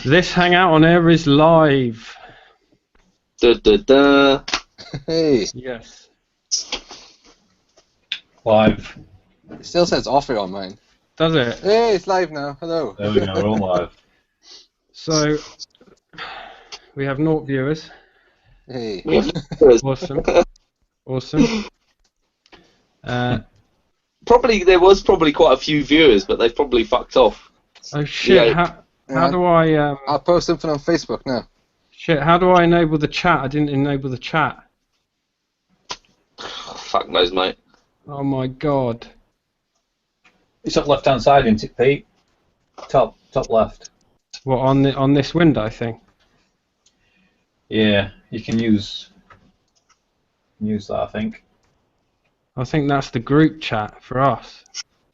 This hangout on air is live. Da da da. Hey. Yes. Live. It still says offer on mine. Does it? Hey, it's live now. Hello. There we go, we're all live. So, we have 0 viewers. Hey. We have Awesome. Awesome. probably there was probably quite a few viewers, but they've probably fucked off. Oh shit! Yeah. How do I? I'll post something on Facebook now. Shit! How do I enable the chat? I didn't enable the chat. Fuck knows, mate. Oh my god! It's up left hand side, isn't it, Pete? Top left. What on this window thing? Yeah, you can use that, I think. I think that's the group chat for us.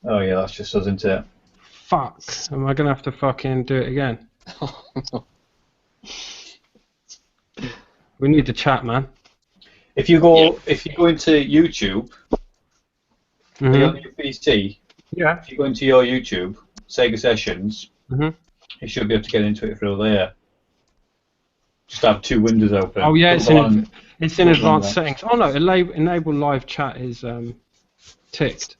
Oh yeah, that's just us, isn't it? Fuck! Am I gonna have to fucking do it again? We need the chat, man. If you go into YouTube, on your PC, Yeah. if you go into your YouTube, Sega Sessions, you should be able to get into it through there. Just have 2 windows open. Oh yeah, it's in advanced that. settings. Oh no, enable live chat is ticked.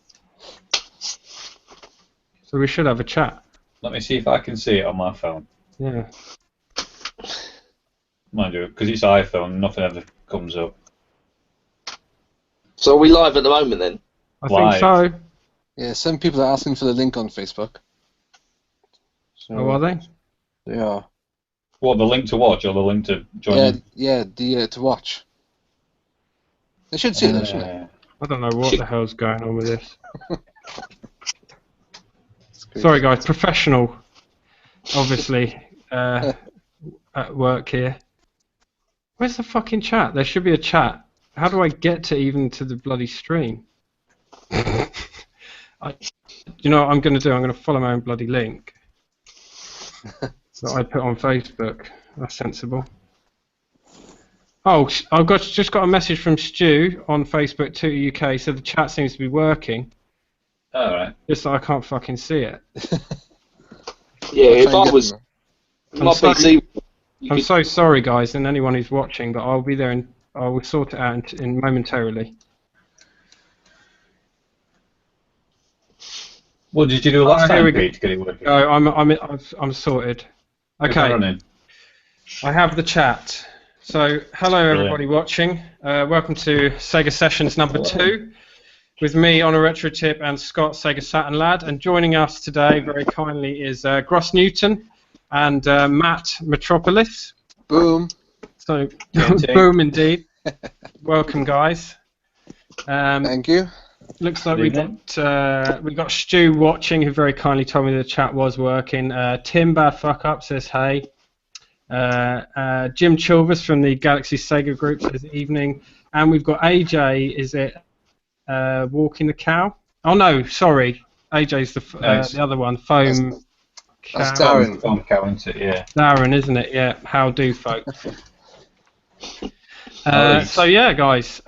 So we should have a chat. Let me see if I can see it on my phone. Yeah. Mind you, because it's iPhone, nothing ever comes up. So are we live at the moment then? I think so. Yeah, some people are asking for the link on Facebook. So, Oh, are they? Yeah. What, the link to watch or the link to join? Yeah, the to watch. They should see it, shouldn't they? I don't know what the hell's going on with this. Sorry guys, professional, obviously, at work here. Where's the fucking chat? There should be a chat. How do I get to even to the bloody stream? You know what I'm going to do? I'm going to follow my own bloody link that I put on Facebook. That's sensible. Oh, I've just got a message from Stu on Facebook to UK, so the chat seems to be working. Alright. Just that I can't fucking see it. Yeah, if I was my PC. I'm so sorry, guys, and anyone who's watching, but I'll be there and I will sort it out in momentarily. What did you do last time, Pete, to get it working? Oh, I'm sorted. Okay. I have the chat. So, hello everybody watching. Welcome to Sega Sessions number 2. With me on a retro tip and Scott, Sega Saturn lad, and joining us today very kindly is Gruss Newton and Matt Matropolis. Boom. So, boom indeed. Welcome, guys. Thank you. Looks like we got Stu watching, who very kindly told me the chat was working. Tim Bad Fuck Up says hey. Jim Chilvers from the Galaxy Sega group says evening, and we've got AJ. Is it Walking the Cow? Oh no, sorry. AJ's the other one. Foam. That's Darren. Foam Cow, isn't it? Yeah. Darren, isn't it? Yeah. How do, folks? So yeah, guys.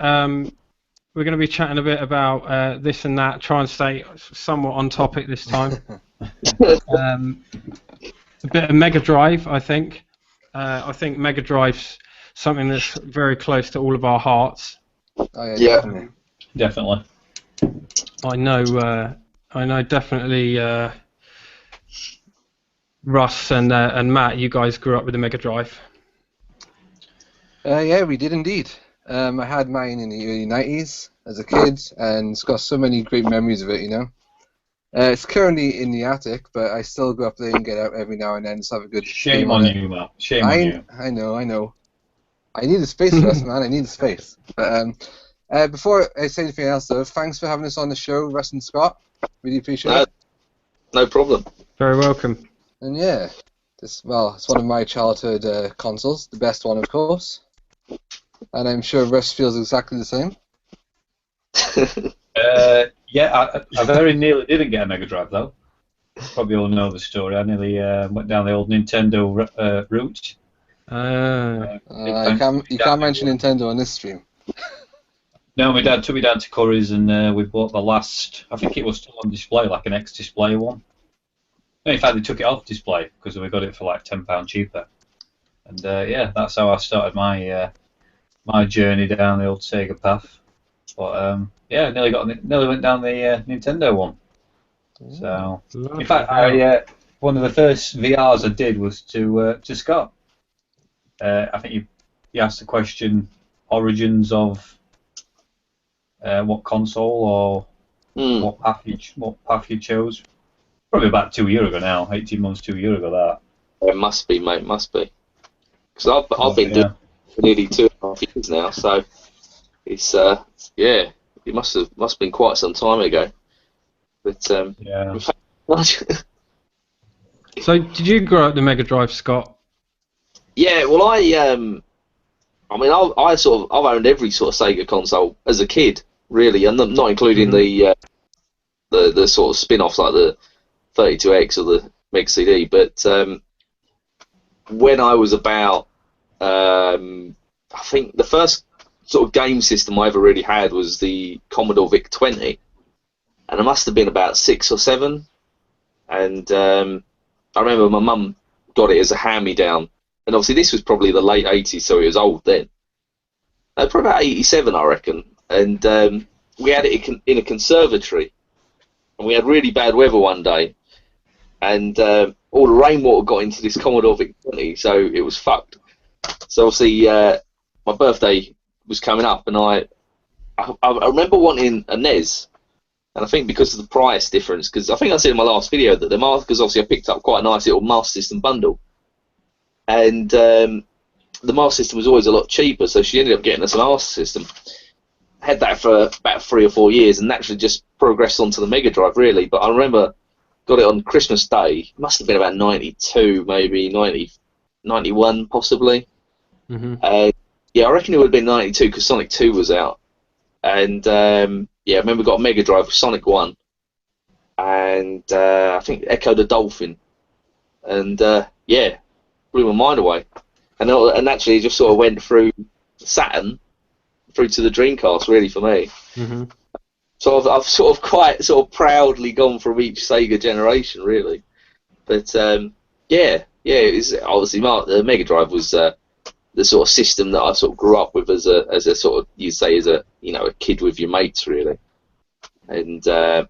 We're going to be chatting a bit about this and that. Try and stay somewhat on topic this time. A bit of Mega Drive, I think. I think Mega Drive's something that's very close to all of our hearts. Oh yeah. Definitely. I know definitely Russ and Matt, you guys grew up with the Mega Drive. Yeah, we did indeed. I had mine in the early 90s as a kid, and it's got so many great memories of it, you know. It's currently in the attic, but I still go up there and get out every now and then to have a good Shame on you, Matt. Shame on you. I know. I need a space for us, man. I need a space. But before I say anything else, though, thanks for having us on the show, Russ and Scott. Really appreciate it. No problem. Very welcome. And yeah, it's one of my childhood consoles, the best one, of course. And I'm sure Russ feels exactly the same. Yeah, I very nearly didn't get a Mega Drive, though. Probably all know the story. I nearly went down the old Nintendo route. You can't mention Nintendo on this stream. No, my dad took me down to Curry's and we bought the last, I think it was still on display, like an X-Display one. No, in fact, they took it off display because we got it for like £10 cheaper. And yeah, that's how I started my my journey down the old Sega path. But yeah, nearly went down the Nintendo one. So in fact, one of the first VRs I did was to Scott. I think you asked the question, origins of what console or what path you chose. Probably about 2 years ago now, 18 months, 2 years ago. That it must be, mate, must be. Because I've been doing it for nearly 2.5 years now, so it's yeah, it must have been quite some time ago. But yeah. So did you grow up the Mega Drive, Scott? Yeah, well, I've owned every sort of Sega console as a kid, really, and not including the sort of spin-offs like the 32X or the Mega CD. But when I was about, I think the first sort of game system I ever really had was the Commodore VIC-20, and I must have been about 6 or 7, and I remember my mum got it as a hand-me-down. And obviously this was probably the late 80s, so it was old then. Probably about 87, I reckon. And we had it in a conservatory. And we had really bad weather one day. And all the rainwater got into this Commodore VIC-20, so it was fucked. So obviously my birthday was coming up, and I remember wanting a NES. And I think because of the price difference, because I think I said in my last video that because obviously I picked up quite a nice little Master System bundle. And the Master System was always a lot cheaper, so she ended up getting us a Master System. Had that for about 3 or 4 years, and naturally just progressed onto the Mega Drive, really. But I remember got it on Christmas Day. It must have been about 92, maybe 91, possibly. Mm-hmm. Yeah, I reckon it would have been 92 because Sonic 2 was out. And yeah, I remember got a Mega Drive with Sonic 1, and I think Echo the Dolphin, and yeah, blew my mind away. And actually, it just sort of went through Saturn, through to the Dreamcast, really, for me. Mm-hmm. So I've sort of quite proudly gone from each Sega generation, really. But yeah, it was obviously the Mega Drive was the sort of system that I sort of grew up with as a sort of, you say, as a a kid with your mates, really. And yeah,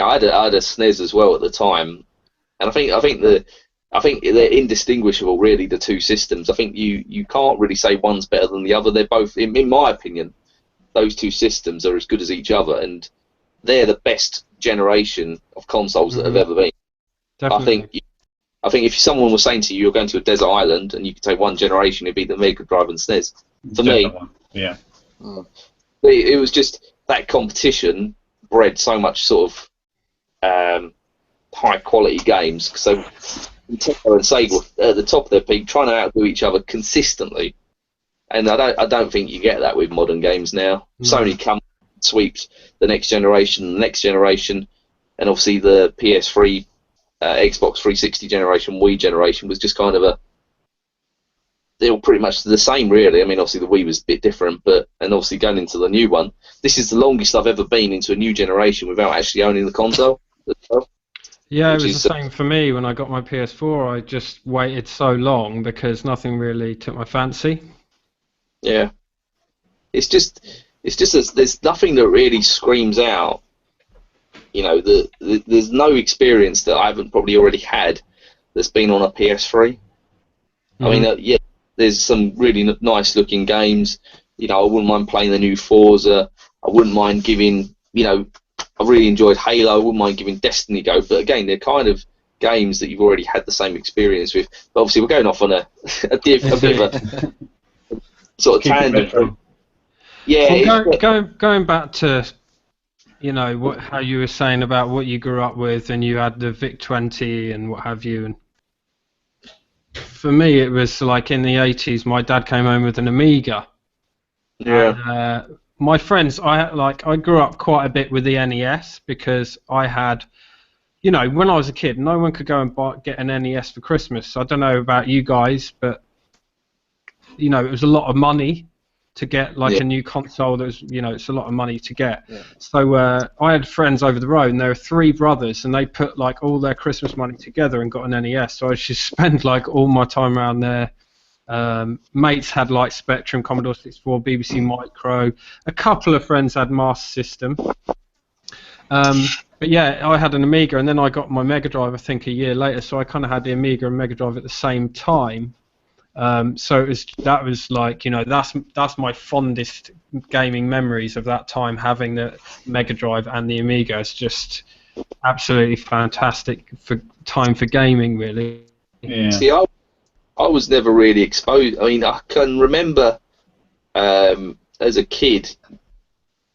I had a SNES as well at the time, and I think they're indistinguishable, really, the two systems. I think you can't really say one's better than the other. They're both, in my opinion, those two systems are as good as each other, and they're the best generation of consoles that have ever been. Definitely. I think if someone was saying to you, you're going to a desert island and you could take one generation, it'd be the Mega Drive and SNES. For me, yeah, it was just that competition bred so much sort of high quality games. So Nintendo and Sega were at the top of their peak, trying to outdo each other consistently. And I don't think you get that with modern games now. No. Sony comes, sweeps the next generation, and obviously the PS3. Xbox 360 generation, Wii generation was just kind of they were pretty much the same, really. I mean, obviously the Wii was a bit different, and obviously going into the new one, this is the longest I've ever been into a new generation without actually owning the console. Yeah, it was the same for me when I got my PS4. I just waited so long because nothing really took my fancy. Yeah, it's just there's nothing that really screams out. There's no experience that I haven't probably already had that's been on a PS3. Mm-hmm. I mean, yeah, there's some really nice looking games. I wouldn't mind playing the new Forza. I wouldn't mind giving, I really enjoyed Halo. I wouldn't mind giving Destiny a go. But again, they're kind of games that you've already had the same experience with. But obviously, we're going off on a bit of a sort of tangent. Yeah. Well, going back to how you were saying about what you grew up with, and you had the VIC-20 and what have you. And for me, it was like in the 80s. My dad came home with an Amiga. Yeah. And, my friends, I grew up quite a bit with the NES because I had, when I was a kid, no one could go and get an NES for Christmas. I don't know about you guys, but it was a lot of money to get like a new console that was, it's a lot of money to get. Yeah. So I had friends over the road, and there were 3 brothers, and they put like all their Christmas money together and got an NES. So I just spent like all my time around there. Mates had like Spectrum, Commodore 64, BBC Micro. A couple of friends had Master System. But yeah, I had an Amiga, and then I got my Mega Drive, I think, a year later. So I kind of had the Amiga and Mega Drive at the same time. So that was like, that's my fondest gaming memories of that time, having the Mega Drive and the Amiga. It's just absolutely fantastic time for gaming, really. Yeah. See, I was never really exposed. I mean, I can remember as a kid,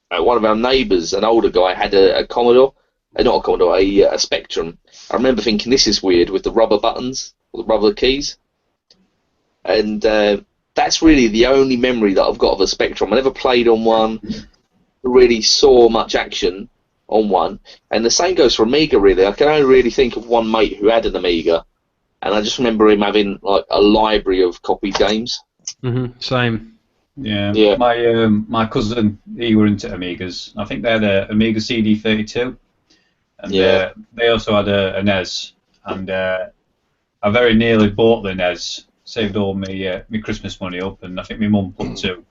one of our neighbours, an older guy, had a Commodore. Not a Commodore, a Spectrum. I remember thinking, this is weird, with the rubber buttons, or the rubber keys. And that's really the only memory that I've got of a Spectrum. I never played on one, really saw much action on one. And the same goes for Amiga, really. I can only really think of one mate who had an Amiga, and I just remember him having like a library of copied games. Same. Yeah. My cousin, he were into Amigas. I think they had a Amiga CD32. And they also had a NES, and I very nearly bought the NES, saved all my Christmas money up, and I think my mum put to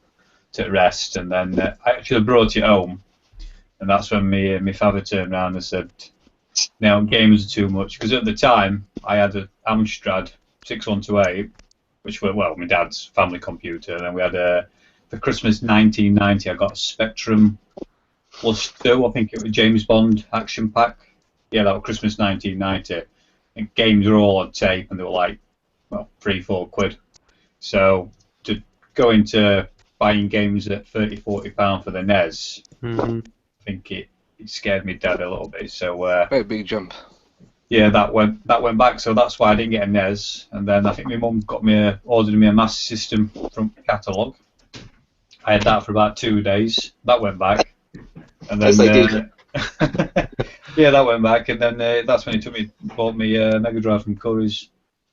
rest, and then I actually brought it home, and that's when my father turned around and said, "Now games are too much," because at the time I had an Amstrad 6128, which were my dad's family computer, and then we had for Christmas 1990 I got a Spectrum Plus 2, I think it was James Bond Action Pack. Yeah, that was Christmas 1990. And games were all on tape, and they were like, £3-4. So to go into buying games at £30-40 for the NES, I think it scared me dad a little bit. So very big jump. Yeah, that went back. So that's why I didn't get a NES. And then I think my mum ordered me a Master System from the catalogue. I had that for about 2 days. That went back. And then, as they did. Yeah, that went back, and then that's when he bought me a Mega Drive from Curry's.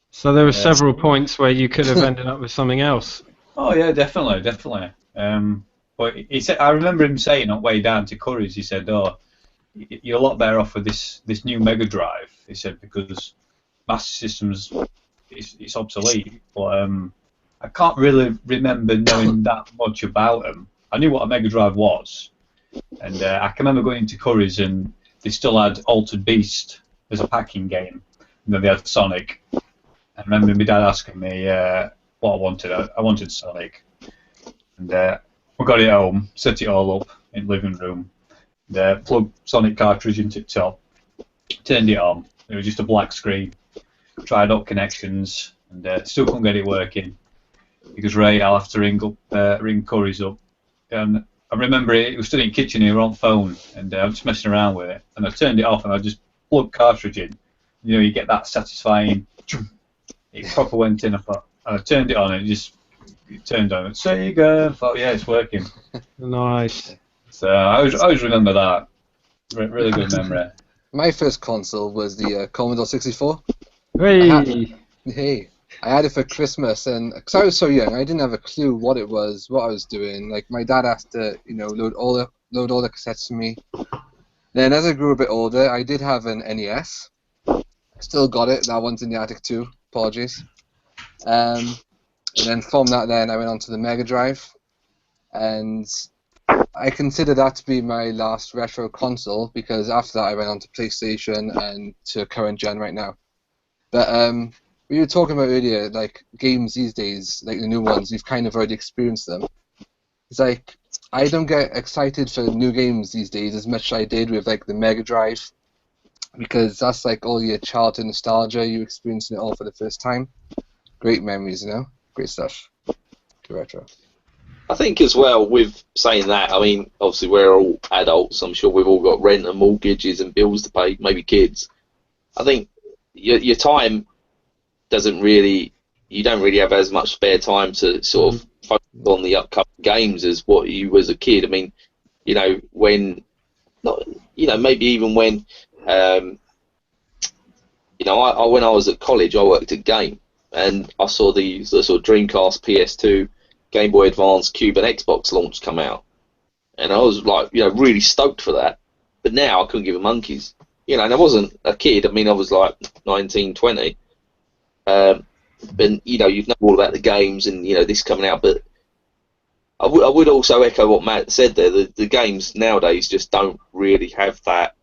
So there were several points where you could have ended up with something else. Oh yeah, definitely. But he said, I remember him saying on the way down to Curry's, he said, "Oh, you're a lot better off with this new Mega Drive." He said, because Master Systems it's obsolete. But I can't really remember knowing that much about them. I knew what a Mega Drive was. And I can remember going into Curry's, and they still had Altered Beast as a packing game, and then they had Sonic. I remember my dad asking me what I wanted. I wanted Sonic, and we got it home, set it all up in the living room, and, plugged Sonic cartridge into the top, turned it on. It was just a black screen. Tried up connections, and still couldn't get it working. Because Ray, I'll have to ring Curry's up, and I remember it was still in the kitchen here on phone, and I was just messing around with it, and I turned it off, and I just plugged cartridge in. You get that satisfying. It proper went in. And I turned it on, and it turned on. Sega. I thought, yeah, it's working. Nice. So I always remember that. Really good memory. My first console was the Commodore 64. Hey. I had it for Christmas, and because I was so young, I didn't have a clue what it was, what I was doing. Like, my dad asked to, load all the cassettes for me. Then as I grew a bit older, I did have an NES. Still got it. That one's in the attic too. Apologies. And then from that, I went on to the Mega Drive, and I consider that to be my last retro console, because after that I went on to PlayStation and to current gen right now. But we were talking about earlier, like, games these days, like the new ones, you've kind of already experienced them. It's like, I don't get excited for new games these days as much as I did with, like, the Mega Drive, because that's, like, all your childhood nostalgia, you experiencing it all for the first time. Great memories, Great stuff. Good retro. I think as well, with saying that, I mean, obviously we're all adults, I'm sure we've all got rent and mortgages and bills to pay, maybe kids. I think your time you don't really have as much spare time to sort of focus on the upcoming games as what you was a kid. I mean, maybe even when, when I was at college, I worked at Game, and I saw the sort of Dreamcast, PS2, Game Boy Advance, Cube, and Xbox launch come out, and I was like, really stoked for that. But now I couldn't give a monkeys, and I wasn't a kid. I mean, I was like 19, 20. And you've known all about the games and this coming out, but I would also echo what Matt said there. The games nowadays just don't really have that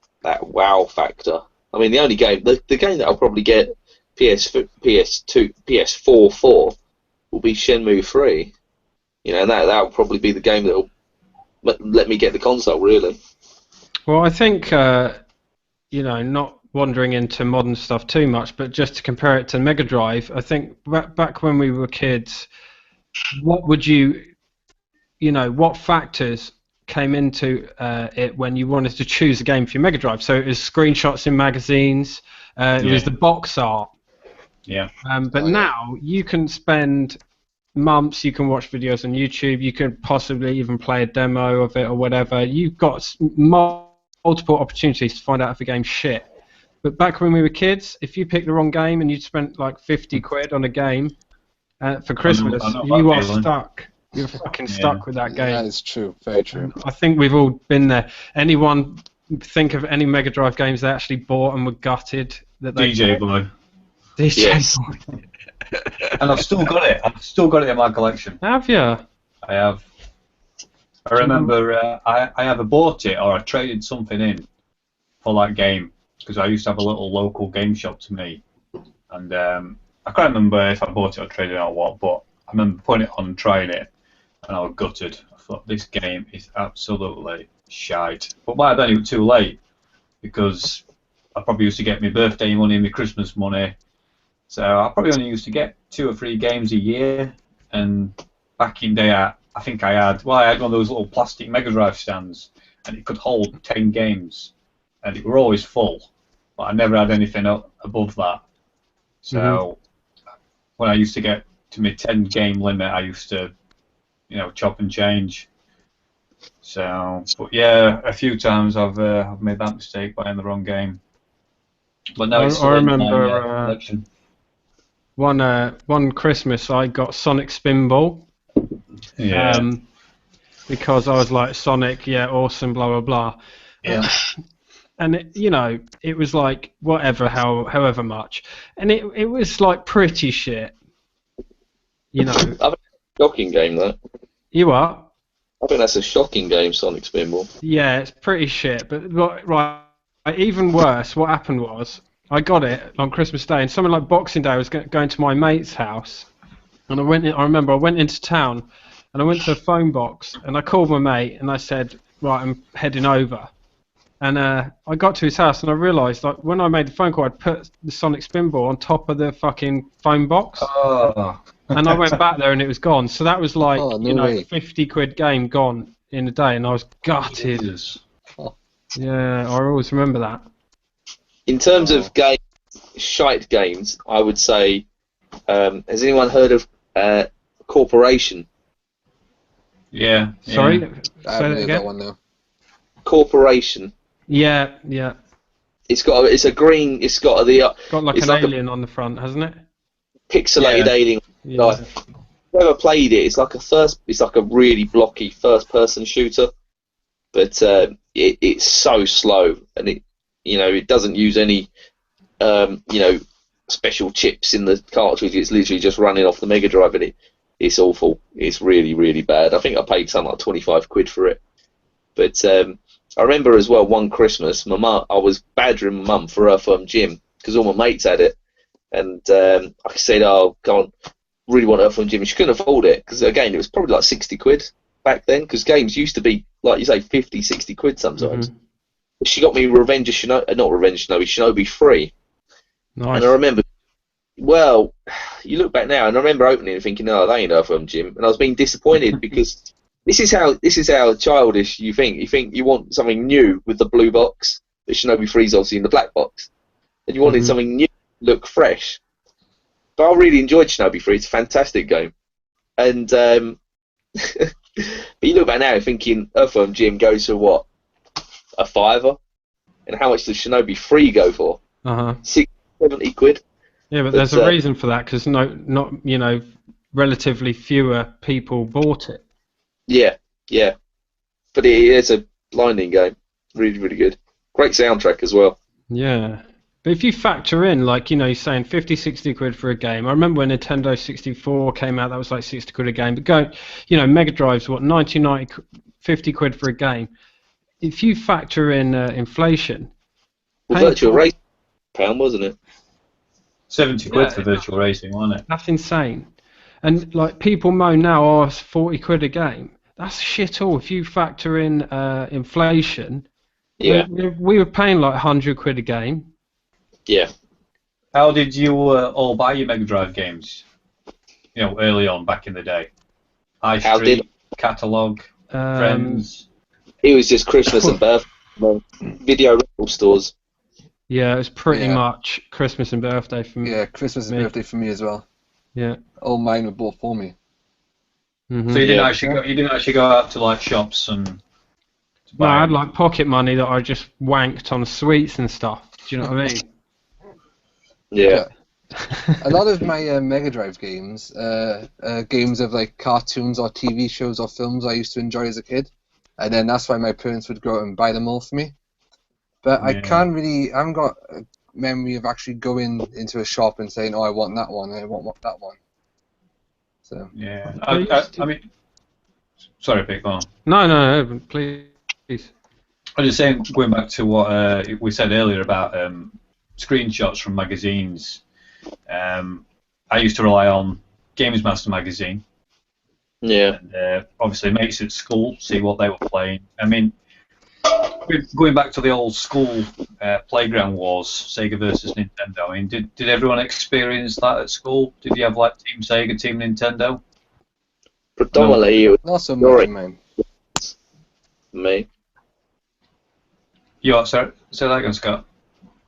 wow factor. I mean, the only game, the game that I'll probably get PS2, PS4 for will be Shenmue 3. And that'll probably be the game that'll let me get the console, really. Well, I think, not wandering into modern stuff too much, but just to compare it to Mega Drive, I think back when we were kids, what would what factors came into it when you wanted to choose a game for your Mega Drive? So it was screenshots in magazines, it was the box art. Yeah. But now you can spend months, you can watch videos on YouTube, you could possibly even play a demo of it or whatever. You've got multiple opportunities to find out if a game's shit. But back when we were kids, if you picked the wrong game and you'd spent like 50 quid on a game for Christmas, you are stuck. You're fucking stuck with that game. That is true. Very true. And I think we've all been there. Anyone think of any Mega Drive games they actually bought and were gutted that they DJ Boy. DJ Yes. Boy. And I've still got it. I've still got it in my collection. Have you? I have. I remember I either bought it or I traded something in for that game because I used to have a little local game shop to me, and I can't remember if I bought it or traded it or what, but I remember putting it on and trying it, and I was gutted. I thought this game is absolutely shite. But by then it was too late because I probably used to get my birthday money and my Christmas money. So I probably only used to get 2 or 3 games a year, and back in the day I think I had one of those little plastic Mega Drive stands, and it could hold 10 games, and it were always full, but I never had anything above that. So when I used to get to my 10 game limit, I used to, chop and change. So, but yeah, a few times I've made that mistake buying the wrong game. But no, I remember one Christmas I got Sonic Spinball. Yeah. Because I was like, Sonic, yeah, awesome, blah blah blah. Yeah. And it was like whatever, however much, and it was like pretty shit. I think that's a shocking game, though. You are? I think that's a shocking game, Sonic Spinball. Yeah, it's pretty shit. But right, even worse. What happened was I got it on Christmas Day, and something like Boxing Day, I was going to my mate's house, and I remember I went into town, and I went to a phone box, and I called my mate, and I said, right, I'm heading over. And I got to his house, and I realised, like, when I made the phone call, I'd put the Sonic Spinball on top of the fucking phone box. Oh. And I went back there, and it was gone. So that was like, way. 50 quid game gone in a day, and I was gutted. Jesus. Yeah, I always remember that. In terms of shite games, I would say, has anyone heard of Corporation? Yeah. Sorry? I Say haven't that heard again? that one now. Corporation. Yeah. It's got Got like an alien on the front, hasn't it? Pixelated alien. Yeah. Like, if you've ever played it, it's like a really blocky first-person shooter, but it's so slow, and it doesn't use any special chips in the cartridge. It's literally just running off the Mega Drive, and it's awful. It's really, really bad. I think I paid something like 25 quid for it. But I remember as well one Christmas, I was badgering my mum for Earthworm Jim because all my mates had it, and I said, "Oh, go on, really want Earthworm Jim." And she couldn't afford it because again, it was probably like 60 quid back then because games used to be like you say 50, 60 quid sometimes. Mm-hmm. She got me Shinobi 3. Nice. And I remember, well, you look back now, and I remember opening it and thinking, "Oh, that ain't Earthworm Jim," and I was being disappointed because this is how childish you think. You think you want something new with the blue box, but Shinobi 3's obviously in the black box, and you wanted something new, look fresh. But I really enjoyed Shinobi 3. It's a fantastic game, and but you look back now thinking Earthworm Jim goes for what, a $5, and how much does Shinobi 3 go for? 60, 70 quid. Yeah, but there's a reason for that because relatively fewer people bought it. Yeah, yeah. But it's a blinding game. Really, really good. Great soundtrack as well. Yeah. But if you factor in, like, you know, you're saying 50, 60 quid for a game. I remember when Nintendo 64 came out, that was like 60 quid a game. But you know, Mega Drive's what, 90, 50 quid for a game. If you factor in inflation... Well, Virtual Racing £1, wasn't it? 70 quid for Virtual Racing, wasn't it? That's insane. And like people moan now, oh, it's 40 quid a game. That's shit all. If you factor in inflation, yeah, we were paying like 100 quid a game. Yeah. How did you all buy your Mega Drive games? You know, early on, back in the day. High Street, catalogue, friends. It was just Christmas and birthday. Video rental stores. Yeah, it was pretty much Christmas and birthday for me. Yeah, Christmas and birthday for me as well. Yeah. All mine were bought for me. Mm-hmm. So you didn't actually go out to like shops and. No, I had like pocket money that I just wanked on sweets and stuff. Do you know what I mean? Yeah. A lot of my Mega Drive games, games of like cartoons or TV shows or films I used to enjoy as a kid, and then that's why my parents would go out and buy them all for me. But I haven't got a memory of actually going into a shop and saying, oh, I want that one, I want that one. So. Yeah. I mean, sorry, Pete, go on. No, please. I was just saying, going back to what we said earlier about screenshots from magazines. I used to rely on Games Master magazine. Yeah. And, obviously, mates at school, see what they were playing. I mean, going back to the old school playground wars, Sega versus Nintendo. I mean, did everyone experience that at school? Did you have like Team Sega, Team Nintendo? Predominantly, it was not so much, man. Me. You what, sorry? Say that again, Scott.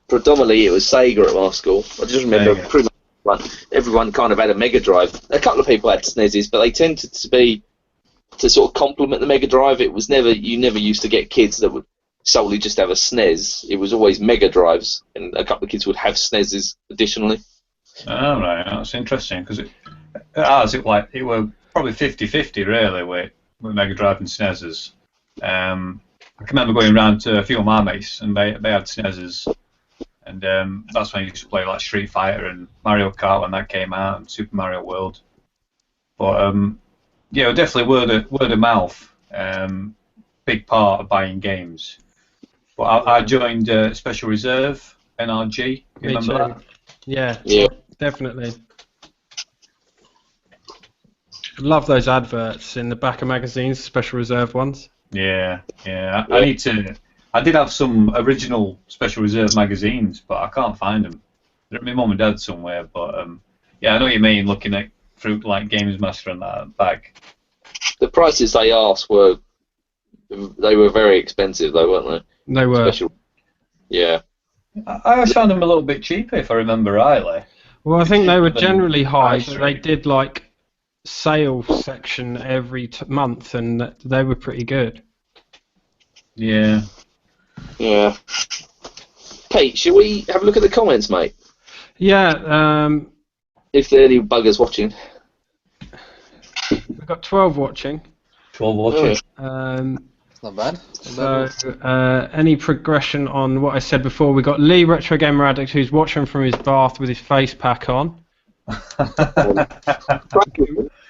Predominantly, it was Sega at my school. I just remember pretty much everyone kind of had a Mega Drive. A couple of people had SNESes, but they tended to sort of complement the Mega Drive. It was you never used to get kids that would solely just have a SNES. It was always Mega Drives, and a couple of kids would have SNESes additionally. Oh, right, that's interesting, because it were probably 50-50 really with Mega Drive and SNESes. I can remember going around to a few of my mates, and they had SNESes, and that's when I used to play like Street Fighter and Mario Kart when that came out, and Super Mario World. But yeah, definitely word of mouth, big part of buying games. But I joined Special Reserve, NRG. You remember that? Yeah, definitely. Love those adverts in the back of magazines, Special Reserve ones. Yeah. I did have some original Special Reserve magazines, but I can't find them. They're at my mum and dad's somewhere. But yeah, I know what you mean. Looking at through like Games Master and that back. The prices they asked were very expensive, though, weren't they? They were. Yeah. I always found them a little bit cheaper, if I remember rightly. Well, I think they were generally high, but they did like sale section every month, and they were pretty good. Yeah. Yeah. Pete, should we have a look at the comments, mate? Yeah. If there are any buggers watching. We've got 12 watching. 12 watching. It's not bad. So, any progression on what I said before? We got Lee Retro Gamer Addict, who's watching from his bath with his face pack on.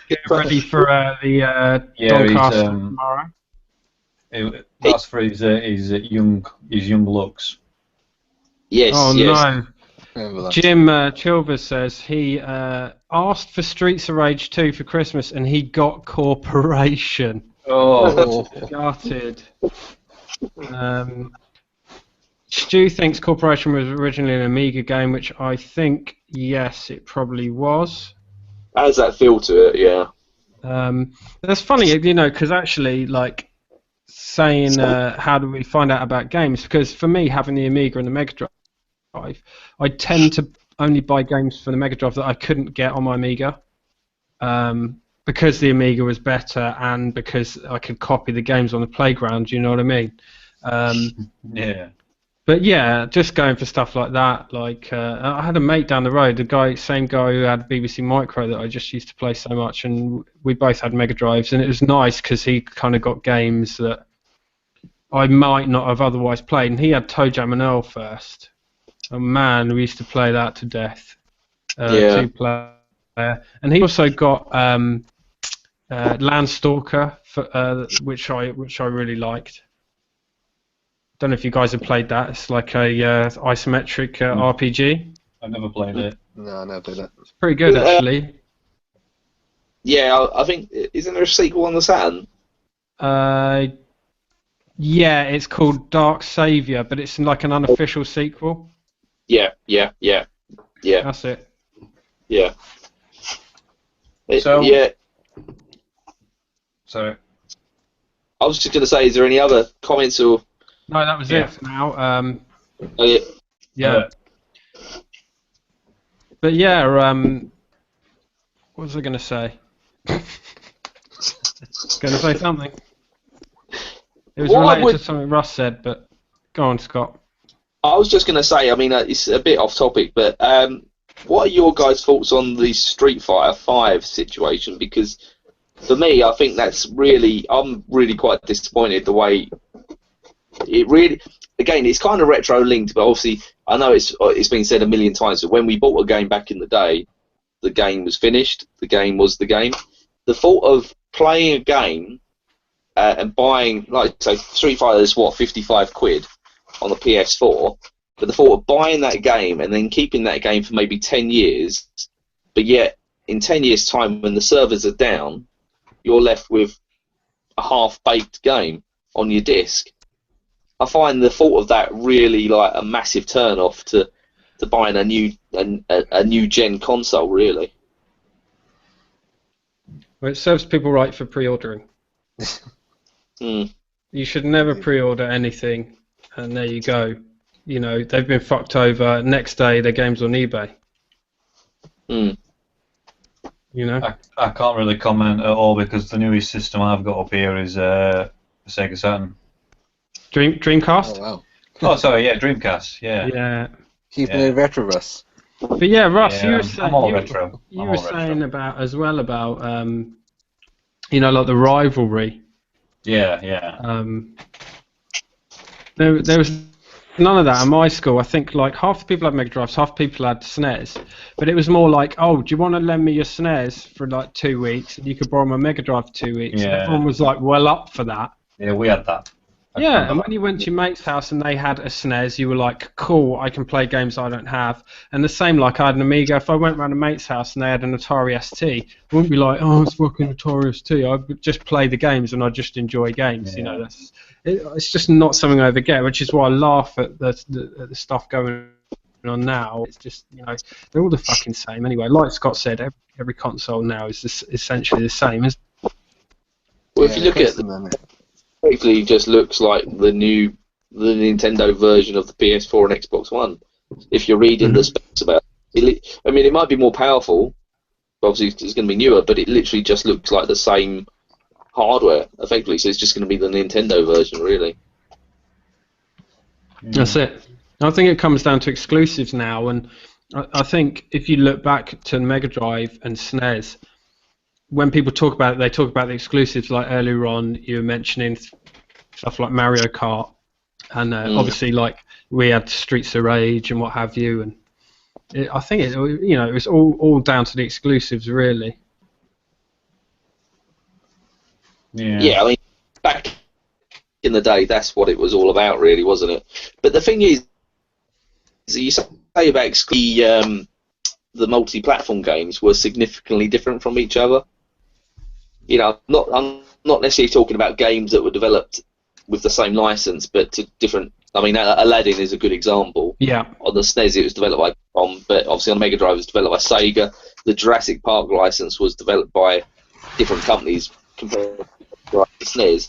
Get ready for the Doncast tomorrow. That's for his young looks. Yes. Oh yes. no. Jim Chilvers says he asked for Streets of Rage 2 for Christmas and he got Corporation. Oh. Gutted. Stu thinks Corporation was originally an Amiga game, which I think, yes, it probably was. How does that feel to it? Yeah. That's funny, you know, because actually, like, saying how do we find out about games? Because for me, having the Amiga and the Mega Drive, I tend to only buy games for the Mega Drive that I couldn't get on my Amiga. Because the Amiga was better and because I could copy the games on the playground, you know what I mean? Yeah. But yeah, just going for stuff like that. Like I had a mate down the road, same guy who had BBC Micro that I just used to play so much, and we both had Mega Drives, and it was nice because he kind of got games that I might not have otherwise played, and he had Toe Jam and Earl first. Oh man, we used to play that to death. 2-player, and he also got Landstalker, which I really liked. Don't know if you guys have played that. It's like a isometric RPG. I've never played it. No, I never played that. It's pretty good actually. Yeah, I think isn't there a sequel on the Saturn? Yeah, it's called Dark Savior, but it's like an unofficial sequel. Yeah. That's it. Yeah. So yeah. Sorry. I was just going to say, is there any other comments or? No, that was it for now. Yeah. But yeah, what was I going to say? Going to say something. It was related to something Russ said, but go on, Scott. I was just going to say, I mean, it's a bit off topic, but what are your guys' thoughts on the Street Fighter 5 situation? Because for me, I think I'm really quite disappointed the way it really. Again, it's kind of retro linked, but obviously, I know it's been said a million times that when we bought a game back in the day, the game was finished. The game was the game. The thought of playing a game and buying, like, so Street Fighter is what, 55 quid on the PS4, but the thought of buying that game and then keeping that game for maybe 10 years, but yet in 10 years' time when the servers are down, you're left with a half-baked game on your disc. I find the thought of that really like a massive turn-off to buying a new gen console, really. Well, it serves people right for pre-ordering. You should never pre-order anything, and there you go. You know, they've been fucked over. Next day, their game's on eBay. You know? I can't really comment at all because the newest system I've got up here is Sega Saturn. Dreamcast? Oh, wow. Oh, sorry, yeah, Dreamcast, yeah. Yeah. Keeping it retro, Russ. But yeah, Russ, Yeah, you were saying about you know, like the rivalry. Yeah. There was none of that in my school. I think like half the people had Mega Drives, half the people had SNES. But it was more like, oh, do you want to lend me your SNES for like 2 weeks, and you could borrow my Mega Drive for 2 weeks? Yeah. And everyone was like well up for that. Yeah, we had that. Yeah, and when you went to your mate's house and they had a SNES, you were like, cool, I can play games I don't have. And the same, like I had an Amiga. If I went round a mate's house and they had an Atari ST, I wouldn't be like, oh, it's fucking Atari ST. I would just play the games and I just enjoy games. You know, it's just not something I ever get, which is why I laugh at the stuff going on now. It's just, you know, they're all the fucking same anyway. Like Scott said, every console now is essentially the same. Well, if you look at basically just looks like the Nintendo version of the PS4 and Xbox One. If you're reading the specs about it, I mean, it might be more powerful. Obviously, it's going to be newer, but it literally just looks like the same hardware, effectively. So it's just going to be the Nintendo version, really. That's it. I think it comes down to exclusives now, and I think if you look back to Mega Drive and SNES, when people talk about it, they talk about the exclusives. Like earlier on, you were mentioning stuff like Mario Kart, and obviously, like we had Streets of Rage and what have you. And I think it was all down to the exclusives, really. Yeah, I mean, back in the day, that's what it was all about, really, wasn't it? But the thing is, you say about the multi-platform games were significantly different from each other. You know, I'm not necessarily talking about games that were developed with the same license, but to different. I mean, Aladdin is a good example. Yeah. On the SNES, it was developed by but obviously on the Mega Drive, it was developed by Sega. The Jurassic Park license was developed by different companies compared to the SNES.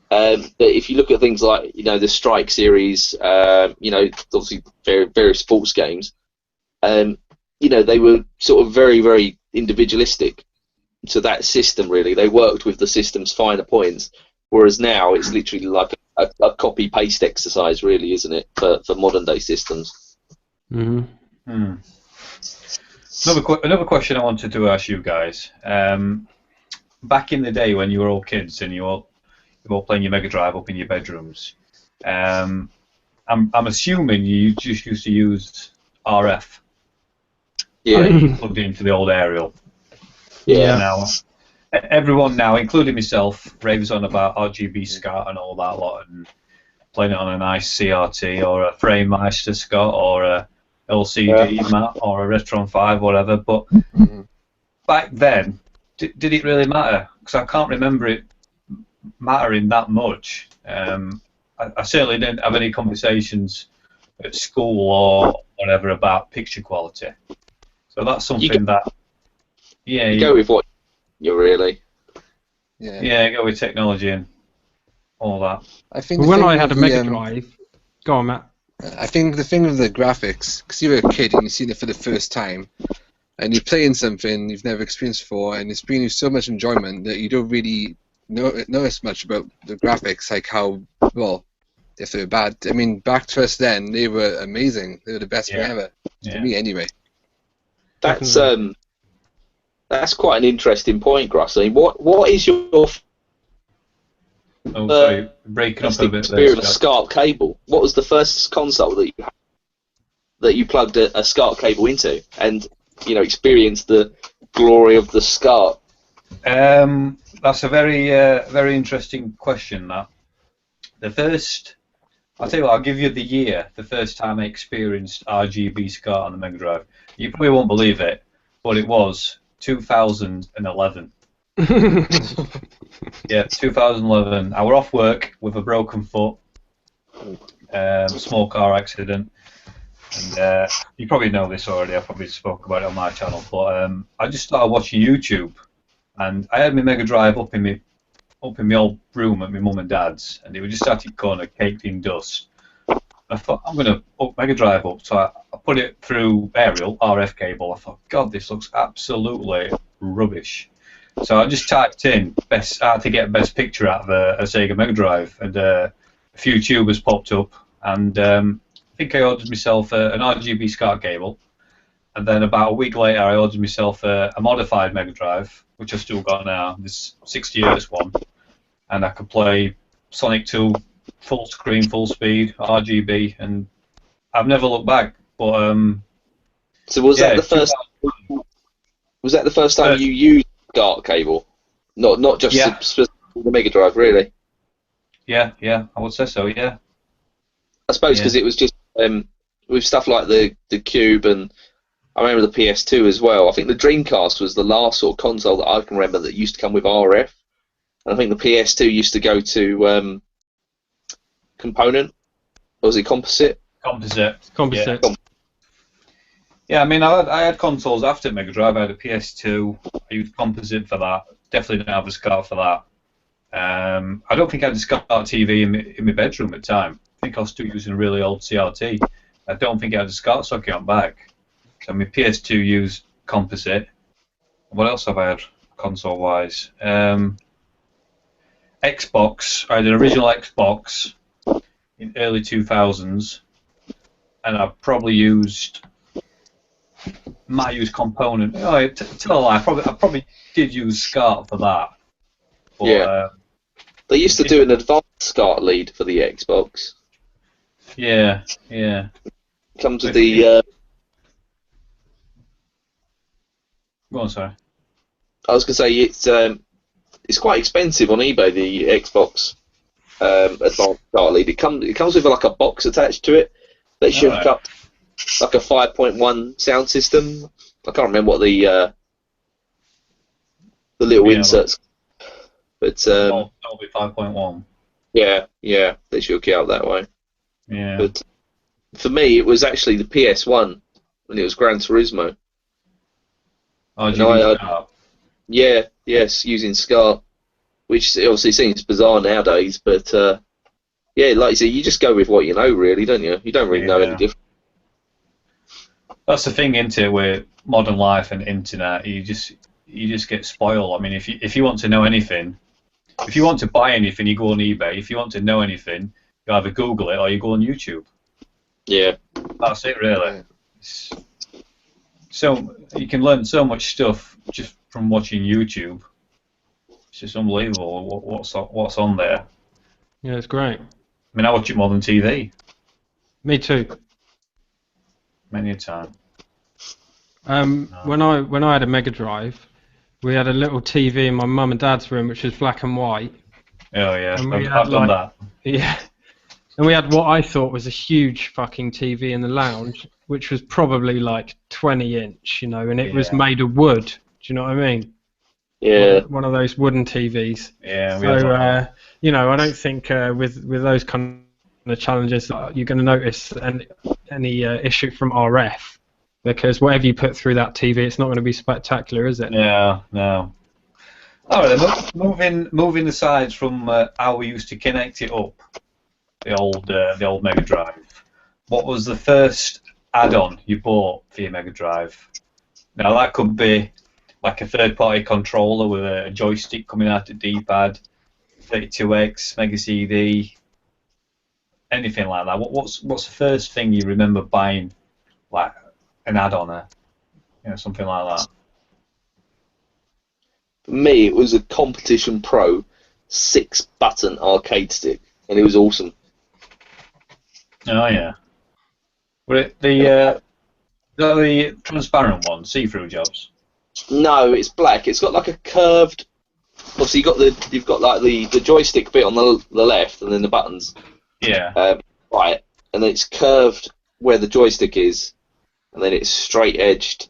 But if you look at things like, you know, the Strike series, you know, obviously various sports games, you know, they were sort of very, very individualistic to that system, really. They worked with the system's finer points, whereas now it's literally like a a copy paste exercise, really, isn't it, for modern day systems? Mm-hmm. Hmm. Another question I wanted to ask you guys. Back in the day when you were all kids and you were all playing your Mega Drive up in your bedrooms, I'm assuming you just used to use RF. Yeah. You plugged into the old aerial. Yeah. Now, everyone now, including myself, raves on about RGB SCART and all that lot, and playing it on a nice CRT or a Framemeister SCART or a LCD mat or a Retron 5, whatever. But back then, did it really matter? Because I can't remember it mattering that much. I certainly didn't have any conversations at school or whatever about picture quality. So that's something you go with what you're really. Yeah, go with technology and all that. I think when I had a Mega Drive, go on, Matt. I think the thing with the graphics, because you're a kid and you've seen it for the first time, and you're playing something you've never experienced before, and it's bringing you so much enjoyment that you don't really notice much about the graphics, like how, well, if they were bad. I mean, back to us then, they were amazing. They were the best thing ever, to me anyway. That's quite an interesting point, Gruss. I mean, what is your sorry, breaking up a bit experience with a SCART cable? What was the first console that you plugged a SCART cable into and experienced the glory of the SCART? That's a very interesting question. That the first, I'll tell you what, I'll give you the year. The first time I experienced RGB SCART on the Mega Drive. You probably won't believe it, but it was 2011. Yeah, 2011. I were off work with a broken foot, small car accident, and you probably know this already. I probably spoke about it on my channel, but I just started watching YouTube, and I had my Mega Drive up in my old room at my mum and dad's, and it was just static corner, caked in dust. I thought, I'm going to hook Mega Drive up, so I put it through aerial RF cable. I thought, God, this looks absolutely rubbish. So I just typed in how to get best picture out of a Sega Mega Drive, and a few tubers popped up, and I think I ordered myself an RGB SCART cable, and then about a week later I ordered myself a modified Mega Drive, which I've still got now, this 60Hz one, and I could play Sonic 2 full screen, full speed, RGB, and I've never looked back. But so was that the first? Was that the first time you used SCART cable? Not just the Mega Drive, really. Yeah, I would say so. Yeah. I suppose because it was just with stuff like the Cube, and I remember the PS2 as well. I think the Dreamcast was the last sort of console that I can remember that used to come with RF, and I think the PS2 used to go to component, or was it composite? Composite. Yeah. Yeah, I mean, I had consoles after Mega Drive. I had a PS2. I used composite for that. Definitely didn't have a SCART for that. I don't think I had a SCART TV in my bedroom at the time. I think I was still using a really old CRT. I don't think I had a SCART socket on back. So my PS2 used composite. What else have I had console-wise? Xbox. I had an original Xbox in early 2000s, and I probably might use component. Oh, tell a lie. I probably did use SCART for that. But, they used to do an advanced SCART lead for the Xbox. Yeah. Comes with the. Go on, sorry. I was going to say it's quite expensive on eBay, the Xbox advanced SCART lead. It comes with like a box attached to it that should hook up like a 5.1 sound system. I can't remember what the little inserts. But Dolby 5.1. Yeah, they should hook it out that way. Yeah. But for me, it was actually the PS1 when it was Gran Turismo. Using SCART, which obviously seems bizarre nowadays, but like you say, you just go with what you know, really, don't you? You don't really know any different. That's the thing, isn't it, with modern life and internet, you just get spoiled. I mean, if you want to know anything, if you want to buy anything, you go on eBay. If you want to know anything, you either Google it or you go on YouTube. Yeah. That's it, really. So you can learn so much stuff just from watching YouTube. It's just unbelievable what's on there. Yeah, it's great. I mean, I watch it more than TV. Me too. Many a time. When I had a Mega Drive, we had a little TV in my mum and dad's room, which was black and white. Oh yeah, And we I've done that. Yeah, and we had what I thought was a huge fucking TV in the lounge, which was probably like 20-inch, you know, and it was made of wood. Do you know what I mean? Yeah. One of those wooden TVs. Yeah. So you know, I don't think with those kind of challenges that you're going to notice any issue from RF. Because whatever you put through that TV, it's not going to be spectacular, is it? Yeah, no. All right, moving aside from how we used to connect it up, the old Mega Drive. What was the first add-on you bought for your Mega Drive? Now that could be like a third-party controller with a joystick coming out the D-pad, 32X, Mega CD, anything like that. What's the first thing you remember buying, like an add-on, something like that? For me, it was a Competition Pro 6-button arcade stick, and it was awesome. Oh yeah. Was it the transparent one, see-through jobs? No, it's black. It's got like a curved. Obviously, you've got like the joystick bit on the left, and then the buttons. Yeah. Right, and then it's curved where the joystick is, and then it's straight edged.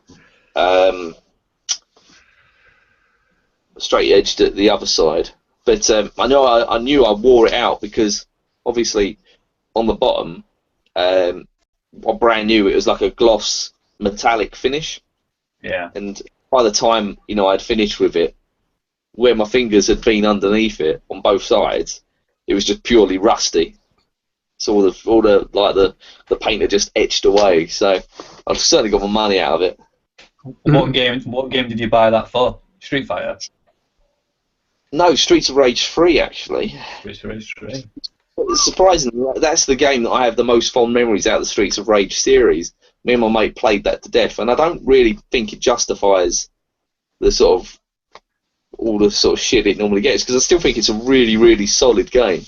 Straight edged at the other side. But I knew I wore it out because obviously on the bottom, I brand new. It was like a gloss metallic finish. Yeah. And by the time I'd finished with it, where my fingers had been underneath it on both sides, it was just purely rusty. So all the paint had just etched away. So I've certainly got my money out of it. What game did you buy that for? Street Fighter? No, Streets of Rage 3 actually. Streets of Rage 3. Surprisingly, that's the game that I have the most fond memories out of the Streets of Rage series. Me and my mate played that to death, and I don't really think it justifies all the sort of shit it normally gets, because I still think it's a really, really solid game.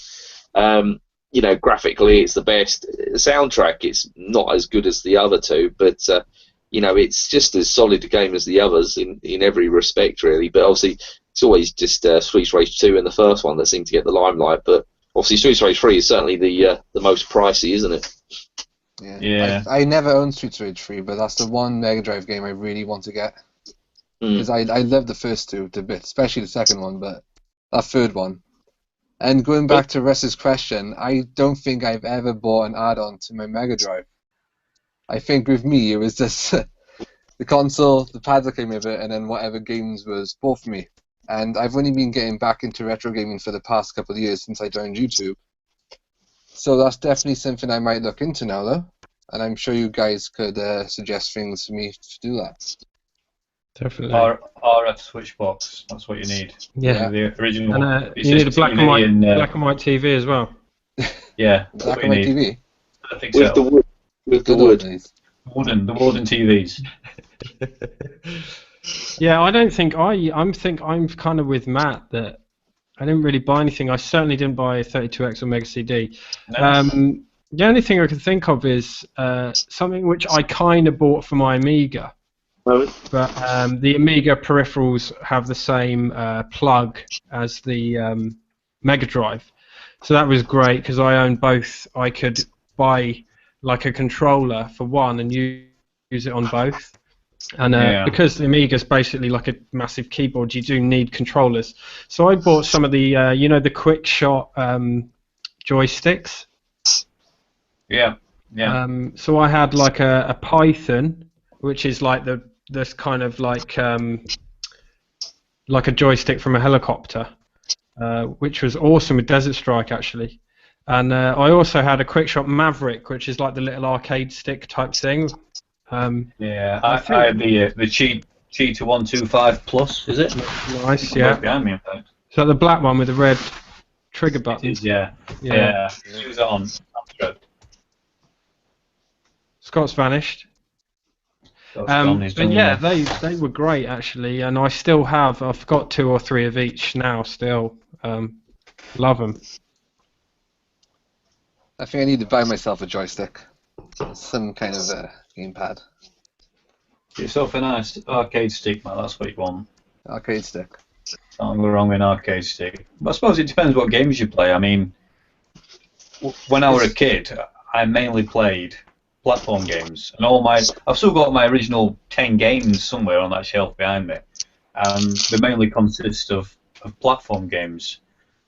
Graphically it's the best. The soundtrack is not as good as the other two, but it's just as solid a game as the others in every respect, really. But obviously, it's always just Streets of Rage 2 and the first one that seem to get the limelight. But obviously, Streets of Rage 3 is certainly the most pricey, isn't it? Yeah. I never owned Streets of Rage 3, but that's the one Mega Drive game I really want to get. Because I love the first two a bit, especially the second one, but that third one. And going back to Russ's question, I don't think I've ever bought an add-on to my Mega Drive. I think with me, it was just the console, the pad that came with it, and then whatever games was bought for me. And I've only been getting back into retro gaming for the past couple of years since I joined YouTube. So that's definitely something I might look into now, though. And I'm sure you guys could suggest things for me to do that. Definitely. RF switch box. That's what you need. Yeah. The original. And you need a black and white TV as well. Yeah. Black and white TV. I think with so. the wood. With the wood. The wooden TVs. Yeah, I don't think I'm kind of with Matt that I didn't really buy anything. I certainly didn't buy a 32X or Mega CD. No. The only thing I can think of is something which I kind of bought for my Amiga. But the Amiga peripherals have the same plug as the Mega Drive. So that was great because I owned both. I could buy like a controller for one and use it on both. And because the Amiga's basically like a massive keyboard, you do need controllers. So I bought some of the, the quick shot joysticks. Yeah. So I had like a Python, which is like this kind of like a joystick from a helicopter, which was awesome with Desert Strike actually. And I also had a Quickshot Maverick, which is like the little arcade stick type thing. I had the Cheetah 125 Plus, is it? Nice, yeah. Behind me, in fact. Is that the black one with the red trigger button? It is, yeah. Yeah. Use it on Amstrad. Scott's vanished. But yeah, they were great actually, and I still have. I've got 2 or 3 of each now. Still, love them. I think I need to buy myself a joystick, some kind of gamepad. Get yourself a nice arcade stick, man. That's what you want. Arcade stick. Can't go wrong with an arcade stick. But I suppose it depends what games you play. I mean, when I was a kid, I mainly played platform games, and I've still got my original 10 games somewhere on that shelf behind me, and they mainly consist of platform games.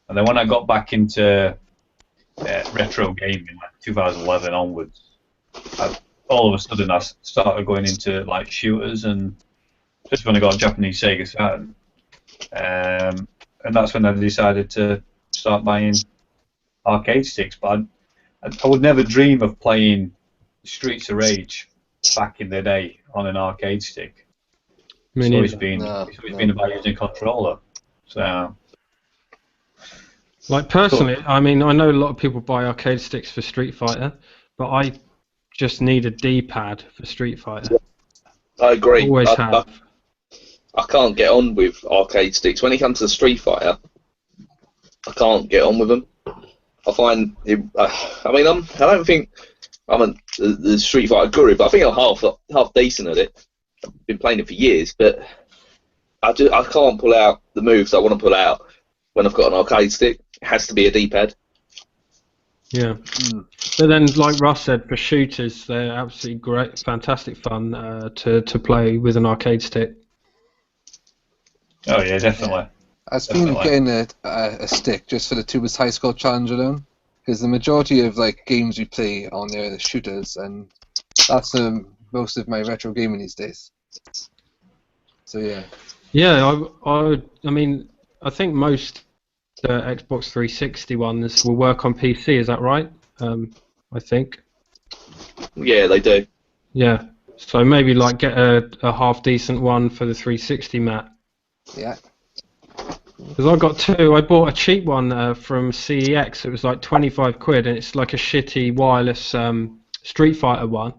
And then when I got back into retro gaming, like 2011 onwards, all of a sudden I started going into like shooters, and just when I got a Japanese Sega Saturn, and that's when I decided to start buying arcade sticks. But I would never dream of playing Streets of Rage back in the day on an arcade stick. It's always been about using a controller. So, like personally, I mean, I know a lot of people buy arcade sticks for Street Fighter, but I just need a D-pad for Street Fighter. I agree. Always have. I can't get on with arcade sticks. When it comes to Street Fighter, I can't get on with them. I find it, I don't think I'm the Street Fighter guru, but I think I'm half decent at it. I've been playing it for years, but I can't pull out the moves I want to pull out when I've got an arcade stick. It has to be a D-pad. Yeah. But then, like Russ said, for shooters, they're absolutely great, fantastic fun to play with an arcade stick. Oh yeah, definitely. I was thinking of getting a stick just for the Tubers High Score Challenge alone, because the majority of like games we play on there are the shooters, and that's most of my retro gaming these days. So yeah. Yeah, I mean, I think most Xbox 360 ones will work on PC. Is that right? I think. Yeah, they do. Yeah. So maybe like get a half decent one for the 360, Matt. Yeah. Because I got 2. I bought a cheap one from CEX. It was like 25 quid, and it's like a shitty wireless Street Fighter one.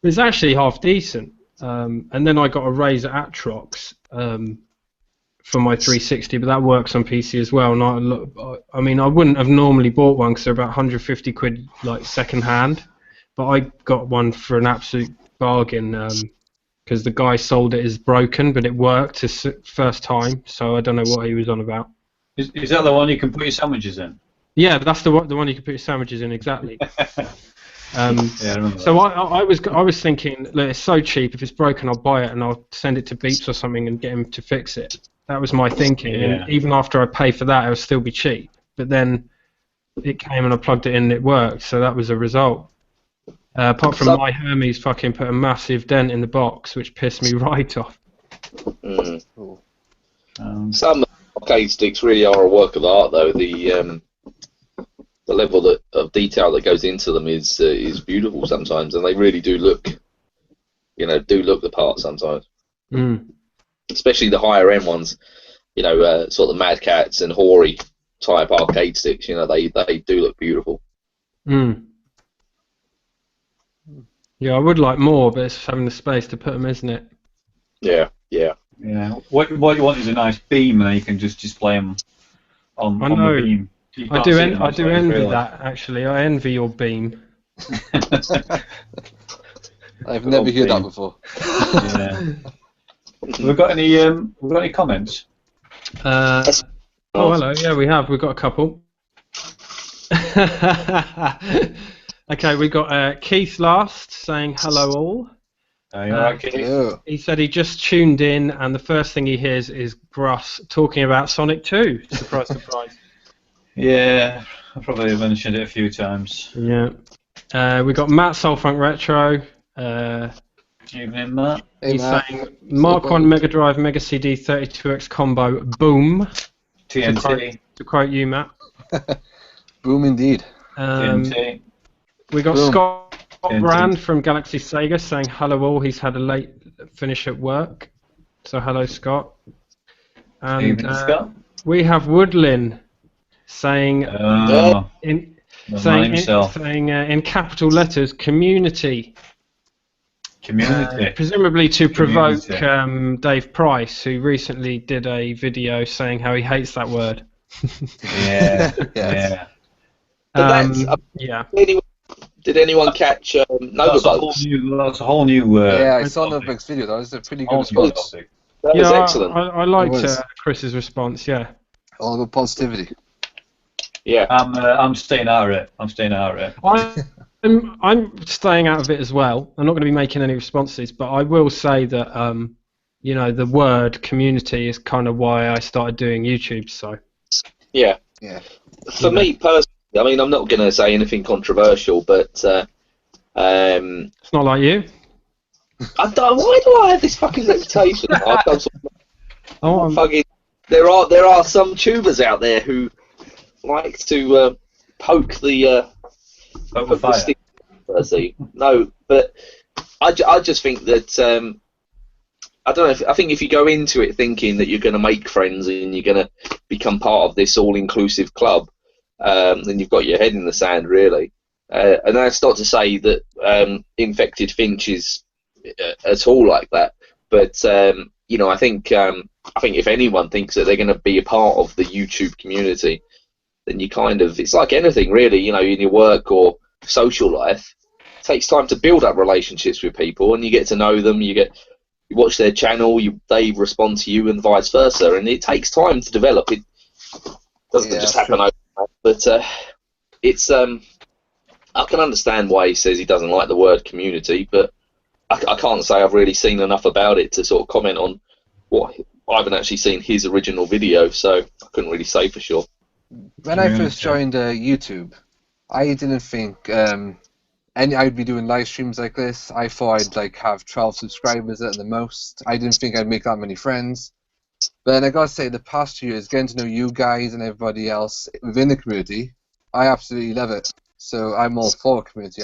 It's actually half decent. And then I got a Razer Atrox for my 360, but that works on PC as well. And I mean, I wouldn't have normally bought one because they're about 150 quid, like second hand. But I got one for an absolute bargain. Because the guy sold it as broken, but it worked his first time, so I don't know what he was on about. Is that the one you can put your sandwiches in? Yeah, that's the one you can put your sandwiches in, exactly. Yeah, I remember so I was thinking, look, it's so cheap, if it's broken I'll buy it and I'll send it to Beeps or something and get him to fix it. That was my thinking, and even after I pay for that, it would still be cheap. But then it came and I plugged it in and it worked, so that was a result. Apart from my Hermes fucking put a massive dent in the box, which pissed me right off. Some arcade sticks really are a work of art, though. The level of detail that goes into them is beautiful sometimes, and they really do look the part sometimes. Especially the higher end ones, sort of Mad Cats and Hori type arcade sticks. They do look beautiful. Yeah, I would like more, but it's having the space to put them, isn't it? Yeah. What you want is a nice beam, and you can just display them on the beam. I do envy that, actually. I envy your beam. I've never heard that before. Yeah. We've got any comments? Oh, hello. Yeah, we have. We've got a couple. Okay, we got Keith last saying hello all. You alright, Keith? He said he just tuned in, and the first thing he hears is Gruss talking about Sonic 2. Surprise, surprise. Yeah, I probably mentioned it a few times. Yeah. We got Matt Soulfunk Retro. Evening, Matt. He's saying Mark 1 Mega Drive Mega CD 32X combo boom. TNT. To quote you, Matt. Boom indeed. TNT. We got Scott Brand from Galaxy Sega saying hello all. He's had a late finish at work, so hello Scott. And Scott. we have Woodlin saying in capital letters community. Community. Presumably to provoke Dave Price, who recently did a video saying how he hates that word. Yeah. Did anyone catch Novabugs? That's a whole new. I saw Novabugs' video. That was a pretty good response. That was excellent. I liked Chris's response. Yeah. All about positivity. Yeah. I'm staying out of it. I'm staying out of it as well. I'm not going to be making any responses, but I will say that the word community is kind of why I started doing YouTube. So. Yeah. For me personally, I mean, I'm not going to say anything controversial, but it's not like you. Why do I have this fucking reputation? There are some tubers out there who like to poke the fire. No, but I just think that I don't know. I think if you go into it thinking that you're going to make friends and you're going to become part of this all-inclusive club, then you've got your head in the sand, really. And that's not to say that Infected Finch is at all like that, but I think if anyone thinks that they're going to be a part of the YouTube community, then it's like anything, really. In your work or social life, it takes time to build up relationships with people, and you get to know them. You watch their channel, they respond to you, and vice versa. And it takes time to develop. It doesn't just happen overnight. But it's I can understand why he says he doesn't like the word community, but I can't say I've really seen enough about it to sort of comment on what. I haven't actually seen his original video, so I couldn't really say for sure. When I first joined YouTube, I didn't think I'd be doing live streams like this. I thought I'd have 12 subscribers at the most. I didn't think I'd make that many friends. But then I gotta say, the past 2 years, getting to know you guys and everybody else within the community, I absolutely love it. So I'm all for community.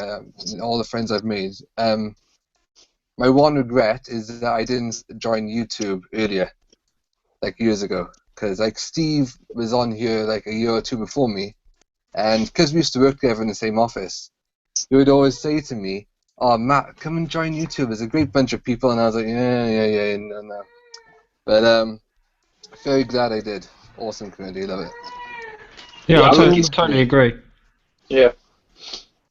All the friends I've made. My one regret is that I didn't join YouTube earlier, like years ago, because Steve was on here like a year or two before me, and because we used to work together in the same office, he would always say to me, "Oh, Matt, come and join YouTube. There's a great bunch of people," and I was like, "Yeah, no." But very glad I did. Awesome community, love it. Yeah, I totally agree. Yeah.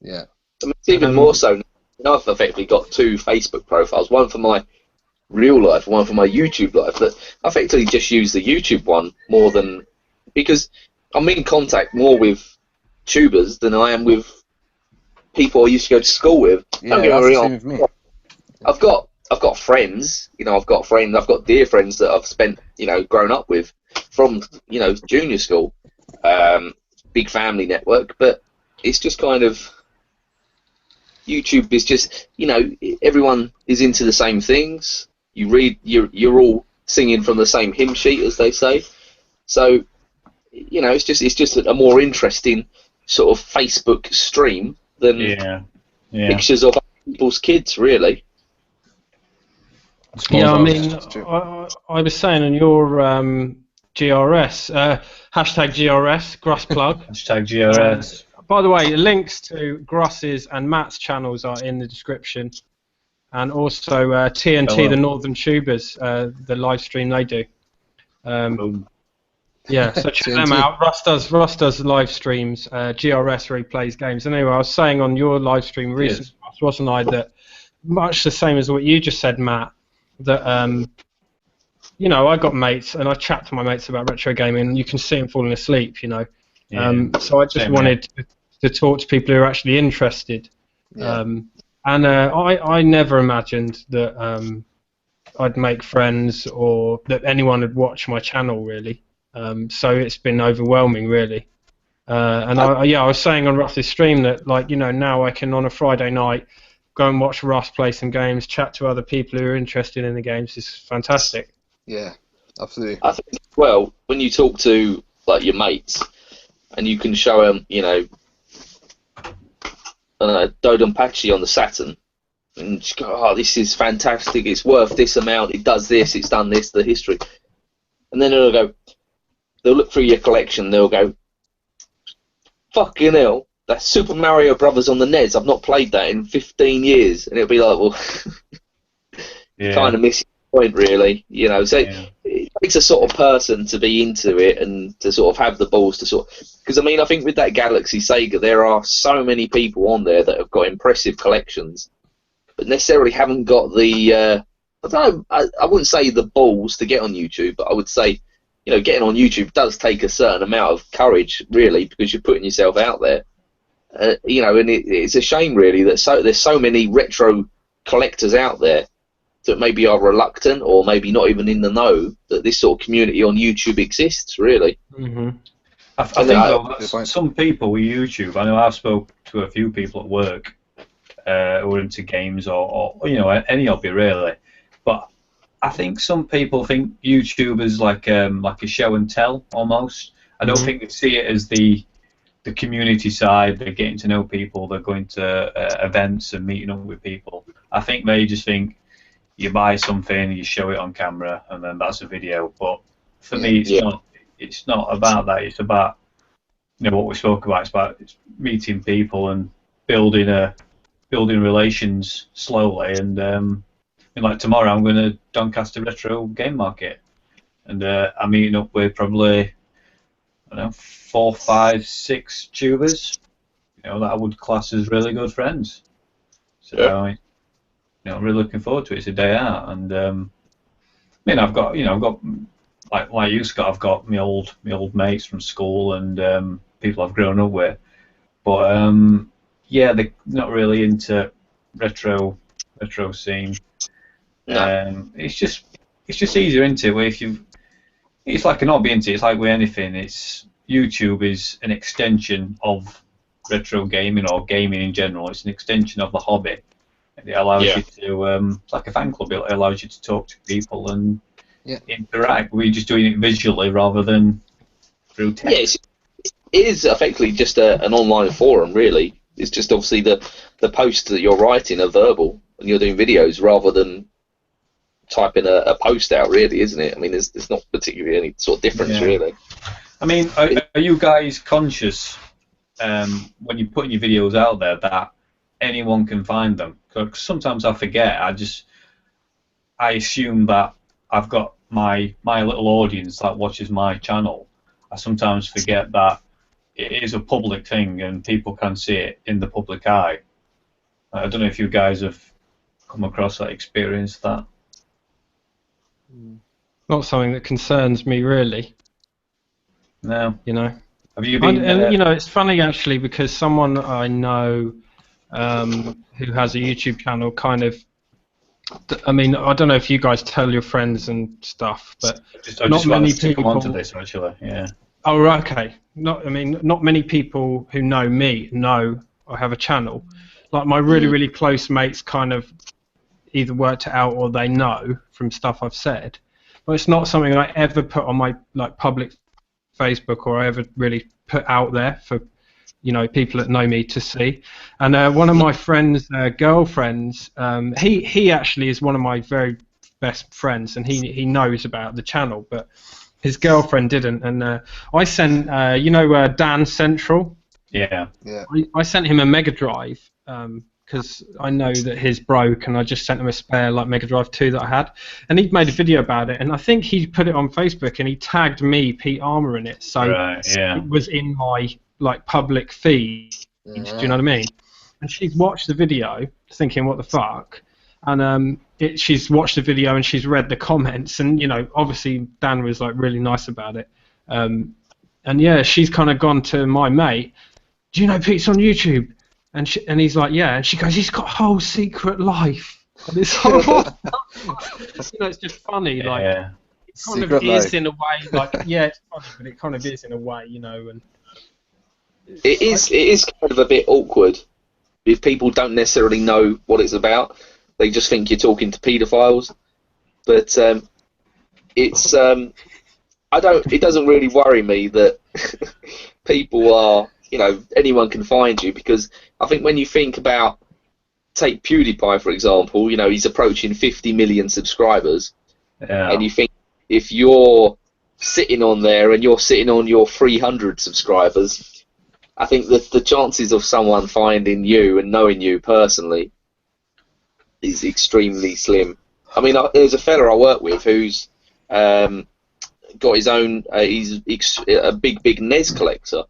Yeah. I mean, it's even more so. I've effectively got 2 Facebook profiles, one for my real life, one for my YouTube life. But I effectively just use the YouTube one more than because I'm in contact more with tubers than I am with people I used to go to school with. Yeah, that's the same with me. I've got friends, I've got dear friends that I've spent, grown up with from, junior school, big family network, but it's just kind of, YouTube is just, everyone is into the same things. You're all singing from the same hymn sheet, as they say. So, it's just a more interesting sort of Facebook stream than pictures of people's kids, really. Yeah, I mean, I was saying on your GRS, hashtag GRS, Gruss plug. Hashtag GRS. By the way, links to Gruss's and Matt's channels are in the description. And also TNT, the Northern Tubers, the live stream they do. Yeah, so check them out. Russ does live streams. GRS where he plays games. And anyway, I was saying on your live stream recently, wasn't I, that much the same as what you just said, Matt, that I got mates and I chat to my mates about retro gaming and you can see them falling asleep, So I just wanted to talk to people who are actually interested. Yeah. I never imagined that I'd make friends or that anyone would watch my channel, really. So it's been overwhelming, really. I was saying on Russ's stream that, now I can, on a Friday night, go and watch Russ play some games, chat to other people who are interested in the games. It's fantastic. Yeah, absolutely. I think, well, when you talk to, your mates, and you can show them, Dodonpachi on the Saturn, and just go, "Oh, this is fantastic, it's worth this amount, it does this, it's done this, the history." And then it'll go, they'll look through your collection, they'll go, fucking hell, that's Super Mario Brothers on the NES. I've not played that in 15 years. And it'll be like, well, you kind of miss your point, really. You know, so it takes a sort of person to be into it and to sort of have the balls to sort of... Because, I mean, I think with that Galaxy Sega, there are so many people on there that have got impressive collections, but necessarily haven't got the... I don't know, I wouldn't say the balls to get on YouTube, but I would say, you know, getting on YouTube does take a certain amount of courage, really, because you're putting yourself out there. You know, and it's a shame, really, that there's so many retro collectors out there that maybe are reluctant or maybe not even in the know that this sort of community on YouTube exists, really. Mm-hmm. I think, though, some people with YouTube, I know I've spoken to a few people at work who are into games or you know, any hobby, really. But I think some people think YouTube is like a show and tell, almost. I don't think they see it as the community side. They're getting to know people, they're going to events and meeting up with people. I think they just think you buy something, you show it on camera, and then that's a video. But for me, it's not about that. It's about, you know, what we spoke about. It's meeting people and building relations slowly. And like tomorrow, I'm going to Doncaster Retro Game Market, and I'm meeting up with probably, I don't know, 4, 5, 6 tubers, you know, that I would class as really good friends. So, you know, I'm really looking forward to it. It's a day out, and I mean, I've got like you, Scott. I've got my old mates from school and people I've grown up with, but yeah, they're not really into retro scene. It's just easier, isn't it? Where if you, it's like an hobby, isn't it? It's like with anything. It's YouTube is an extension of retro gaming or gaming in general. It's an extension of the hobby. And it allows you to, it's like a fan club. It allows you to talk to people and interact. We're just doing it visually rather than through text. Yes, it is effectively just an online forum, really. It's just obviously the posts that you're writing are verbal and you're doing videos rather than typing a post out, really, isn't it? I mean, there's not particularly any sort of difference, really. I mean, are you guys conscious when you're putting your videos out there that anyone can find them? Because sometimes I forget. I assume that I've got my little audience that watches my channel. I sometimes forget that it is a public thing and people can see it in the public eye. I don't know if you guys have come across that, experienced that. Not something that concerns me, really. No. You know. Have you been? And you know, it's funny actually because someone I know who has a YouTube channel kind of. I mean, I don't know if you guys tell your friends and stuff, but not many people. Come onto this actually, yeah. Oh, right, okay. Not many people who know me know I have a channel. Like my really close mates kind of either worked it out or they know from stuff I've said, but it's not something I ever put on my public Facebook or I ever really put out there for, you know, people that know me to see. And one of my friends' girlfriends, he actually is one of my very best friends, and he knows about the channel, but his girlfriend didn't. And I sent, you know, Dan Central. Yeah. I sent him a Mega Drive. Because I know that his broke, and I just sent him a spare Mega Drive 2 that I had, and he'd made a video about it, and I think he put it on Facebook, and he tagged me, Pete Armour, in it, so it was in my public feed. Do you know what I mean? And she's watched the video, thinking, "What the fuck?" And she's watched the video and she's read the comments, and you know, obviously Dan was really nice about it, and yeah, she's kind of gone to my mate. Do you know Pete's on YouTube? And he's like, yeah, and she goes, he's got a whole secret life. And it's like, you know, it's just funny, it kind secret of is life. in a way, yeah, it's funny, but it kind of is in a way, you know. And it is kind of a bit awkward if people don't necessarily know what it's about. They just think you're talking to paedophiles, but it's it doesn't really worry me that people are. You know, anyone can find you, because I think when you think about, take PewDiePie for example, you know, he's approaching 50 million subscribers, and you think if you're sitting on there and you're sitting on your 300 subscribers, I think that the chances of someone finding you and knowing you personally is extremely slim. I mean, there's a fella I work with who's got his own. He's a big NES collector.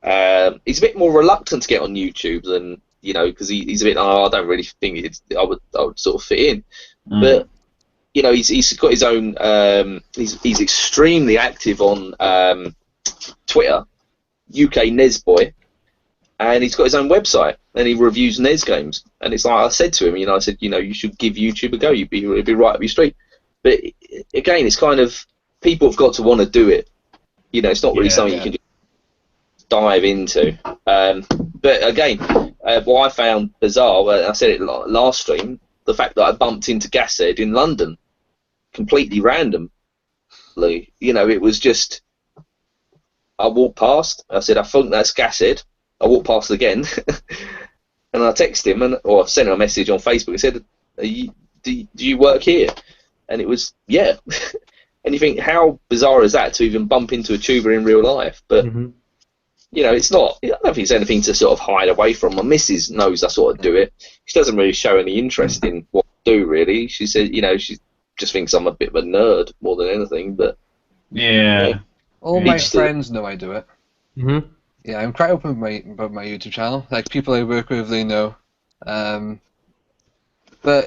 He's a bit more reluctant to get on YouTube than because he's a bit. Oh, I don't really think I would sort of fit in, but he's got his own. He's extremely active on Twitter, UK NES Boy, and he's got his own website and he reviews NES games. And it's like I said to him, I said, you should give YouTube a go. It'd be right up your street. But again, it's kind of people have got to want to do it. It's not really something you can just dive into. But again, what I found bizarre, I said it last stream, the fact that I bumped into Gashead in London, completely randomly. It was just, I walked past, I said, I think that's Gashead. I walked past again, and I texted him, or sent him a message on Facebook. I said, do you work here? And it was, yeah. And you think, how bizarre is that to even bump into a tuber in real life? But, it's not, I don't think it's anything to sort of hide away from. My missus knows I sort of do it. She doesn't really show any interest in what I do, really. She said, she just thinks I'm a bit of a nerd more than anything, but... Yeah. All my friends know I do it. Yeah, I'm quite open about my YouTube channel. Like, people I work with, they know. But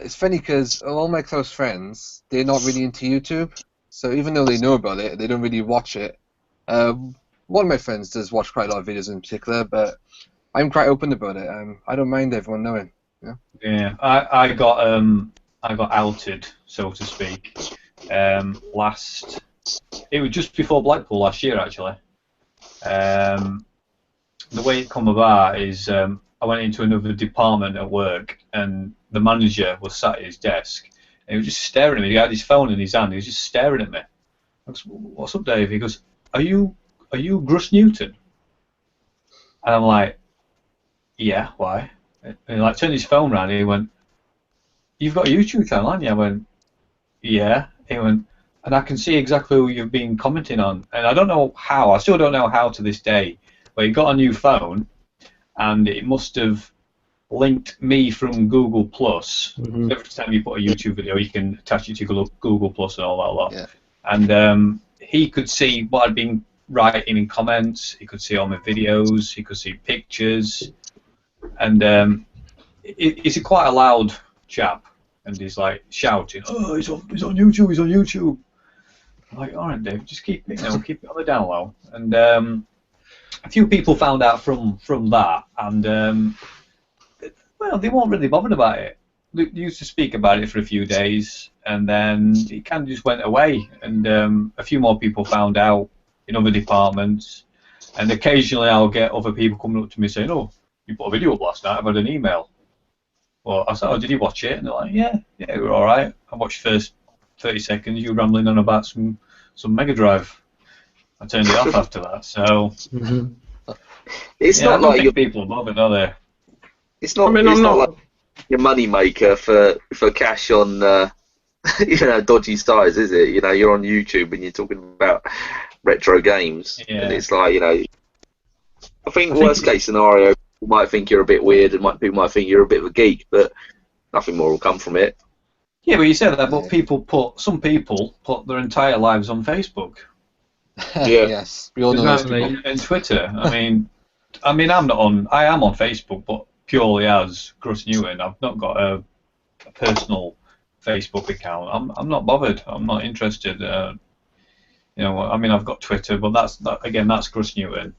it's funny because all my close friends, they're not really into YouTube. So even though they know about it, they don't really watch it. One of my friends does watch quite a lot of videos in particular, but I'm quite open about it. I don't mind everyone knowing. Yeah, I got outed, so to speak. It was just before Blackpool last year, actually. The way it come about is I went into another department at work, and the manager was sat at his desk, and he was just staring at me. He had his phone in his hand. He was just staring at me. I goes, "What's up, Dave?" He goes, "Are you Gruss Newton?" And I'm like, "Yeah, why?" And he turned his phone around, and he went, "You've got a YouTube channel, haven't you?" I went, "Yeah." He went, "And I can see exactly who you've been commenting on." And I don't know how. I still don't know how to this day. But he got a new phone, and it must have linked me from Google Plus. Every time you put a YouTube video, you can attach it to Google Plus and all that lot. Yeah. And he could see what I'd been writing in comments. He could see all my videos. He could see pictures. And he's quite a loud chap, and he's like shouting, "Oh, he's on YouTube! He's on YouTube!" I'm like, "All right, Dave, just keep it on the down low." And a few people found out from that, and well, they weren't really bothered about it. They used to speak about it for a few days, and then it kind of just went away. And a few more people found out in other departments, and occasionally I'll get other people coming up to me saying, "Oh, you put a video up last night. I've had an email." Well, I said, "Oh, did you watch it?" And they're like, "Yeah, it was all right. I watched the first 30 seconds. You were rambling on about some Mega Drive." I turned it off after that. So it's not like your people are bothered, are they? It's not. It's not like your money maker for cash on dodgy sites, is it? You're on YouTube and you're talking about retro games, and it's like I think worst case scenario, people might think you're a bit weird, and people might think you're a bit of a geek, but nothing more will come from it. Yeah, but you said that, but some people put their entire lives on Facebook. Yeah. Yes, we all know those people. And Twitter. I mean, I am on Facebook, but purely as Gruss Newton. I've not got a personal Facebook account. I'm not bothered. I'm not interested. I've got Twitter, but that's Gruss Newton.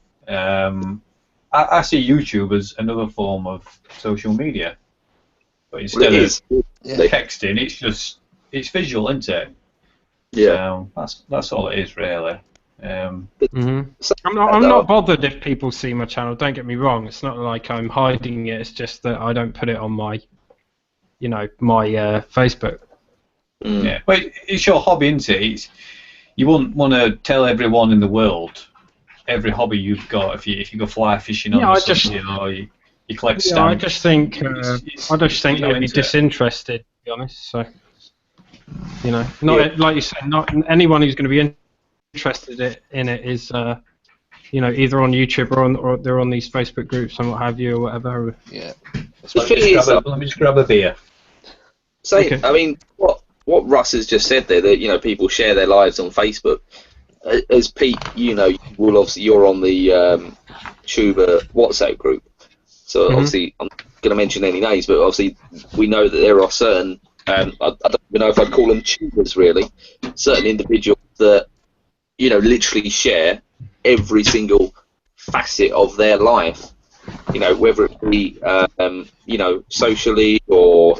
I see YouTube as another form of social media, but instead of texting, it's visual, isn't it? Yeah. So that's all it is, really. I'm not bothered if people see my channel. Don't get me wrong. It's not like I'm hiding it. It's just that I don't put it on my, my Facebook. Yeah, but it's your hobby, isn't it? You wouldn't want to tell everyone in the world every hobby you've got if you go fly fishing on or you collect stamps. I just think they'd be disinterested, to be honest. So, not like you said, not anyone who's going to be interested in it is, either on YouTube or they're on these Facebook groups and what have you or whatever. Yeah. The thing is, let me just grab a beer. I mean, what Russ has just said there, that people share their lives on Facebook. As Pete, you're on the Tuber WhatsApp group, so obviously I'm not going to mention any names, but obviously we know that there are certain, I don't even know if I'd call them tubers really, certain individuals that literally share every single facet of their life, whether it be socially or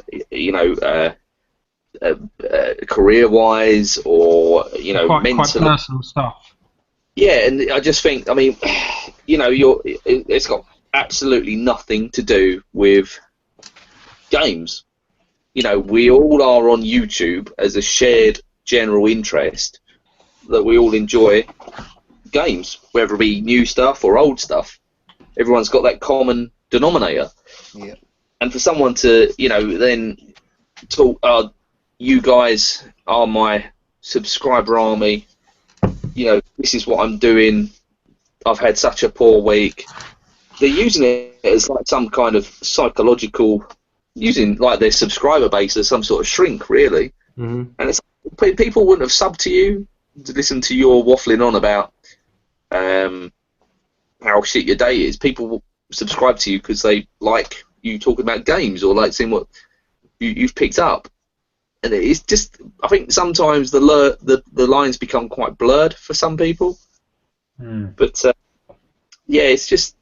career-wise or quite mentally. Quite personal stuff. Yeah, and I just think, I mean, it's got absolutely nothing to do with games. We all are on YouTube as a shared general interest that we all enjoy games, whether it be new stuff or old stuff. Everyone's got that common denominator. Yeah. And for someone to, then talk, you guys are my subscriber army, this is what I'm doing, I've had such a poor week. They're using it as like some kind of psychological, using like their subscriber base as some sort of shrink, really. And it's, people wouldn't have subbed to you to listen to your waffling on about how shit your day is. People will subscribe to you because they like you talking about games or like seeing what you've picked up. And it's just, I think sometimes the lines become quite blurred for some people. But yeah, it's just,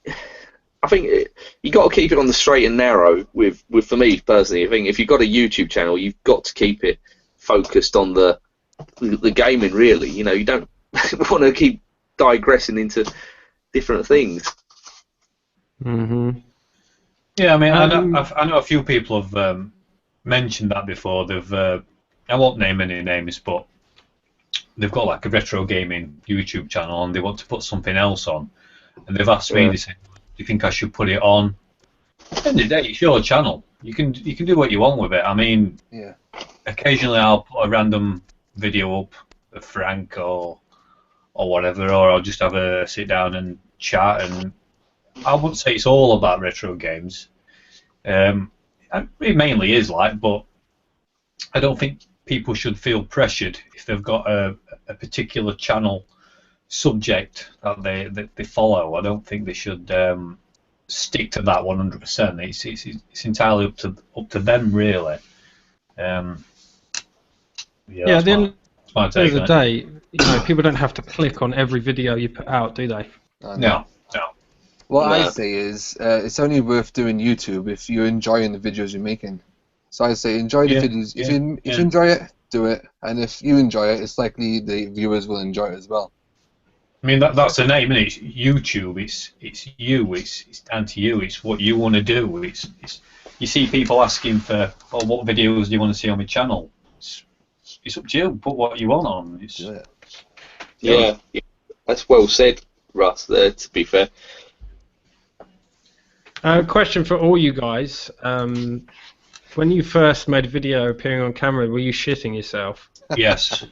I think you got to keep it on the straight and narrow. With for me personally, I think if you've got a YouTube channel, you've got to keep it focused on the gaming. Really, you don't want to keep digressing into different things. Yeah, I mean, I know a few people have mentioned that before. They've I won't name any names, but they've got like a retro gaming YouTube channel and they want to put something else on, and they've asked me, they said, do you think I should put it on? At the end of the day, it's your channel. You can do what you want with it. I mean, occasionally I'll put a random video up of Frank or whatever, or I'll just have a sit down and chat, and I wouldn't say it's all about retro games. It mainly is like, but I don't think people should feel pressured if they've got a particular channel subject that they follow. I don't think they should stick to that 100%. It's entirely up to them, really. At the end of the day, people don't have to click on every video you put out, do they? No. What I say is, it's only worth doing YouTube if you're enjoying the videos you're making. So I say enjoy the videos. If you enjoy it, do it. And if you enjoy it, it's likely the viewers will enjoy it as well. I mean, that's the name, isn't it? It's YouTube. It's you. It's down to you. It's what you want to do. It's you see people asking for, what videos do you want to see on my channel? It's up to you. Put what you want on. Yeah, that's well said, Russ. There, to be fair. Question for all you guys. When you first made a video appearing on camera, were you shitting yourself? Yes.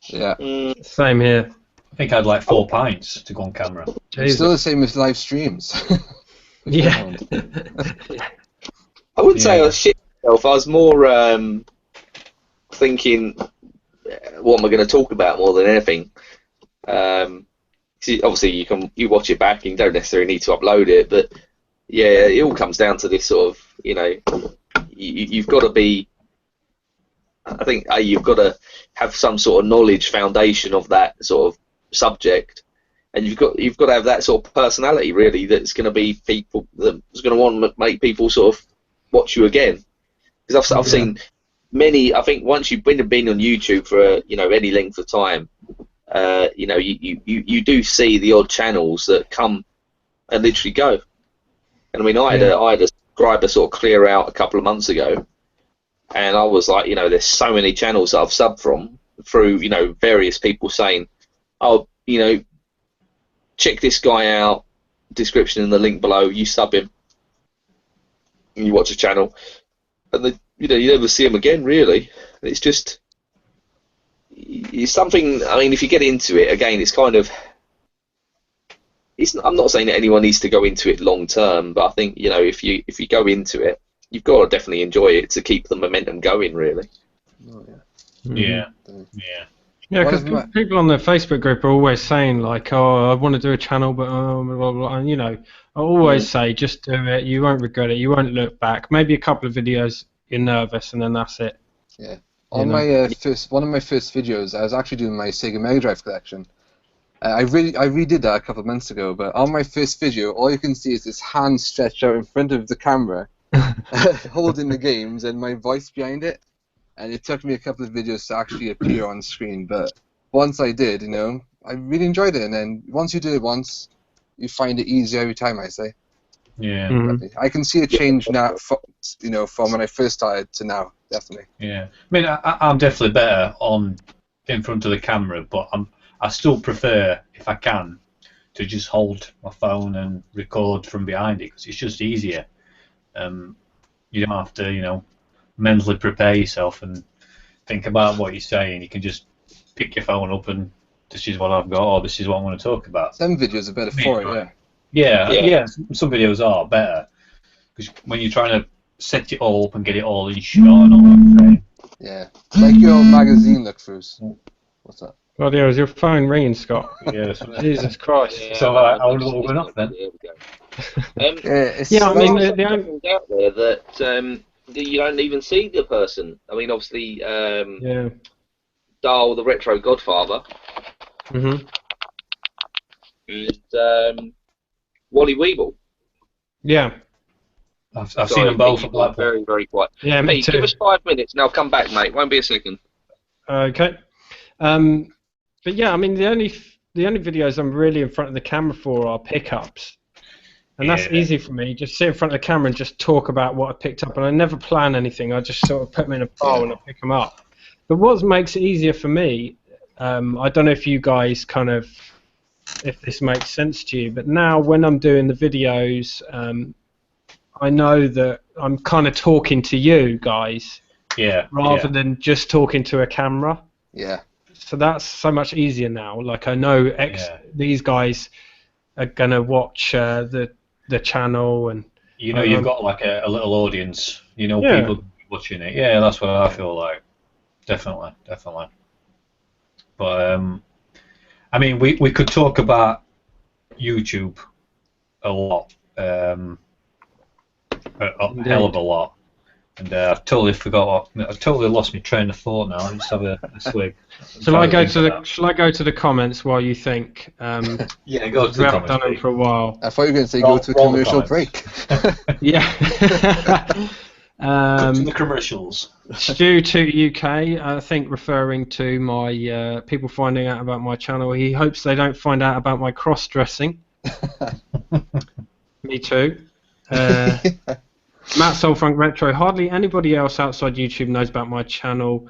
Yeah. Same here. I think I had like 4 pints to go on camera. It's still the same with live streams. Yeah. I wouldn't say I was shitting myself. I was more thinking, what am I going to talk about more than anything? Obviously, you watch it back and you don't necessarily need to upload it, but yeah, it all comes down to this sort of, you've got to be, I think you've got to have some sort of knowledge foundation of that sort of subject, and you've got to have that sort of personality really that's going to be people that's going to want to make people sort of watch you again. Because I've seen many. I think once you've been on YouTube for any length of time, you do see the odd channels that come and literally go. And I mean, I had a subscriber sort of clear out a couple of months ago, and I was like, there's so many channels that I've subbed from through various people saying, oh, check this guy out, description in the link below, you sub him, and you watch a channel, and then you never see him again really. It's just it's something. I mean, if you get into it again, it's kind of. I'm not saying that anyone needs to go into it long term, but I think if you go into it, you've got to definitely enjoy it to keep the momentum going, really. Oh, yeah. Yeah. Yeah, because people on the Facebook group are always saying like, "Oh, I want to do a channel, but blah, blah, blah." And I always say, just do it. You won't regret it. You won't look back. Maybe a couple of videos, you're nervous, and then that's it. Yeah. On my one of my first videos, I was actually doing my Sega Mega Drive collection. I redid that a couple of months ago, but on my first video, all you can see is this hand stretched out in front of the camera, holding the games, and my voice behind it. And it took me a couple of videos to actually appear on screen, but once I did, I really enjoyed it. And then once you do it once, you find it easier every time, I say. Yeah. Mm-hmm. I can see a change now, from when I first started to now, definitely. Yeah. I mean, I'm definitely better in front of the camera, but I still prefer, if I can, to just hold my phone and record from behind it, because it's just easier. You don't have to, mentally prepare yourself and think about what you're saying. You can just pick your phone up and this is what I've got, or this is what I want to talk about. Some videos are better for it, yeah. Yeah. Some videos are better because when you're trying to set it all up and get it all in shot and all that. Yeah, like your magazine look-throughs. What's that? God, yeah, is your phone ringing, Scott? Yeah. Jesus Christ. Yeah, So I wonder what we're going off then. There we go. I mean, the out there that you don't even see the person. I mean, obviously, Dahl, the retro Godfather, and Wally Weeble. Yeah. I've seen them both at Blackpool. Very, very quiet. Yeah, me too. Give us 5 minutes and I'll come back, mate. Won't be a second. Okay. But yeah, I mean, the only videos I'm really in front of the camera for are pickups. And that's easy for me. Just sit in front of the camera and just talk about what I picked up. And I never plan anything. I just sort of put them in a pile and I pick them up. But what makes it easier for me, I don't know if you guys if this makes sense to you, but now when I'm doing the videos, I know that I'm kind of talking to you guys rather than just talking to a camera. Yeah. So that's so much easier now. Like I know these guys are going to watch the channel and you've got like a little audience, people watching it. Yeah, that's what I feel like. Definitely. But I mean, we could talk about YouTube a lot, a hell of a lot, and I've totally I've totally lost my train of thought now. Let's have a swig. Shall I go to the comments while you think? Yeah, go to the comments. We haven't done it for a while. I thought you were going to say go to a commercial break. Yeah. Go to the commercials. Stu to UK, I think referring to my people finding out about my channel. He hopes they don't find out about my cross-dressing. Me too. Matt Soulfunk Retro. Hardly anybody else outside YouTube knows about my channel.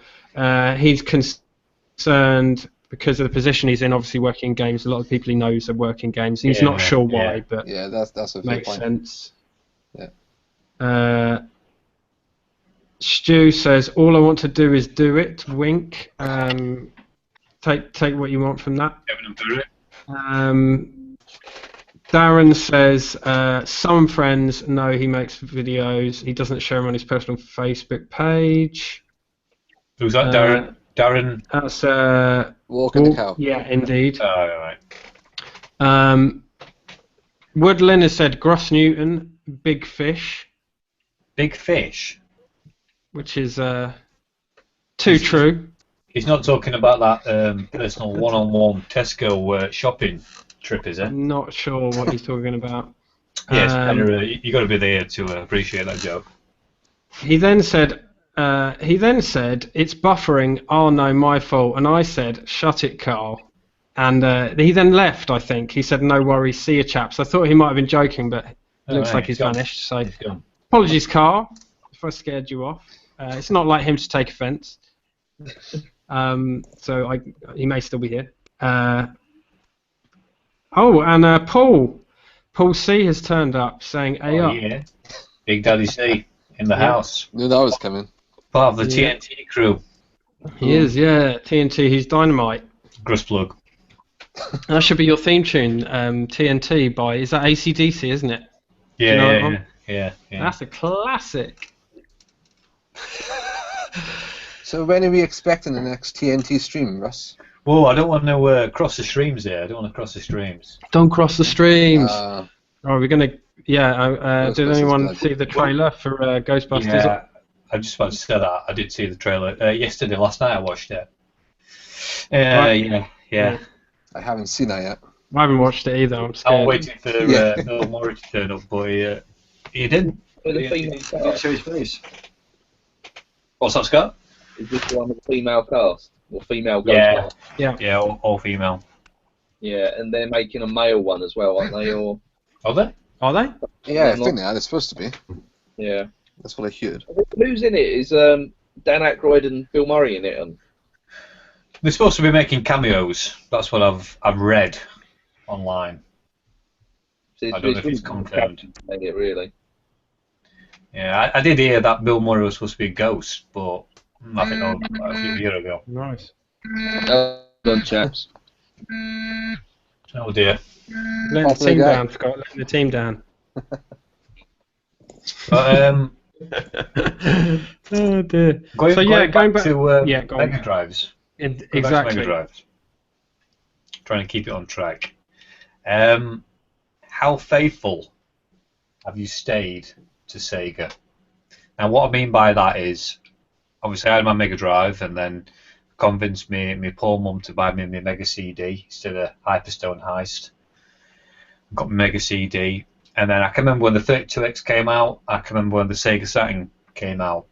He's concerned because of the position he's in, obviously working in games. A lot of people he knows are working games. He's not sure why, but that's a makes point. sense. Yeah. Stu says, all I want to do is do it. Wink. Take what you want from that. Darren says, some friends know he makes videos. He doesn't share them on his personal Facebook page. Who's that, Darren? Darren? That's Walking the Cow. Yeah, indeed. Oh, right. Woodlin has said, Gruss Newton, Big Fish. Big Fish? Which is too true. He's not talking about that personal one-on-one Tesco shopping trip, is it? Not sure what he's talking about. Yes, you got to be there to appreciate that joke. He then said, it's buffering. Oh no, my fault. And I said, shut it, Carl. And he then left. I think he said, no worries, see you, chaps. I thought he might have been joking, but it looks like he's vanished. So apologies, Carl, if I scared you off. It's not like him to take offence. So he may still be here. Paul C has turned up saying, "Hey up." Yeah. Big Daddy C in the house. Knew that was coming. Part of the TNT crew. He is, yeah. TNT, he's dynamite. Gruss plug. That should be your theme tune, TNT by, is that AC/DC, isn't it? Yeah, you know that yeah, one? yeah. That's a classic. So when are we expecting the next TNT stream, Russ? Whoa, I don't want to cross the streams here. I don't want to cross the streams. Don't cross the streams. Uh, Oh, we're gonna. Yeah. Did Ghostbusters anyone blood. see the trailer for Ghostbusters? Yeah, I just about to say that. I did see the trailer yesterday. Last night I watched it. Right. Yeah. I haven't seen that yet. I haven't watched it either. I'm scared. I'm waiting for Bill Murray to turn up, but he didn't. With a He female didn't cast. show his face. What's that, Scott? Is this the one with the female cast? Or female Yeah. ghost? Yeah, all female. Yeah, and they're making a male one as well, aren't they? Or Are they? Are they? Yeah, I not- think they are. They're supposed to be. yeah. That's what I heard. Who's in it? Is Dan Aykroyd and Bill Murray in it? And They're supposed to be making cameos. That's what I've read online. I don't know if it's confirmed. It really. Yeah, I did hear that Bill Murray was supposed to be a ghost, but I think that was a few years ago. Nice. Done, chaps. Oh dear. Letting the Popular team guy. down, Scott. Letting the team down. But Oh dear. going going back to yeah, go on. Mega Drives. Going back to Exactly. Mega Drives. Trying to keep it on track. How faithful have you stayed to Sega? Now, what I mean by that is, obviously, I had my Mega Drive, and then convinced my poor mum to buy me my Mega CD instead of Hyperstone Heist. Got my Mega CD, and then I can remember when the 32X came out. I can remember when the Sega Saturn came out.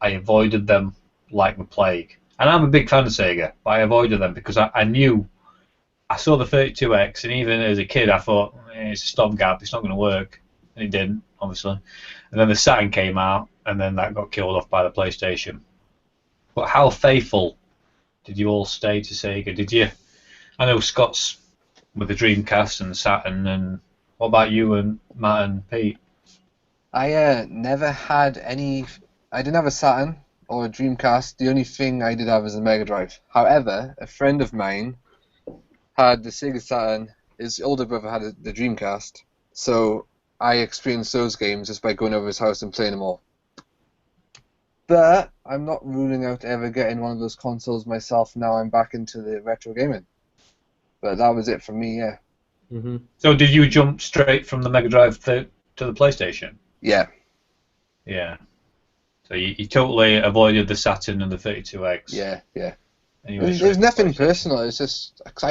I avoided them like the plague. And I'm a big fan of Sega, but I avoided them because I knew. I saw the 32X, and even as a kid, I thought it's a stopgap. It's not going to work, and it didn't, obviously. And then the Saturn came out, and then that got killed off by the PlayStation. But how faithful did you all stay to Sega? Did you? I know Scott's with the Dreamcast and the Saturn, and what about you and Matt and Pete? I never had any. I didn't have a Saturn or a Dreamcast. The only thing I did have was a Mega Drive. However, a friend of mine had the Sega Saturn. His older brother had the Dreamcast, so I experienced those games just by going over his house and playing them all. But I'm not ruling out ever getting one of those consoles myself. Now I'm back into the retro gaming. But that was it for me, yeah. Mm-hmm. So did you jump straight from the Mega Drive to the PlayStation? Yeah. Yeah. So you totally avoided the Saturn and the 32X. Yeah. And you went It straight was to nothing PlayStation. personal. It's just 'cause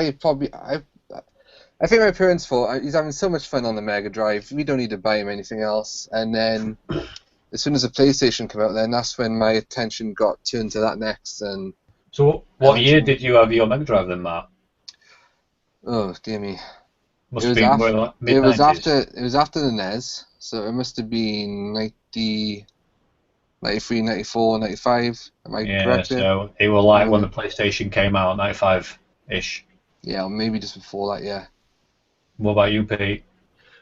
I think my parents thought he's having so much fun on the Mega Drive. We don't need to buy him anything else. And then as soon as the PlayStation came out, then that's when my attention got turned to that next. And So what year did you have your Mega Drive then, Matt? oh dear me, Must It have was been after- more like it mid-90s. was after the NES, so it must have been 90, 93, 94, 95. Am I Yeah, correct? Here? so it was like when the PlayStation came out, 95-ish. Yeah, or maybe just before that. Yeah. What about you, Pete?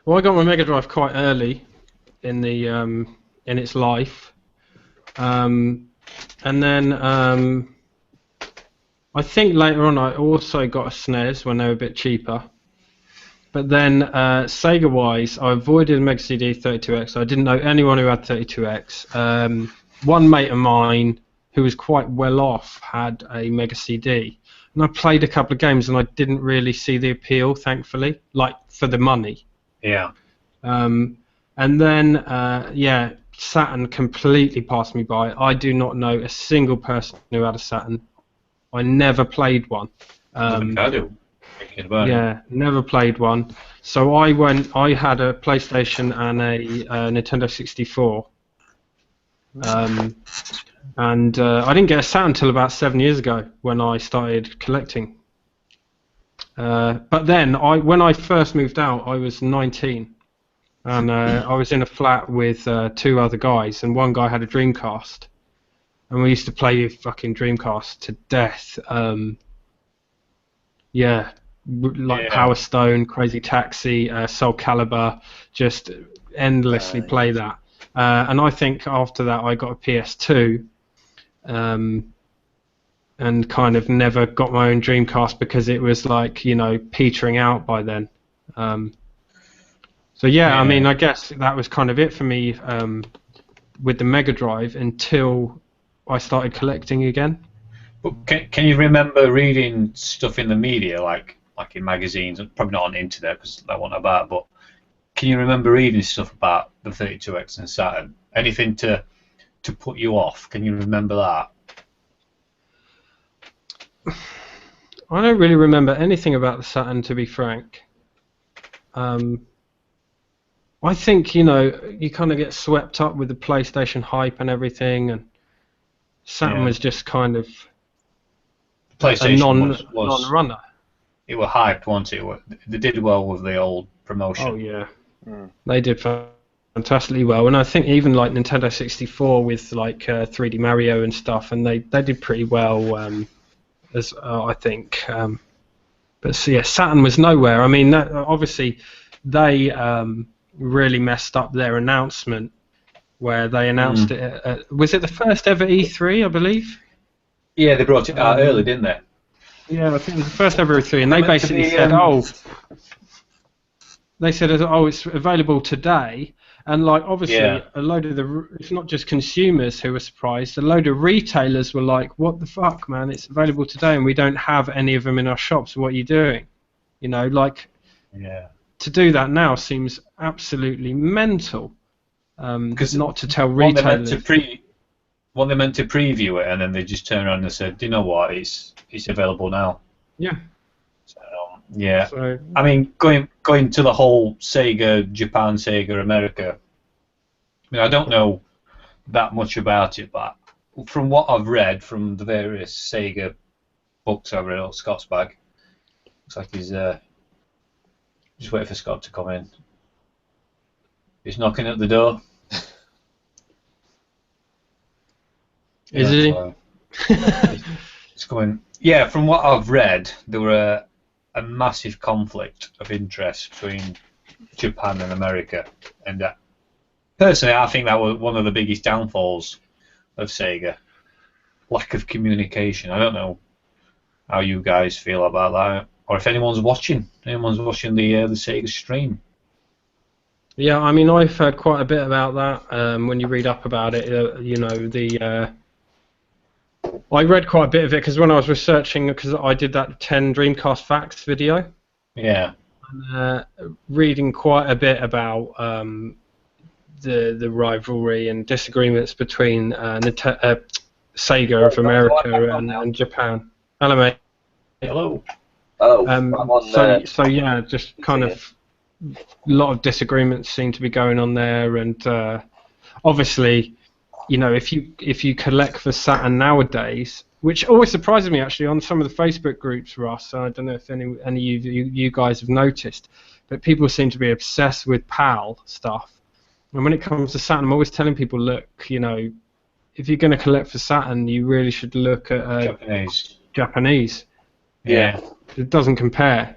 Well, I got my Mega Drive quite early in the in its life, and then I think later on I also got a SNES when they were a bit cheaper. But then Sega-wise, I avoided Mega CD 32X. I didn't know anyone who had 32X. One mate of mine who was quite well off had a Mega CD. And I played a couple of games and I didn't really see the appeal, thankfully, like for the money. Yeah. And then, Saturn completely passed me by. I do not know a single person who had a Saturn. I never played one. I do. Thinking about it. Yeah, never played one. So I had a PlayStation and a Nintendo 64. And I didn't get a Saturn until about 7 years ago when I started collecting. But then, when I first moved out, I was 19. And I was in a flat with two other guys, and one guy had a Dreamcast. And we used to play fucking Dreamcast to death. Power Stone, Crazy Taxi, Soul Calibur, just endlessly play that. And I think after that I got a PS2, and kind of never got my own Dreamcast because it was like, you know, petering out by then. So yeah, I mean, I guess that was kind of it for me with the Mega Drive until I started collecting again. But can you remember reading stuff in the media, like in magazines, probably not on the internet because that wasn't about, but can you remember reading stuff about the 32X and Saturn? Anything to put you off? Can you remember that? I don't really remember anything about the Saturn, to be frank. I think, you know, you kind of get swept up with the PlayStation hype and everything, and Saturn was just kind of PlayStation a non-runner. It was hyped, wasn't it? They did well with the old promotion. Oh yeah, they did fantastically well, and I think even like Nintendo 64 with like 3D Mario and stuff, and they did pretty well as I think. But so, yeah, Saturn was nowhere. I mean, obviously they really messed up their announcement where they announced it. Was it the first ever E3, I believe? Yeah, they brought it out early, didn't they? Yeah, I think it was the first ever E3, and they basically said, it's available today. And like, obviously, a load of it's not just consumers who were surprised. A load of retailers were like, "What the fuck, man? It's available today, and we don't have any of them in our shops. What are you doing?" You know, like, to do that now seems absolutely mental. Because not to tell retailers. They meant to preview it, and then they just turned around and said, "Do you know what? It's available now." Yeah. So, yeah. So, I mean, going to the whole Sega Japan, Sega America. I mean, I don't know that much about it, but from what I've read from the various Sega books I've read, Scott's bag, looks like he's just waiting for Scott to come in. He's knocking at the door. Is he? It's coming. Yeah, from what I've read, there were a massive conflict of interest between Japan and America, and personally, I think that was one of the biggest downfalls of Sega. Lack of communication. I don't know how you guys feel about that, or if anyone's watching the Sega stream. Yeah, I mean, I've heard quite a bit about that. When you read up about it, you know, I read quite a bit of it because when I was researching, because I did that 10 Dreamcast facts video. Yeah. And, reading quite a bit about the rivalry and disagreements between Sega of America and Japan. Hello, mate. Hello. Oh, I'm on so yeah, just kind of a lot of disagreements seem to be going on there, and obviously, you know, if you collect for Saturn nowadays, which always surprises me actually on some of the Facebook groups, Ross. I don't know if any of you guys have noticed, but people seem to be obsessed with PAL stuff. And when it comes to Saturn, I'm always telling people, look, you know, if you're going to collect for Saturn, you really should look at Japanese. Yeah. It doesn't compare.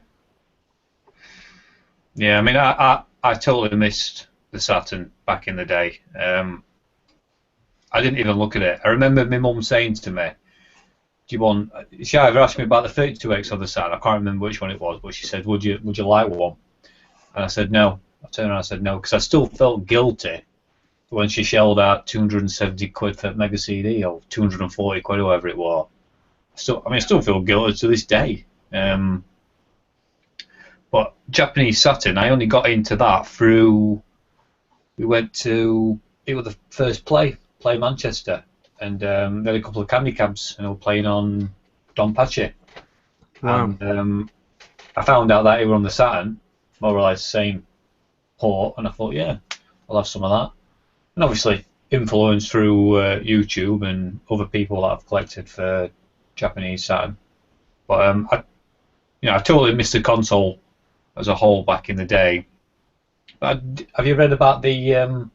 Yeah, I mean, I totally missed the Saturn back in the day. I didn't even look at it. I remember my mum saying to me, "Do you want?" She either asked me about the 32X or the Saturn. I can't remember which one it was, but she said, "Would you like one?" And I said no. I turned around and said no because I still felt guilty when she shelled out 270 quid for Mega CD or 240 quid, or whatever it was. I still feel guilty to this day. But Japanese Saturn, I only got into that through. We went to. It was the first Play Manchester, and they had a couple of candy cabs, and they were playing on Don Pachi. Wow. And I found out that it were on the Saturn, more or less same port, and I thought, yeah, I'll have some of that. And obviously, influenced through YouTube and other people that I've collected for Japanese Saturn. But I totally missed the console as a whole back in the day. But have you read about the?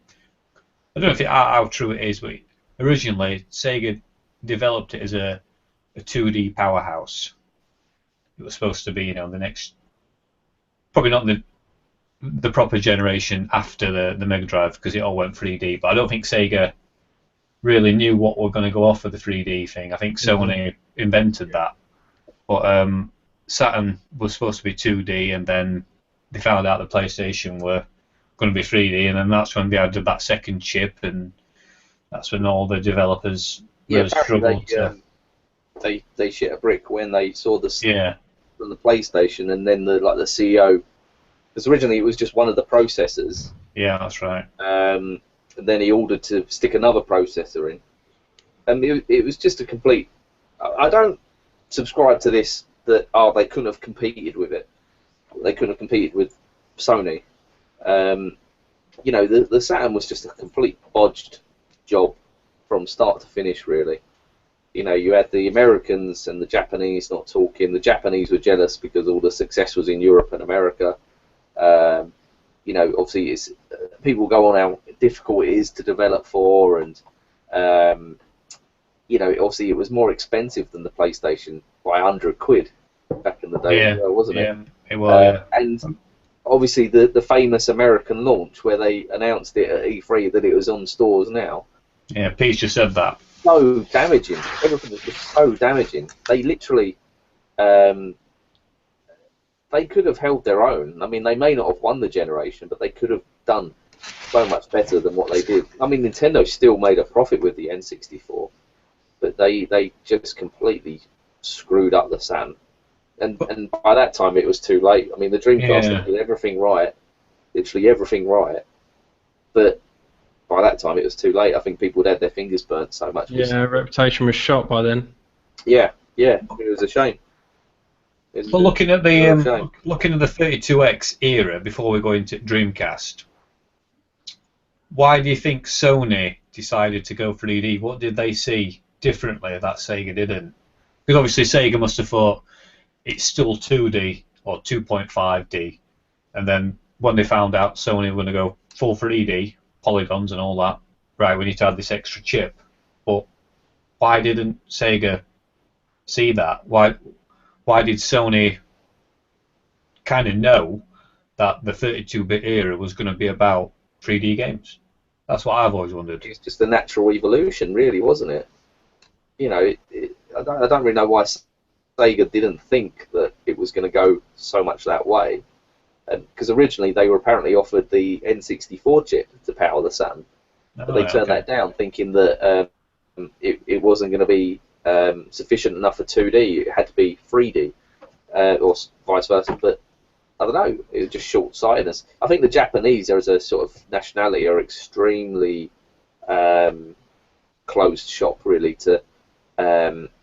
I don't know how true it is, but originally Sega developed it as a 2D powerhouse. It was supposed to be, you know, the next, probably not the proper generation after the Mega Drive because it all went 3D. But I don't think Sega really knew what were going to go off with the 3D thing. I think Sony invented that. But Saturn was supposed to be 2D, and then they found out the PlayStation were going to be 3D, and then that's when they added that second chip, and that's when all the developers really struggled. They shit a brick when they saw the Yeah. from the PlayStation, and then the CEO, because originally it was just one of the processors. Yeah, that's right. And then he ordered to stick another processor in, and it was just a complete. I don't subscribe to this that they couldn't have competed with it. They couldn't have competed with Sony. You know, the Saturn was just a complete bodged job from start to finish, really. You know, you had the Americans and the Japanese not talking. The Japanese were jealous because all the success was in Europe and America. You know, obviously, it's people go on how difficult it is to develop for, and you know, obviously it was more expensive than the PlayStation by £100 back in the day, wasn't it? Yeah, it was. And obviously the famous American launch where they announced it at E3 that it was on stores now. Yeah, Peach just said that. So damaging. Everything was just so damaging. They literally, they could have held their own. I mean, they may not have won the generation, but they could have done so much better than what they did. I mean, Nintendo still made a profit with the N64, but they just completely screwed up the Saturn. And by that time, it was too late. I mean, the Dreamcast did everything right, literally everything right, but by that time, it was too late. I think people had their fingers burnt so much. Yeah, reputation was shot by then. Yeah, it was a shame. But looking at the 32X era before we go into Dreamcast, why do you think Sony decided to go 3D? What did they see differently that Sega didn't? Because obviously Sega must have thought it's still 2D or 2.5D, and then when they found out Sony were going to go full 3D, polygons and all that, right, we need to add this extra chip. But why didn't Sega see that? Why did Sony kind of know that the 32-bit era was going to be about 3D games? That's what I've always wondered. It's just a natural evolution, really, wasn't it? You know, I don't really know why Sega didn't think that it was going to go so much that way. Because originally they were apparently offered the N64 chip to power the Saturn, but they turned that down, thinking that it wasn't going to be sufficient enough for 2D. It had to be 3D, or vice versa. But I don't know. It was just short-sightedness. I think the Japanese, as a sort of nationality, are extremely closed shop, really, to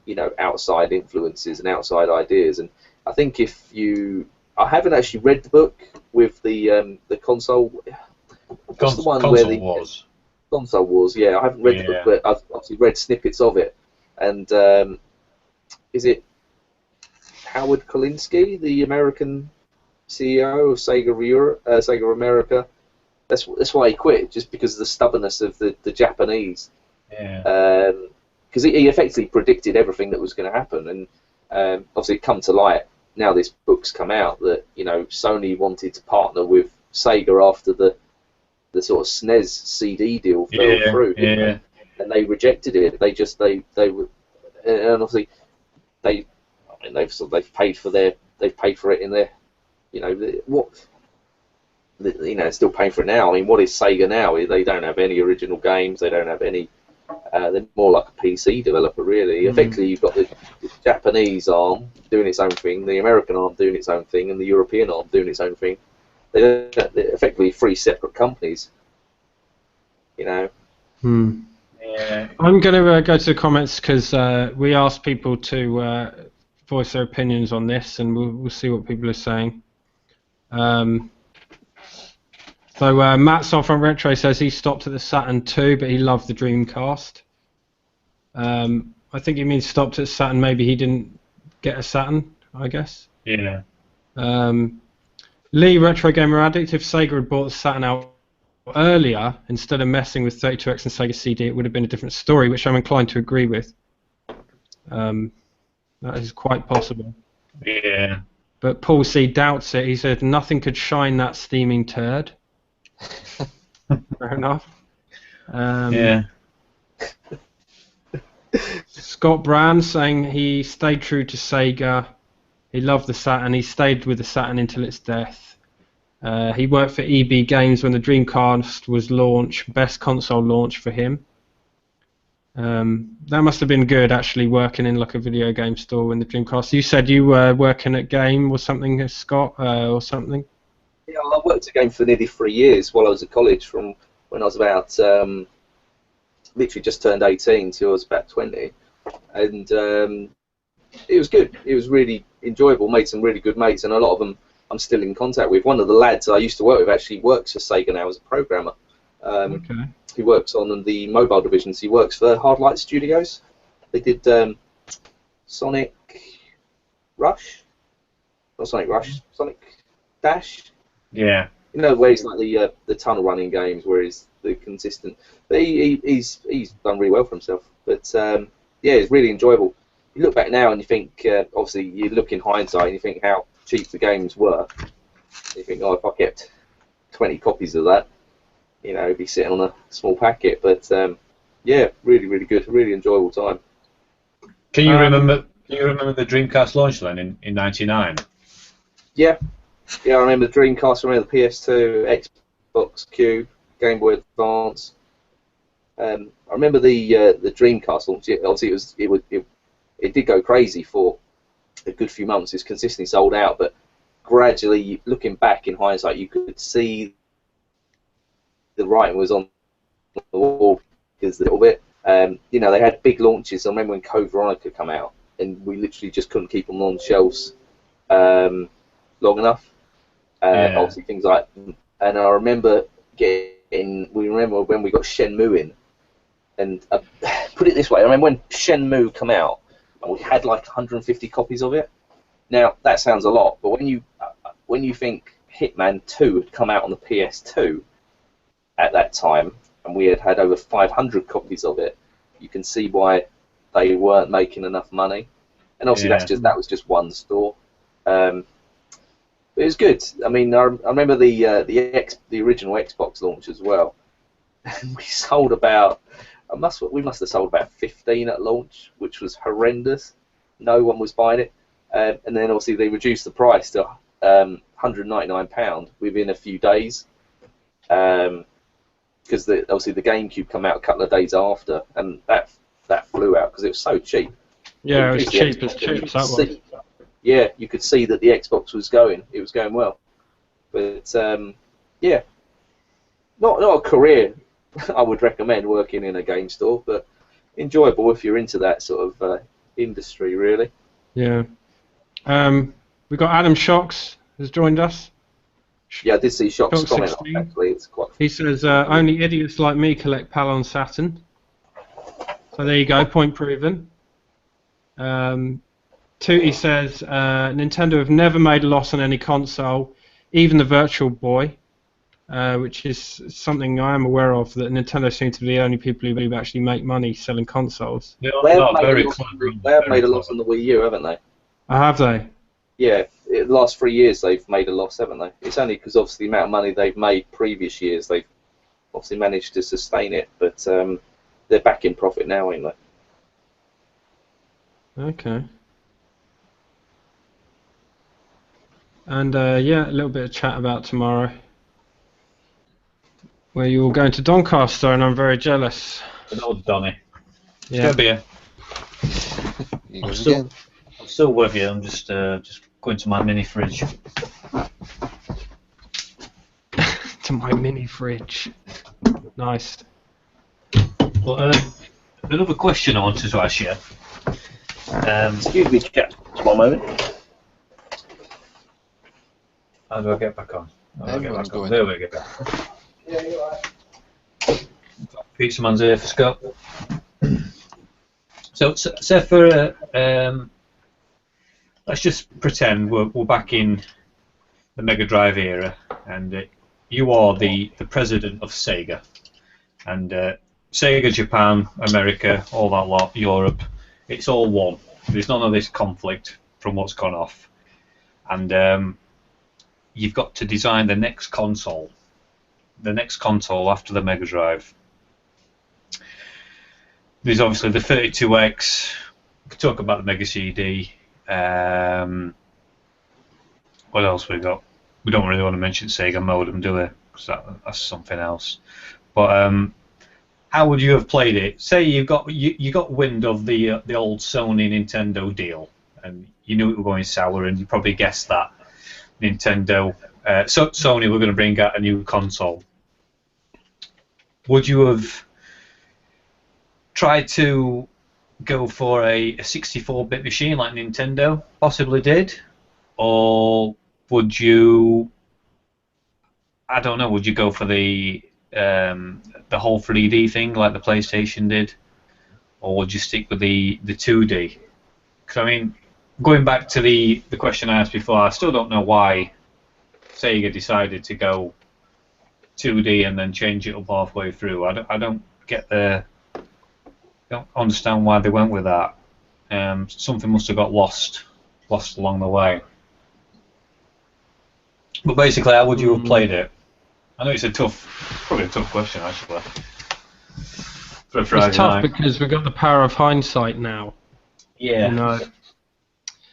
you know, outside influences and outside ideas. And I think I haven't actually read the book with the console. What's the one where the Wars. Console Wars? Yeah, I haven't read the book, but I've obviously read snippets of it. And is it Howard Kolinsky, the American CEO of Sega America? That's why he quit, just because of the stubbornness of the Japanese. Yeah. Because he effectively predicted everything that was going to happen, and obviously it come to light. Now this book's come out that, you know, Sony wanted to partner with Sega after the sort of SNES CD deal fell through, and they rejected it. They were, and obviously they've paid for it in their, you know, still paying for it now. I mean, what is Sega now? They don't have any original games. They don't have any. They're more like a PC developer, really. Effectively, you've got the Japanese arm doing its own thing, the American arm doing its own thing, and the European arm doing its own thing. They're effectively three separate companies, you know. Yeah. I'm going to go to the comments because we asked people to voice their opinions on this, and we'll see what people are saying. So Matt Soft from Retro says he stopped at the Saturn II, but he loved the Dreamcast. I think he means stopped at Saturn. Maybe he didn't get a Saturn, I guess. Yeah. Lee, Retro Gamer Addict, if Sega had bought the Saturn out earlier, instead of messing with 32X and Sega CD, it would have been a different story, which I'm inclined to agree with. That is quite possible. Yeah. But Paul C. doubts it. He said, nothing could shine that steaming turd. Fair enough. Yeah. Scott Brand saying he stayed true to Sega. He loved the Saturn. He stayed with the Saturn until its death. He worked for EB Games when the Dreamcast was launched. Best console launch for him. That must have been good, actually, working in like a video game store when the Dreamcast. You said you were working at Game or something, Scott, or something? Yeah, I worked at Game for nearly 3 years while I was at college, from when I was about literally just turned 18 till I was about 20, and it was good. It was really enjoyable. Made some really good mates, and a lot of them I'm still in contact with. One of the lads I used to work with actually works for Sega now as a programmer. Okay. He works on the mobile divisions. He works for Hard Light Studios. They did Sonic Rush, not Sonic Rush, Sonic Dash. Yeah. You know, where he's like the tunnel running games, where he's the consistent. But he's done really well for himself. But yeah, it's really enjoyable. You look back now and you think, obviously, you look in hindsight and you think how cheap the games were. You think, oh, if I kept 20 copies of that, you know, it'd be sitting on a small packet. But yeah, really, really good, really enjoyable time. Can you remember? Can you remember the Dreamcast launch then in '99? Yeah, I remember the Dreamcast. I remember the PS2, Xbox Cube, Game Boy Advance. I remember the Dreamcast launch. Obviously, it did go crazy for a good few months. It's consistently sold out, but gradually, looking back in hindsight, you could see the writing was on the wall because a little bit. You know, they had big launches. I remember when Code Veronica come out, and we literally just couldn't keep them on shelves long enough. Yeah. Obviously, things like, and I remember we remember when we got Shenmue in, and put it this way, I remember when Shenmue come out, and we had like 150 copies of it. Now that sounds a lot, but when you think Hitman 2 had come out on the PS2 at that time, and we had over 500 copies of it, you can see why they weren't making enough money. And obviously, that was just one store. But it was good. I mean, I remember the original Xbox launch as well. We sold about, we must have sold about 15 at launch, which was horrendous. No one was buying it. And then obviously they reduced the price to £199 within a few days. Because obviously the GameCube came out a couple of days after, and that flew out because it was so cheap. Yeah, it was cheap as chips, that was. Yeah, you could see that the Xbox was going. It was going well. But yeah, not a career I would recommend working in a game store, but enjoyable if you're into that sort of industry, really. Yeah. We've got Adam Shocks has joined us. Yeah, I did see Shock's comment 16. actually. It's quite. He says only idiots like me collect PAL on Saturn. So there you go, point proven. Tootie says Nintendo have never made a loss on any console, even the Virtual Boy, which is something I am aware of, that Nintendo seem to be the only people who actually make money selling consoles. They have made a loss on the Wii U, haven't they? Have they? Yeah, the last 3 years they've made a loss, haven't they? It's only because obviously the amount of money they've made previous years, they've obviously managed to sustain it, but they're back in profit now, ain't they? Okay. And yeah, a little bit of chat about tomorrow, where you're all going to Doncaster, and I'm very jealous. Good old Donny. Yeah. Go beer. I'm still with you. I'm just going to my mini fridge. To my mini fridge. Nice. But another question I wanted to ask you. Excuse me, chat. Just one moment. How do I get back on? There we go. Yeah, you're right. Pizza Man's here for Scott. So, say for let's just pretend we're back in the Mega Drive era, and you are the president of Sega, and Sega Japan, America, all that lot, Europe, it's all one. There's none of this conflict from what's gone off, and you've got to design the next console after the Mega Drive. there's obviously the 32X. We could talk about the Mega CD. What else we got? We don't really want to mention Sega modem, do we? Because that's something else. But how would you have played it? Say you got wind of the old Sony Nintendo deal, and you knew it was going sour, and you probably guessed that Nintendo, Sony were going to bring out a new console. Would you have tried to go for a 64-bit machine like Nintendo possibly did, or would you? I don't know. Would you go for the whole 3D thing like the PlayStation did, or would you stick with the 2D? Because I mean, going back to the question I asked before, I still don't know why Sega decided to go 2D and then change it up halfway through. I don't get don't understand why they went with that. Something must have got lost along the way. But basically, how would you have played it? I know it's probably a tough question actually. For a Friday it's tough night. because we've got the power of hindsight now. Yeah. You know.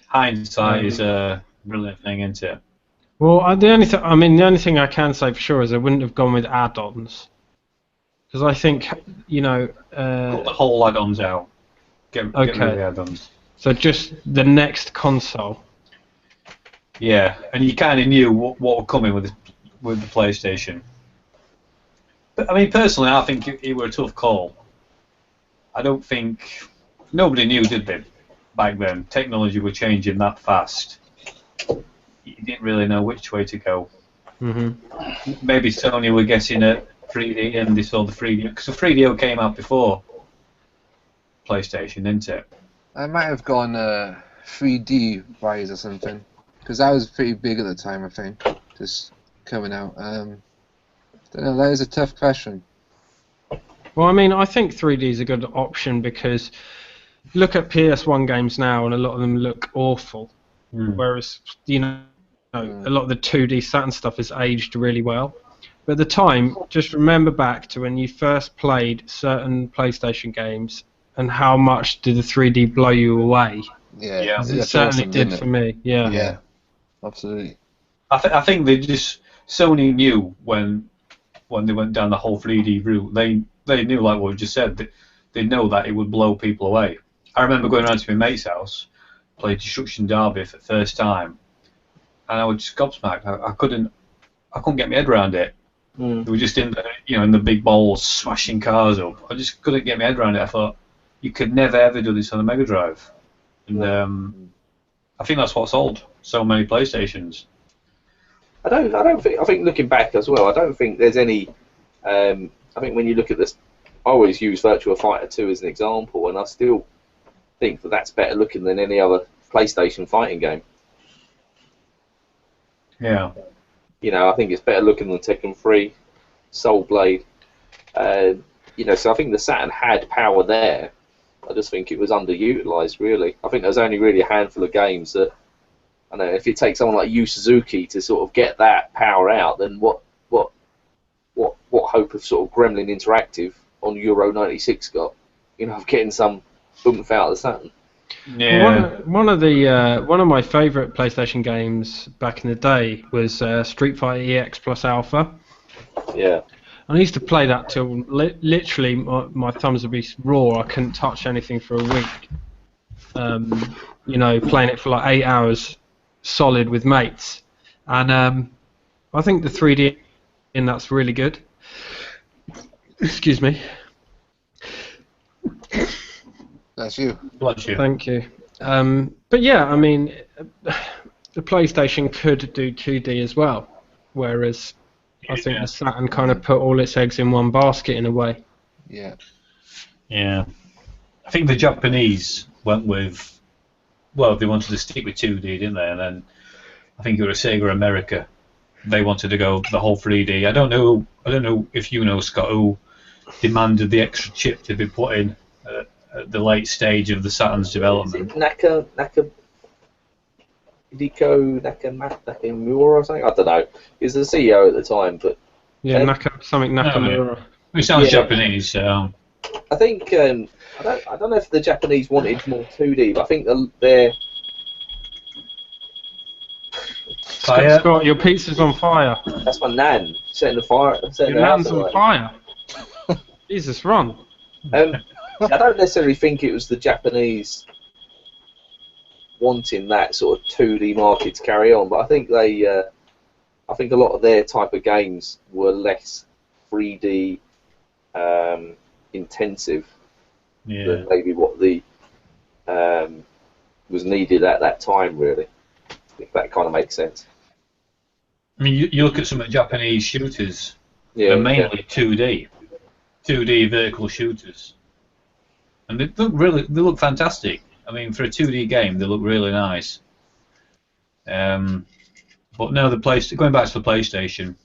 Hindsight is a brilliant thing, isn't it? Well, the only thing I can say for sure is I wouldn't have gone with add-ons, because I think Cut the whole add-ons out. Get rid of the add-ons. So just the next console. Yeah, and you kind of knew what would come in with the PlayStation. But I mean, personally, I think it were a tough call. I don't think nobody knew, did they? Back then, technology was changing that fast. You didn't really know which way to go. Mm-hmm. Maybe Sony were guessing at 3D, and they saw the 3D because the 3DO came out before PlayStation, didn't it? I might have gone 3D Rise or something, because that was pretty big at the time, I think, just coming out. Don't know, that is a tough question. Well, I mean, I think 3D is a good option because look at PS1 games now, and a lot of them look awful. Whereas, a lot of the 2D Saturn stuff has aged really well. But at the time, just remember back to when you first played certain PlayStation games and how much did the 3D blow you away. Yeah. It certainly did for me. Yeah, absolutely. I think Sony knew when they went down the whole 3D route. They knew, like what we just said, that they know that it would blow people away. I remember going around to my mate's house, played Destruction Derby for the first time, and I was just gobsmacked. I couldn't get my head around it. They were just in the big balls smashing cars up. I just couldn't get my head around it. I thought you could never ever do this on a Mega Drive, and I think that's what sold so many PlayStations. I think looking back as well, I don't think there's any. I think when you look at this, I always use Virtua Fighter 2 as an example, and I still think that that's better looking than any other PlayStation fighting game. Yeah. I think it's better looking than Tekken 3, Soul Blade. So I think the Saturn had power there. I just think it was underutilized, really. I think there's only really a handful of games that, I know, if it takes someone like Yu Suzuki to sort of get that power out, then what hope of sort of Gremlin Interactive on Euro 96 got? Of getting some oomph out of the Saturn. Yeah. One of my favourite PlayStation games back in the day was Street Fighter EX plus Alpha. Yeah. And I used to play that till literally my thumbs would be raw. I couldn't touch anything for a week. Playing it for like 8 hours solid with mates. And I think the 3D in that's really good. Excuse me. That's you. Bless you. Thank you. But yeah, I mean, the PlayStation could do 2D as well, whereas I think the Saturn kind of put all its eggs in one basket in a way. Yeah. Yeah. I think the Japanese went with, well, they wanted to stick with 2D, didn't they? And then I think it was Sega America. They wanted to go the whole 3D. I don't know if you know, Scott, who demanded the extra chip to be put in at the late stage of the Saturn's development. Nakamura or something? I don't know. He was the CEO at the time, but Nakamura. It sounds Japanese. I think I don't know if the Japanese wanted more 2D, but I think they're Fire. Scott, your pizza's on fire. that's my nan setting the fire. Setting Your the nan's house on alight. fire. Jesus, Ron. I don't necessarily think it was the Japanese wanting that sort of 2D market to carry on, but I think I think a lot of their type of games were less 3D intensive than maybe what the was needed at that time, really. If that kind of makes sense. I mean, you look at some of the Japanese shooters. They're mainly 2D vertical shooters, and they look fantastic. I mean, for a 2D game, they look really nice. But no, going back to the PlayStation,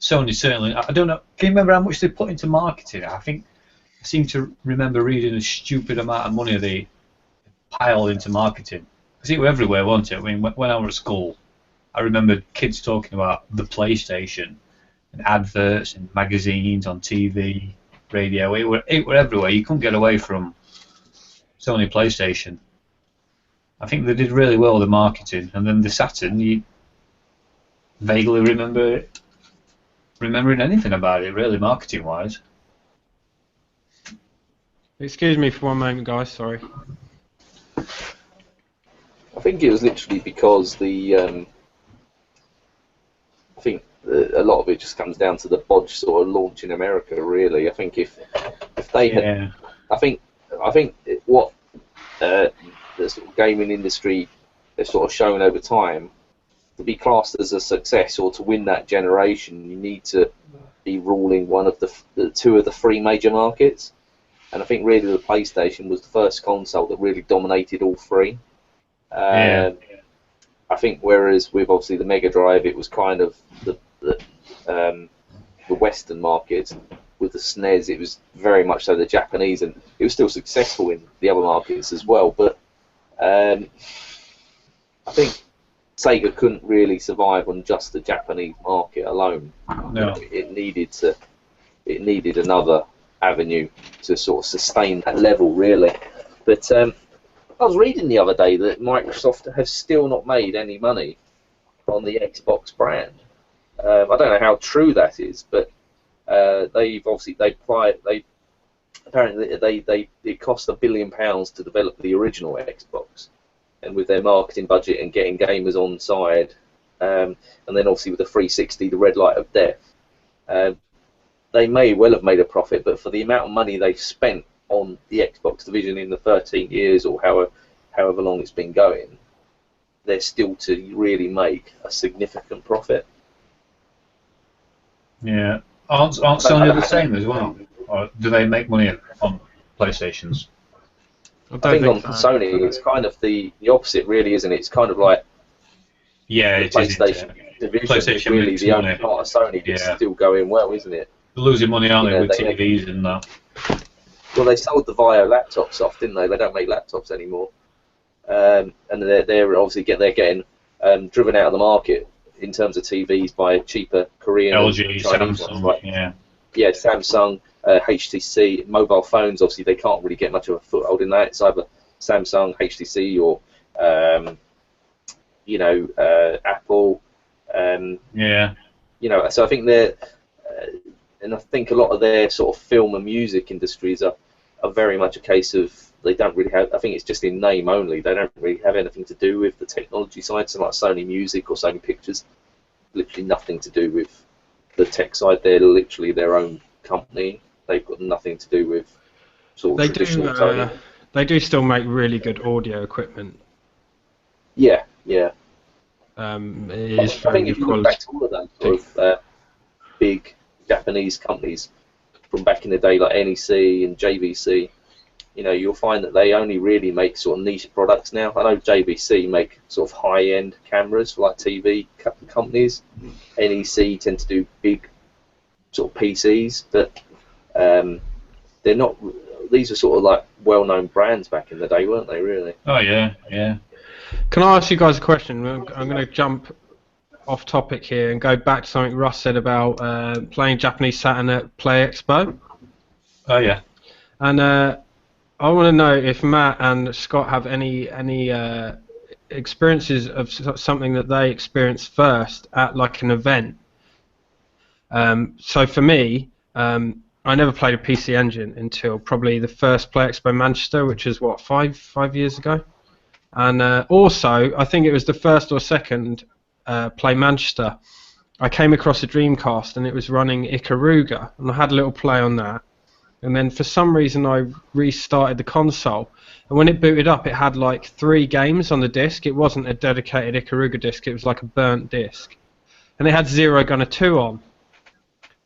Sony certainly. I don't know. Can you remember how much they put into marketing? I seem to remember reading a stupid amount of money they piled into marketing. Because it was everywhere, wasn't it? I mean, when I was at school, I remember kids talking about the PlayStation and adverts and magazines on TV, radio. It were everywhere. You couldn't get away from Sony PlayStation. I think they did really well with the marketing, and then the Saturn, you vaguely remembering anything about it, really, marketing-wise. Excuse me for one moment, guys. Sorry. I think it was literally because I think a lot of it just comes down to the bodge sort of launch in America, really. I think if they had, I think what the sort of gaming industry has sort of shown over time, to be classed as a success or to win that generation, you need to be ruling one of the two of the three major markets. And I think really the PlayStation was the first console that really dominated all three. I think whereas with obviously the Mega Drive, it was kind of the Western market. With the SNES, it was very much so the Japanese, and it was still successful in the other markets as well. But I think Sega couldn't really survive on just the Japanese market alone. No. It needed another avenue to sort of sustain that level, really. But I was reading the other day that Microsoft has still not made any money on the Xbox brand. I don't know how true that is, but it cost £1 billion to develop the original Xbox, and with their marketing budget and getting gamers on side, and then obviously with the 360, the red light of death, they may well have made a profit, but for the amount of money they've spent on the Xbox division in the 13 years or however long it's been going, they're still to really make a significant profit. Yeah. Aren't Sony the same as well? Or do they make money on PlayStations? I think on Sony, it's kind of the opposite, really, isn't it? It's kind of like the PlayStation division is really the only part of Sony that's still going well, isn't it? They're losing money, aren't they, with TVs and that? Well, they sold the Vio laptops off, didn't they? They don't make laptops anymore, and they're obviously getting driven out of the market in terms of TVs by cheaper Korean, LG, Chinese Samsung, ones, Samsung, HTC, mobile phones. Obviously, they can't really get much of a foothold in that. It's either Samsung, HTC, or Apple. So I think they're, and I think a lot of their sort of film and music industries are very much a case of they don't really have. I think it's just in name only. They don't really have anything to do with the technology side. So like Sony Music or Sony Pictures, literally nothing to do with the tech side. They're literally their own company. They've got nothing to do with sort of traditional Sony. They do still make really good audio equipment. Yeah. It is I think if you look back to all of that sort of big Japanese companies from back in the day, like NEC and JVC, you'll find that they only really make sort of niche products now. I know JVC make sort of high-end cameras for like TV companies. NEC tend to do big sort of PCs, but they're not. These are sort of like well-known brands back in the day, weren't they? Really? Oh yeah. Can I ask you guys a question? I'm going to jump off topic here and go back to something Russ said about playing Japanese Saturn at Play Expo. Oh yeah. And I want to know if Matt and Scott have any experiences of something that they experienced first at like an event. So for me, I never played a PC Engine until probably the first Play Expo Manchester, which is what, five years ago. And also, I think it was the first or second Play Manchester. I came across a Dreamcast and it was running Ikaruga, and I had a little play on that. And then for some reason I restarted the console, and when it booted up it had like 3 games on the disc. It wasn't a dedicated Ikaruga disc, it was like a burnt disc. And it had Zero Gunner 2 on.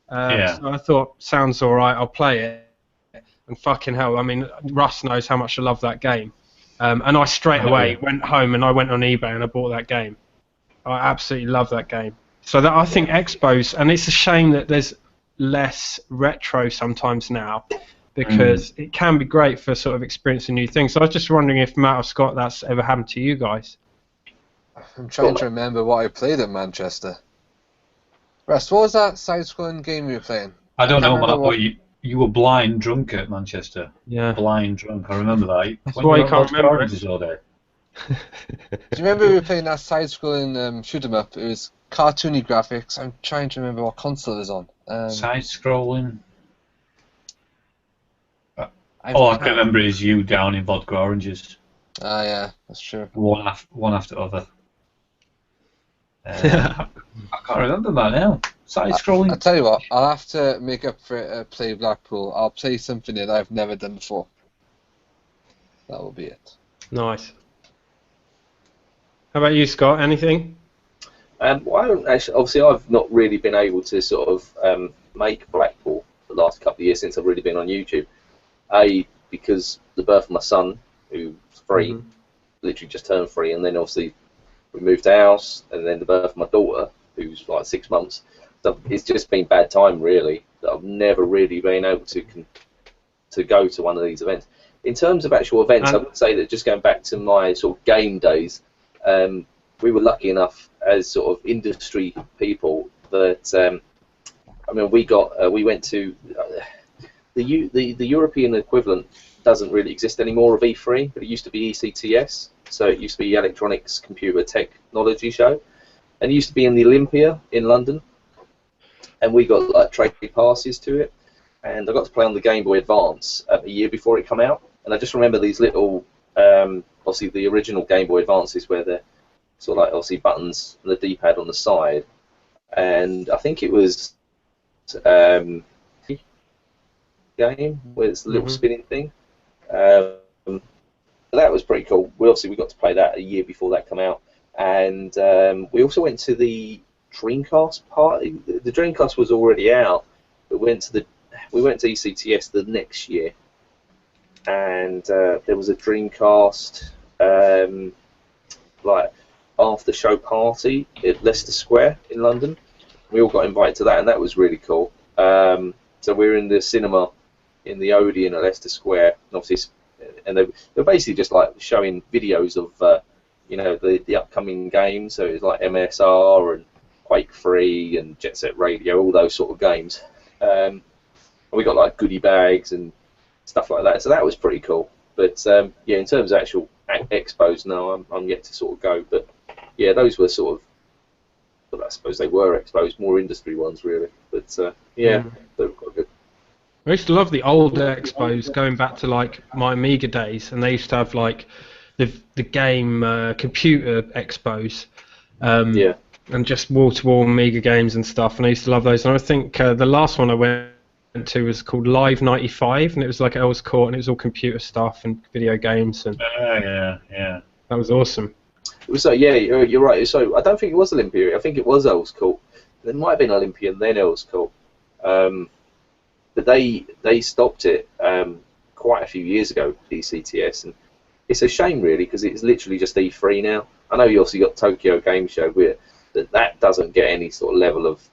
So I thought, sounds alright, I'll play it. And fucking hell, I mean, Russ knows how much I love that game. And I straight away went home and I went on eBay and I bought that game. I absolutely love that game. So that I think Expos, and it's a shame that there's less retro sometimes now, because it can be great for sort of experiencing new things. So I was just wondering if Matt or Scott, that's ever happened to you guys. I'm trying to remember what I played at Manchester. Russ, what was that side-scrolling game you were playing? I don't know, Matt, but you were blind drunk at Manchester. Yeah. Blind drunk, I remember that. That's why you can't remember it. All day. Do you remember we were playing that side-scrolling shoot-'em-up? It was cartoony graphics. I'm trying to remember what console it was on. Side-scrolling. All I can remember is you down in vodka oranges. Ah, yeah, that's true. One after other. I can't remember that now. Side-scrolling. I'll tell you what, I'll have to make up for it, play Blackpool. I'll play something that I've never done before. That will be it. Nice. How about you, Scott? Anything? Well, I don't actually, obviously, I've not really been able to sort of make Blackpool the last couple of years since I've really been on YouTube. Because the birth of my son, who's 3, literally just turned 3, and then obviously we moved house, and then the birth of my daughter, who's like 6 months. So it's just been bad time, really, that I've never really been able to go to one of these events. In terms of actual events, I would say that just going back to my sort of game days, we were lucky enough as sort of industry people that I mean we went to the European equivalent doesn't really exist anymore of E3, but it used to be ECTS, so it used to be Electronics Computer Technology Show, and it used to be in the Olympia in London, and we got like trade passes to it, and I got to play on the Game Boy Advance a year before it came out, and I just remember these little obviously the original Game Boy Advances where the sort of like obviously buttons and the D-pad on the side, and I think it was game where it's the little spinning thing. That was pretty cool. We got to play that a year before that came out, and we also went to the Dreamcast party. The Dreamcast was already out, but we went to ECTS the next year, and there was a Dreamcast like after show party at Leicester Square in London. We all got invited to that, and that was really cool. So we were in the cinema in the Odeon at Leicester Square, and obviously, and they were basically just like showing videos of you know, the upcoming games. So it was like MSR and Quake 3 and Jet Set Radio, all those sort of games. And we got like goodie bags and stuff like that. So that was pretty cool. But yeah, in terms of actual expos, no, I'm yet to sort of go. But yeah, those were sort of, well, I suppose they were expos, more industry ones really. But yeah, they were quite good. I used to love the old expos, going back to like my Amiga days, and they used to have like the game computer expos, yeah, and just wall-to-wall Amiga games and stuff. And I used to love those. And I think the last one I went to was called Live 95, and it was like Earls Court, and it was all computer stuff and video games. And yeah, that was awesome. It was yeah, you're right. So I don't think it was Olympia. I think it was Earls Court. There might have been Olympia and then Earls Court. But they stopped it quite a few years ago, ECTS, and it's a shame really because it's literally just E3 now. I know you also got Tokyo Game Show, where that doesn't get any sort of level of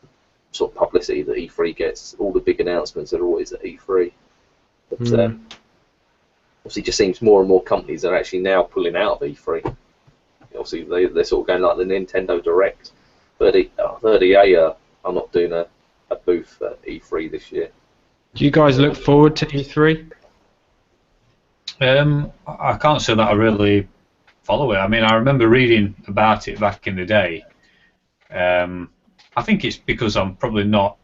sort of publicity that E3 gets. All the big announcements are always at E3. But obviously, it just seems more and more companies are actually now pulling out of E3. Obviously, they're sort of going like the Nintendo Direct. 30A are not doing a booth at E3 this year. Do you guys look forward to E3? I can't say that I really follow it. I mean, I remember reading about it back in the day. I think it's because I'm probably not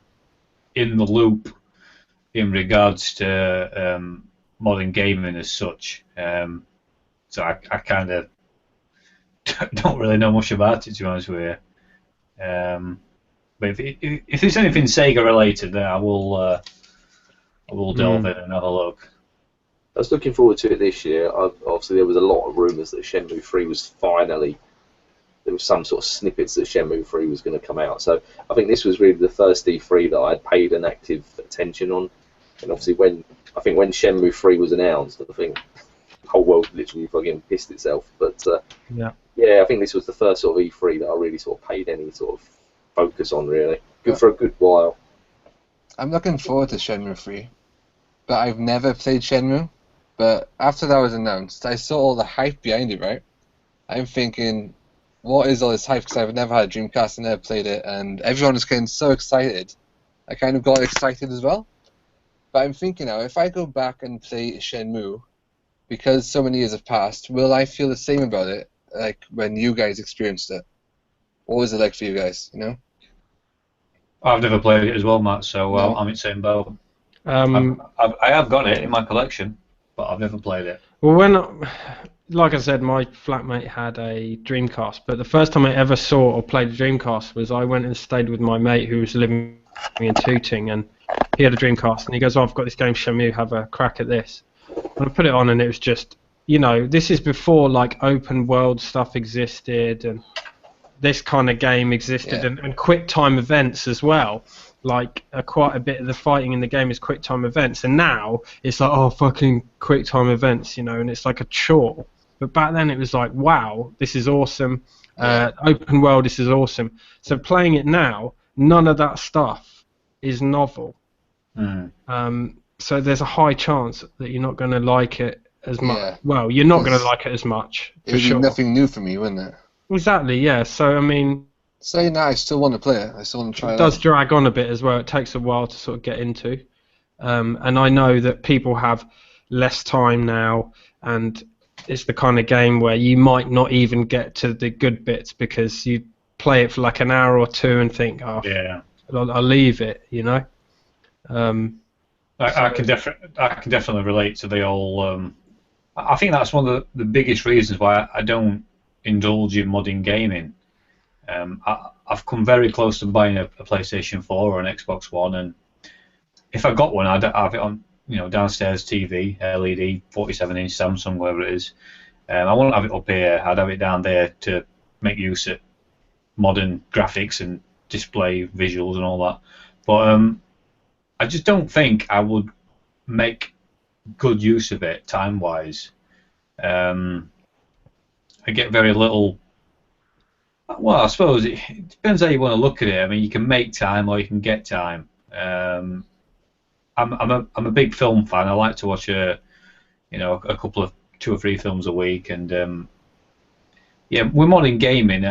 in the loop in regards to modern gaming as such. So I kind of don't really know much about it, to be honest with you. But if there's anything Sega related, then I will delve in and have a look. I was looking forward to it this year. Obviously, there was a lot of rumours that Shenmue 3 was finally... There was some sort of snippets that Shenmue 3 was going to come out. So I think this was really the first E3 that I had paid an active attention on. And obviously, when Shenmue 3 was announced, I think the whole world literally fucking pissed itself. But yeah, I think this was the first sort of E3 that I really sort of paid any sort of focus on, really. Good for a good while. I'm looking forward to Shenmue 3, but I've never played Shenmue. But after that was announced, I saw all the hype behind it, right? I'm thinking, what is all this hype? Because I've never had a Dreamcast and never played it, and everyone was getting so excited. I kind of got excited as well. But I'm thinking now, if I go back and play Shenmue, because so many years have passed, will I feel the same about it, like when you guys experienced it? What was it like for you guys, you know? I've never played it as well, Matt, so No. I'm in the same boat. I have got it in my collection, but I've never played it. Well, like I said, my flatmate had a Dreamcast, but the first time I ever saw or played a Dreamcast was I went and stayed with my mate who was living in Tooting, and he had a Dreamcast, and he goes, I've got this game Shenmue, have a crack at this. And I put it on, and it was just, this is before like open world stuff existed, and this kind of game existed, and quick time events as well. Like quite a bit of the fighting in the game is quick time events, and now it's like, oh, fucking quick time events, and it's like a chore. But back then it was like, wow, this is awesome. Open world, this is awesome. So playing it now, none of that stuff is novel. So there's a high chance that you're not going to like it as much. Yeah. Well, you're not going to like it as much. It would be nothing new for me, wouldn't it? Exactly, yeah. So, I mean... Saying that, I still want to play it. I still want to try it. It does drag on a bit as well. It takes a while to sort of get into. And I know that people have less time now, and it's the kind of game where you might not even get to the good bits because you play it for like an hour or two and think, oh, yeah, I'll leave it, I can definitely relate to the whole... I think that's one of the biggest reasons why I don't indulge in modern gaming. I've come very close to buying a PlayStation 4 or an Xbox One, and if I got one, I'd have it on downstairs TV, LED, 47-inch Samsung, whatever it is. I wouldn't have it up here. I'd have it down there to make use of modern graphics and display visuals and all that. But I just don't think I would make good use of it time-wise. I get very little. Well, I suppose it depends how you want to look at it. I mean, you can make time or you can get time. I'm a big film fan. I like to watch a couple of 2 or 3 films a week, and with modern gaming,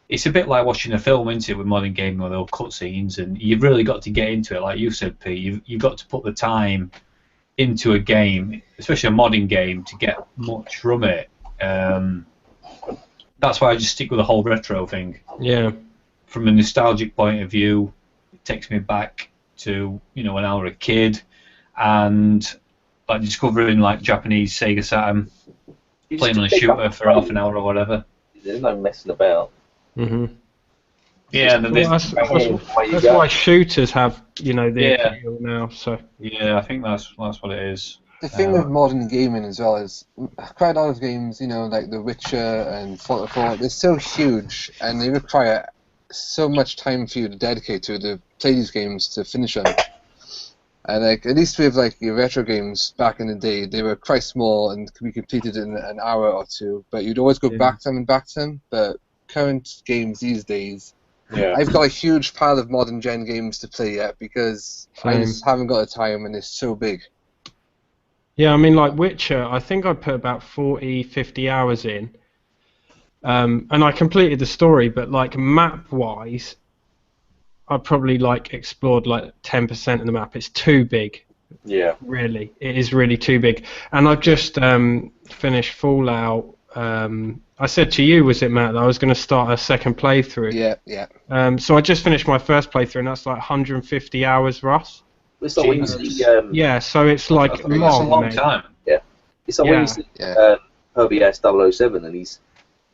it's a bit like watching a film, isn't it? With modern gaming, with all cutscenes, and you've really got to get into it, like you said, Pete. You've got to put the time into a game, especially a modern game, to get much from it. That's why I just stick with the whole retro thing. Yeah. From a nostalgic point of view, it takes me back to when I was a kid, and like discovering like Japanese Sega Saturn, playing on a shooter for half an hour or whatever. There's no messing about. Mhm. Yeah, that's why shooters have the appeal now. So yeah, I think that's what it is. The thing with modern gaming as well is quite a lot of games, like The Witcher and Fallout 4, they're so huge and they require so much time for you to dedicate to play these games to finish them. And at least with your retro games back in the day, they were quite small and could be completed in an hour or two, but you'd always go back to them and back to them. But current games these days, I've got a huge pile of modern gen games to play yet because I just haven't got the time and it's so big. Yeah, I mean, like Witcher, I think I put about 40, 50 hours in, and I completed the story, but like map-wise, I probably like explored like 10% of the map. It's too big. Yeah. Really, it is really too big. And I've just finished Fallout. I said to you, was it Matt, that I was going to start a second playthrough. Yeah. So I just finished my first playthrough, and that's like 150 hours, Ross. It's like when you see, yeah, so it's like That's a long mate. time. it's like when you see Herbie S 007 and he's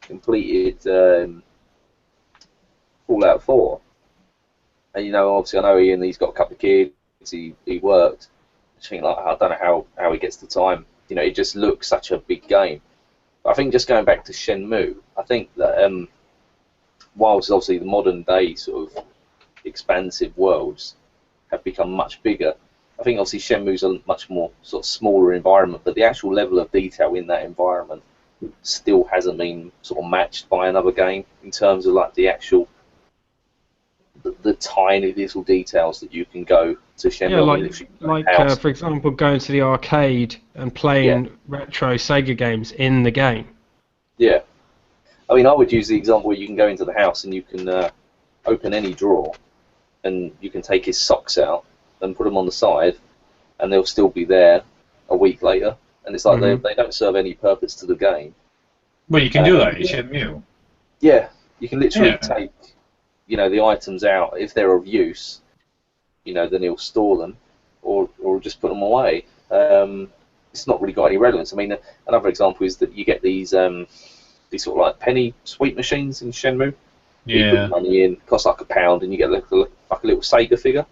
completed Fallout 4. And obviously I know Ian, he's got a couple of kids, he worked. I think like I don't know how he gets the time. It just looks such a big game. But I think just going back to Shenmue, I think that whilst obviously the modern day sort of expansive worlds have become much bigger, I think obviously Shenmue's a much more sort of smaller environment, but the actual level of detail in that environment still hasn't been sort of matched by another game in terms of like the actual the tiny little details that you can go to Shenmue. Yeah, like for example, going to the arcade and playing retro Sega games in the game. Yeah. I mean, I would use the example where you can go into the house and you can open any drawer and you can take his socks out and put them on the side and they'll still be there a week later. And it's like they don't serve any purpose to the game. Well, you can do that in Shenmue. Yeah, you can literally take the items out if they're of use. Then he'll store them or just put them away. It's not really got any relevance. I mean, another example is that you get these sort of like penny sweep machines in Shenmue. You put money in, costs like £1, and you get like a little Sega figure.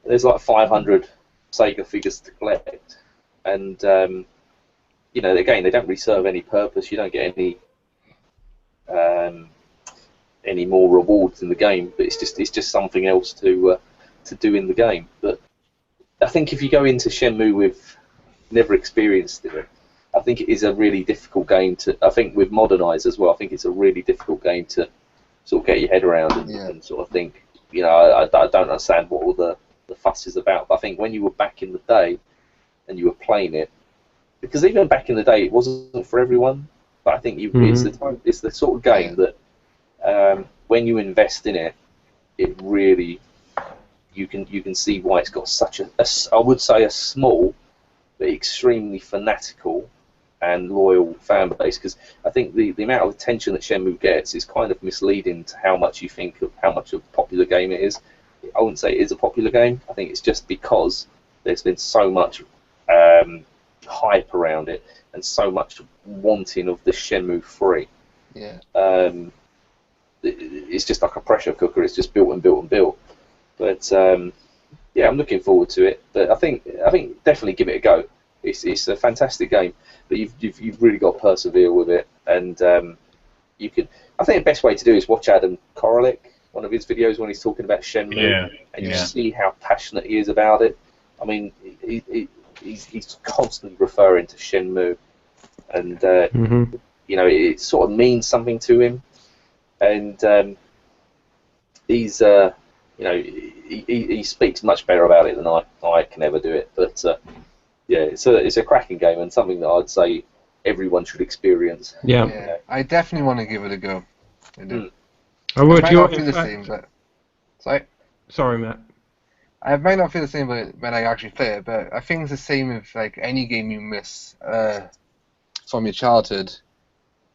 There's like 500 Sega figures to collect, and again, they don't really serve any purpose. You don't get any more rewards in the game, but it's just something else to do in the game. But I think if you go into Shenmue with never experienced it, I think it is a really difficult game to. I think with Modernise as well, I think it's a really difficult game to sort of get your head around and sort of think. I don't understand what all the fuss is about. But I think when you were back in the day and you were playing it, because even back in the day it wasn't for everyone. But I think it's the sort of game that when you invest in it, it really you can see why it's got such a I would say a small but extremely fanatical and loyal fan base, because I think the amount of attention that Shenmue gets is kind of misleading to how much you think of how much of a popular game it is. I wouldn't say it is a popular game. I think it's just because there's been so much hype around it and so much wanting of the Shenmue 3. Yeah. It's just like a pressure cooker. It's just built and built and built. But yeah, I'm looking forward to it. But I think definitely give it a go. It's a fantastic game, but you've really got to persevere with it. And you could. I think the best way to do is watch Adam Korolik, one of his videos when he's talking about Shenmue, and you see how passionate he is about it. I mean, he's constantly referring to Shenmue, and it sort of means something to him. And he's he speaks much better about it than I can ever do it. But yeah, it's a cracking game and something that I'd say everyone should experience. Yeah. I definitely want to give it a go. I do. I would. I might not feel the same, but sorry, Matt. I might not feel the same when I actually play it, but I think it's the same with like any game you miss from your childhood.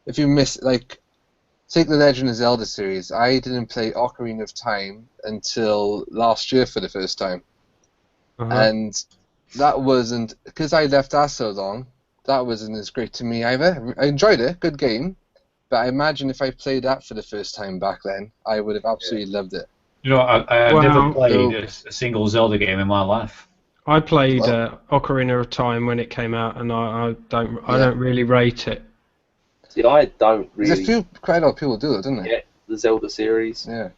If you miss, like, take the Legend of Zelda series. I didn't play Ocarina of Time until last year for the first time, and that wasn't because I left that so long. That wasn't as great to me either. I enjoyed it, good game, but I imagine if I played that for the first time back then, I would have absolutely loved it. I've never played a single Zelda game in my life. I played Ocarina of Time when it came out, and I don't really rate it. See, I don't really. There's quite a lot of people do it, don't they? Yeah, the Zelda series. Yeah.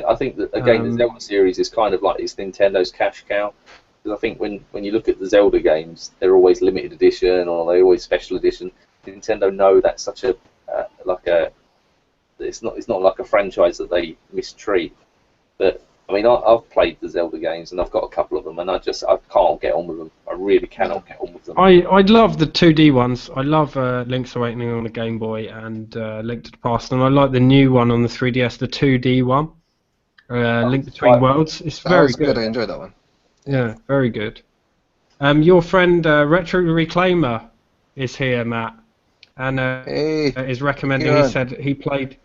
I think that again, the Zelda series is kind of like it's Nintendo's cash cow. Because I think when you look at the Zelda games, they're always limited edition or they're always special edition. Nintendo know that's such a it's not like a franchise that they mistreat. But I mean, I've played the Zelda games and I've got a couple of them, and I can't get on with them. I really cannot get on with them. I love the 2D ones. I love Link's Awakening on the Game Boy and Link to the Past, and I like the new one on the 3DS, the 2D one. Link Between Worlds. It's very was good. I enjoyed that one. Yeah, very good. Your friend Retro Reclaimer is here, Matt, and is recommending. Kieran. He said he played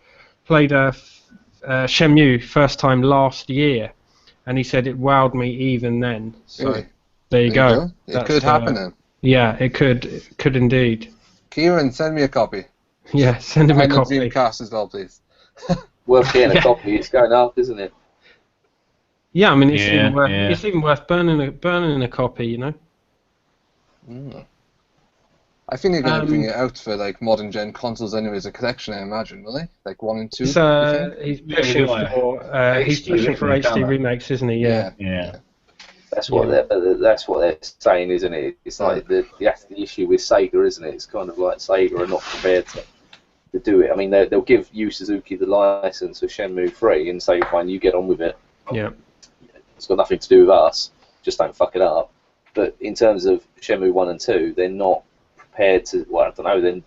Shenmue first time last year, and he said it wowed me even then. So Really? there you go. It could happen then. Yeah, it could indeed. Kieran, send me a copy. Yeah, send him a And the copy. Dreamcast as well, please. Worth getting a copy. It's going up, isn't it? Yeah, I mean it's even worth burning a copy, you know. I think they're going to bring it out for like modern gen consoles anyway as a collection, I imagine, will they? Like 1 and 2. He's pushing for HD remakes, isn't he? Yeah. That's what they're saying, isn't it? It's like the issue with Sega, isn't it? It's kind of like Sega are not prepared to do it. I mean, they'll give Yu Suzuki the license for Shenmue 3 and say, fine, you get on with it. Yeah. It's got nothing to do with us. Just don't fuck it up. But in terms of Shenmue 1 and 2, they're not prepared to. Well, I don't know. Then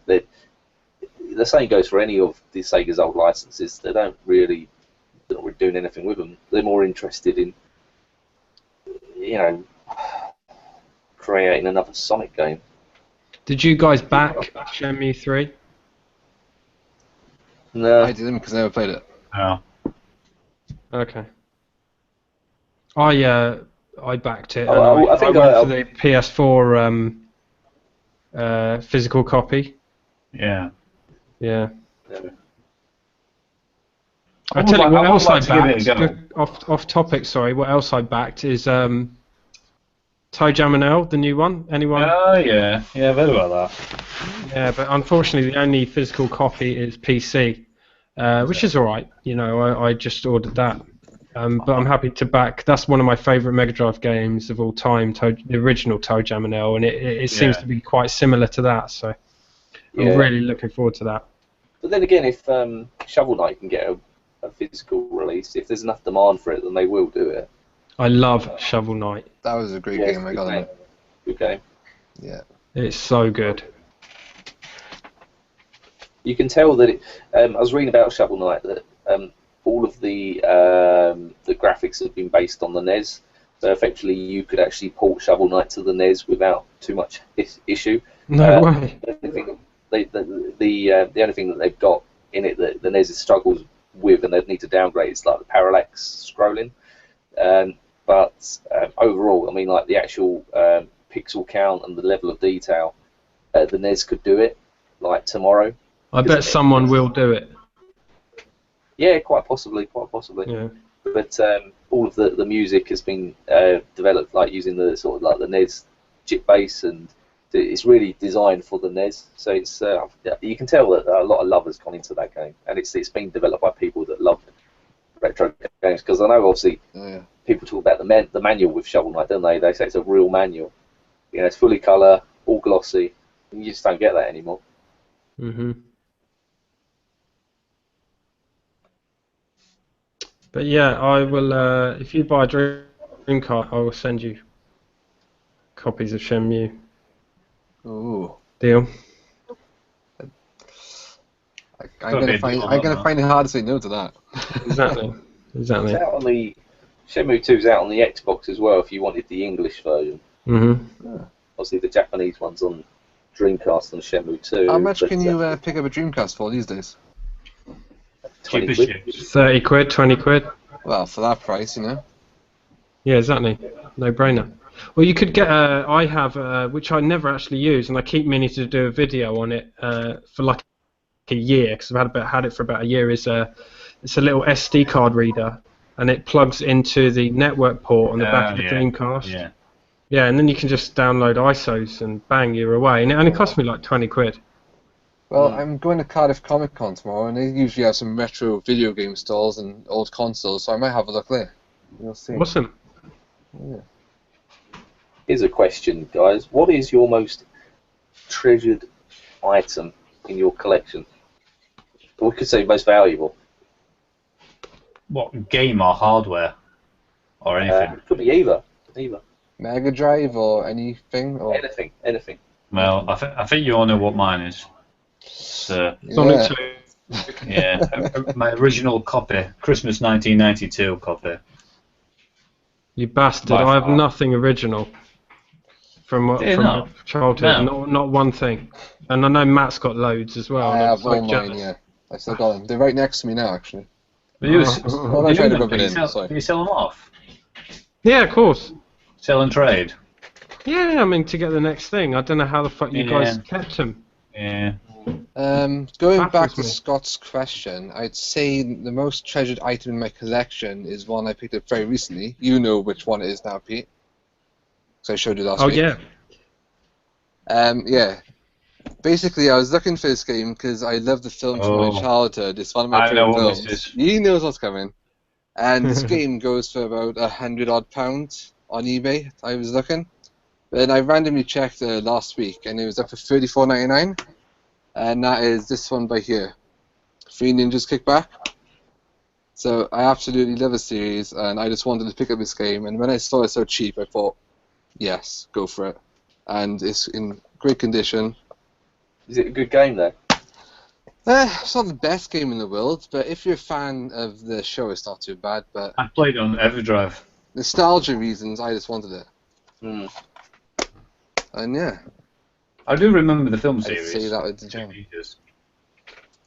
the same goes for any of the Sega's old licenses. They're not really doing anything with them. They're more interested in, creating another Sonic game. Did you guys back Shenmue 3? No. I didn't because I never played it. Oh. Okay. I backed it. I think I went for the PS4 physical copy. Yeah. Yeah. I'll tell you what else I backed. Off topic, sorry. What else I backed is Toe Jam and Earl, the new one. Anyone? Oh yeah, I've heard about that. Yeah, but unfortunately the only physical copy is PC, which is alright. You know, I just ordered that. But I'm happy to back. That's one of my favourite Mega Drive games of all time, the original Toe Jam and Earl, and it seems to be quite similar to that. So I'm really looking forward to that. But then again, if Shovel Knight can get a physical release, if there's enough demand for it, then they will do it. I love Shovel Knight. That was a great game. I got it. Good game. Yeah. It's so good. You can tell that I was reading about Shovel Knight that all of the graphics have been based on the NES. So effectively, you could actually port Shovel Knight to the NES without too much issue. No way. The only thing that they've got in it that the NES struggles with and they'd need to downgrade is like the parallax scrolling. But overall, I mean, like the actual pixel count and the level of detail, the NES could do it like tomorrow. I bet someone will do it. Yeah, quite possibly. Yeah. But all of the music has been developed like using the sort of like the NES chip base, and it's really designed for the NES. So it's you can tell that a lot of love has gone into that game, and it's been developed by people that love retro games. Because I know obviously people talk about the manual with Shovel Knight, don't they? They say it's a real manual. You know, it's fully colour, all glossy, and you just don't get that anymore. Mhm. But yeah, I will. If you buy a Dreamcast, I will send you copies of Shenmue. Ooh. Deal. I'm gonna find it hard to say no to that. Exactly. It's out on the Shenmue 2's out on the Xbox as well. If you wanted the English version. Obviously, the Japanese one's on Dreamcast and Shenmue 2. How much can you pick up a Dreamcast for these days? 20 quid. 30 quid, 20 quid. Well, for that price, you know. Yeah, exactly. No brainer. Well, you could get I have, which I never actually use, and I keep meaning to do a video on it for like a year, because I've had it for about a year. It's a little SD card reader, and it plugs into the network port on the back of the Dreamcast. Yeah, and then you can just download ISOs and bang, you're away. And it only cost me like 20 quid. Well, I'm going to Cardiff Comic Con tomorrow, and they usually have some retro video game stalls and old consoles, so I might have a look there. You'll see. Awesome. Yeah. Here's a question, guys. What is your most treasured item in your collection? Or we could say most valuable. What, game or hardware? Or anything? Could be either. Mega Drive or anything? Or... Anything. Well, I think you all know what mine is. Sonic 2. Yeah, my original copy, Christmas 1992 copy. You bastard! By I have far. nothing original from Do you my not? childhood. No. Not one thing. And I know Matt's got loads as well. I And I'm have so all mine, jealous. yeah. I still got them. They're right next to me now, actually. Do you, I'm not trying to rub it in, sorry. do you sell them off? Yeah, of course. Sell and trade? Yeah, I mean to get the next thing. I don't know how the fuck you guys kept them. Yeah. Going back Baffles to me. Scott's question, I'd say the most treasured item in my collection is one I picked up very recently. You know which one it is now, Pete. So I showed you last Oh week. yeah. Yeah. Basically, I was looking for this game because I love the film from my childhood. It's one of my I know favorite what films. this is. He knows what's coming. And this game goes for about £100 on eBay. I was looking. Then I randomly checked last week, and it was up for $34.99. And that is this one by here, Three Ninjas Kickback. So I absolutely love the series, and I just wanted to pick up this game. And when I saw it so cheap, I thought, yes, go for it. And it's in great condition. Is it a good game though? It's not the best game in the world, but if you're a fan of the show, it's not too bad. But I played it on Everdrive. nostalgia reasons, I just wanted it. Mm. And yeah, I do remember the film I'd series. say that with the jam. Jesus.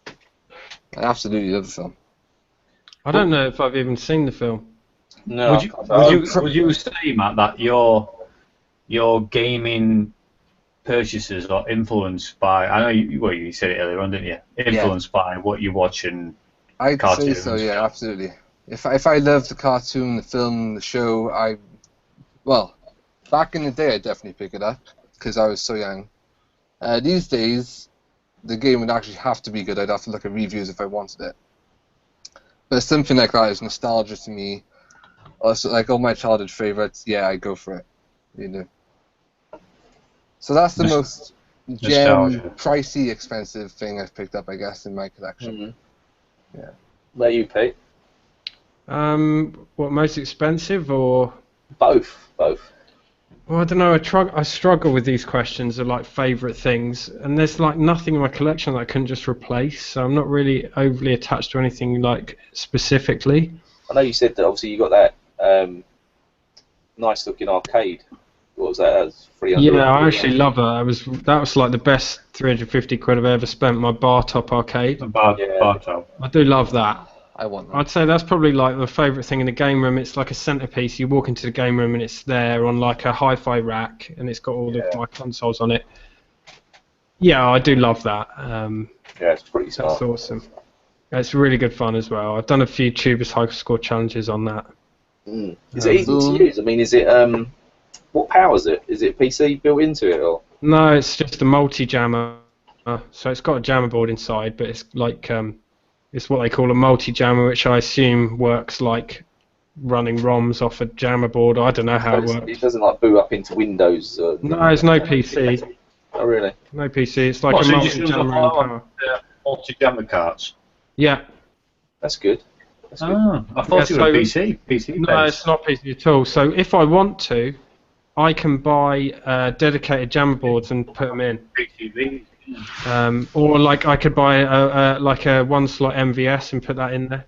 I absolutely love the film. I don't know if I've even seen the film. No. Would you say, Matt, that your gaming purchases are influenced by? I know you said it earlier on, didn't you? Influenced by what you watch and I'd say cartoons. so, yeah, absolutely. If I loved the cartoon, the film, the show, back in the day, I'd definitely pick it up because I was so young. These days, the game would actually have to be good. I'd have to look at reviews if I wanted it. But something like that is nostalgia to me. Also, like all my childhood favorites, yeah, I go for it. You know. So that's the most Nostalgia. pricey, expensive thing I've picked up, I guess, in my collection. Mm-hmm. Yeah. Where you, Pete? What, most expensive or? Both. Well, I don't know. I struggle with these questions of like favourite things, and there's like nothing in my collection that I couldn't just replace. So I'm not really overly attached to anything like specifically. I know you said that obviously you got that nice looking arcade. What was that? That was 300. Yeah, I actually love that. That was like the best 350 quid I've ever spent. My bar top arcade. Bar top. I do love that. I want that. I'd say that's probably like the favourite thing in the game room. It's like a centrepiece. You walk into the game room and it's there on like a hi-fi rack, and it's got all of my consoles on it. Yeah, I do love that. Yeah, it's pretty smart. That's awesome. It's really good fun as well. I've done a few Tubers high score challenges on that. Mm. Is it easy to use? I mean, is it what power is it? Is it PC built into it or? No, it's just a multi-jammer. So it's got a jammer board inside, but it's like it's what they call a multi-jammer, which I assume works like running ROMs off a jammer board. I don't know how it works. It doesn't like boot up into Windows. No, there's no PC. Oh really? No PC. It's like a multi-jammer in power. Multi-jammer cards. Yeah. That's good. That's good. I thought it was PC. PC. No, it's not PC at all. So if I want to, I can buy dedicated jammer boards and put them in. PCB. Or like I could buy a one slot MVS and put that in there.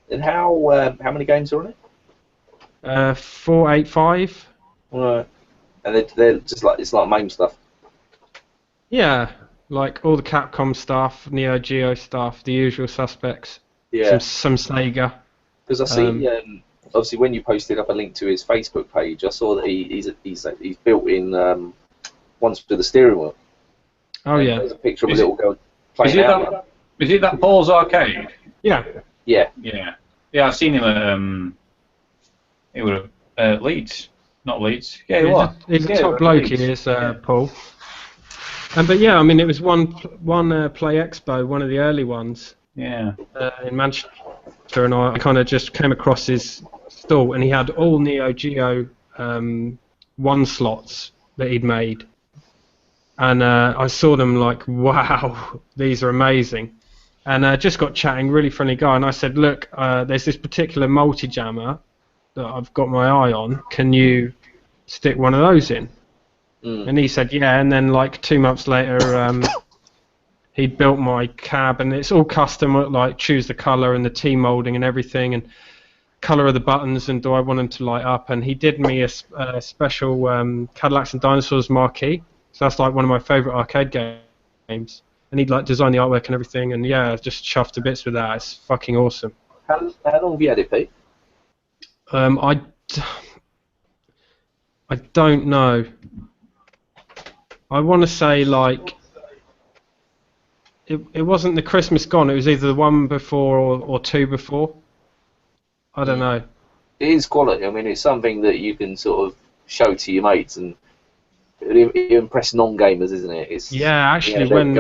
And how many games are on it? 485. Right. And they're just like it's like MAME stuff. Yeah, like all the Capcom stuff, Neo Geo stuff, the usual suspects. Yeah. Some Sega. Because I see, obviously, when you posted up a link to his Facebook page, I saw that he's built in ones for the steering wheel. Oh yeah. There's a picture of a little girl playing out. Is it that Paul's Arcade? Yeah. Yeah. Yeah, I've seen him at. It was Leeds, not Leeds. Yeah, he was. He's a top bloke. He is, Paul. But yeah, I mean, it was one Play Expo, one of the early ones. Yeah. In Manchester, and I kind of just came across his stall, and he had all Neo Geo one slots that he'd made, and I saw them like, wow, these are amazing, and just got chatting, really friendly guy, and I said, look, there's this particular multi-jammer that I've got my eye on, can you stick one of those in? And he said, yeah, and then like 2 months later, he built my cab, and it's all custom. Like choose the color and the T-molding and everything, and color of the buttons, and do I want them to light up? And he did me a special Cadillacs and Dinosaurs marquee. So that's like one of my favorite arcade games. And he'd like design the artwork and everything, and yeah, just chuffed to bits with that. It's fucking awesome. How long have you had it, Pete? I don't know. I want to say like it wasn't the Christmas gone. It was either the one before or two before. I don't know. It is quality. I mean, it's something that you can sort of show to your mates, and it impress non-gamers, isn't it? It's, yeah, actually, when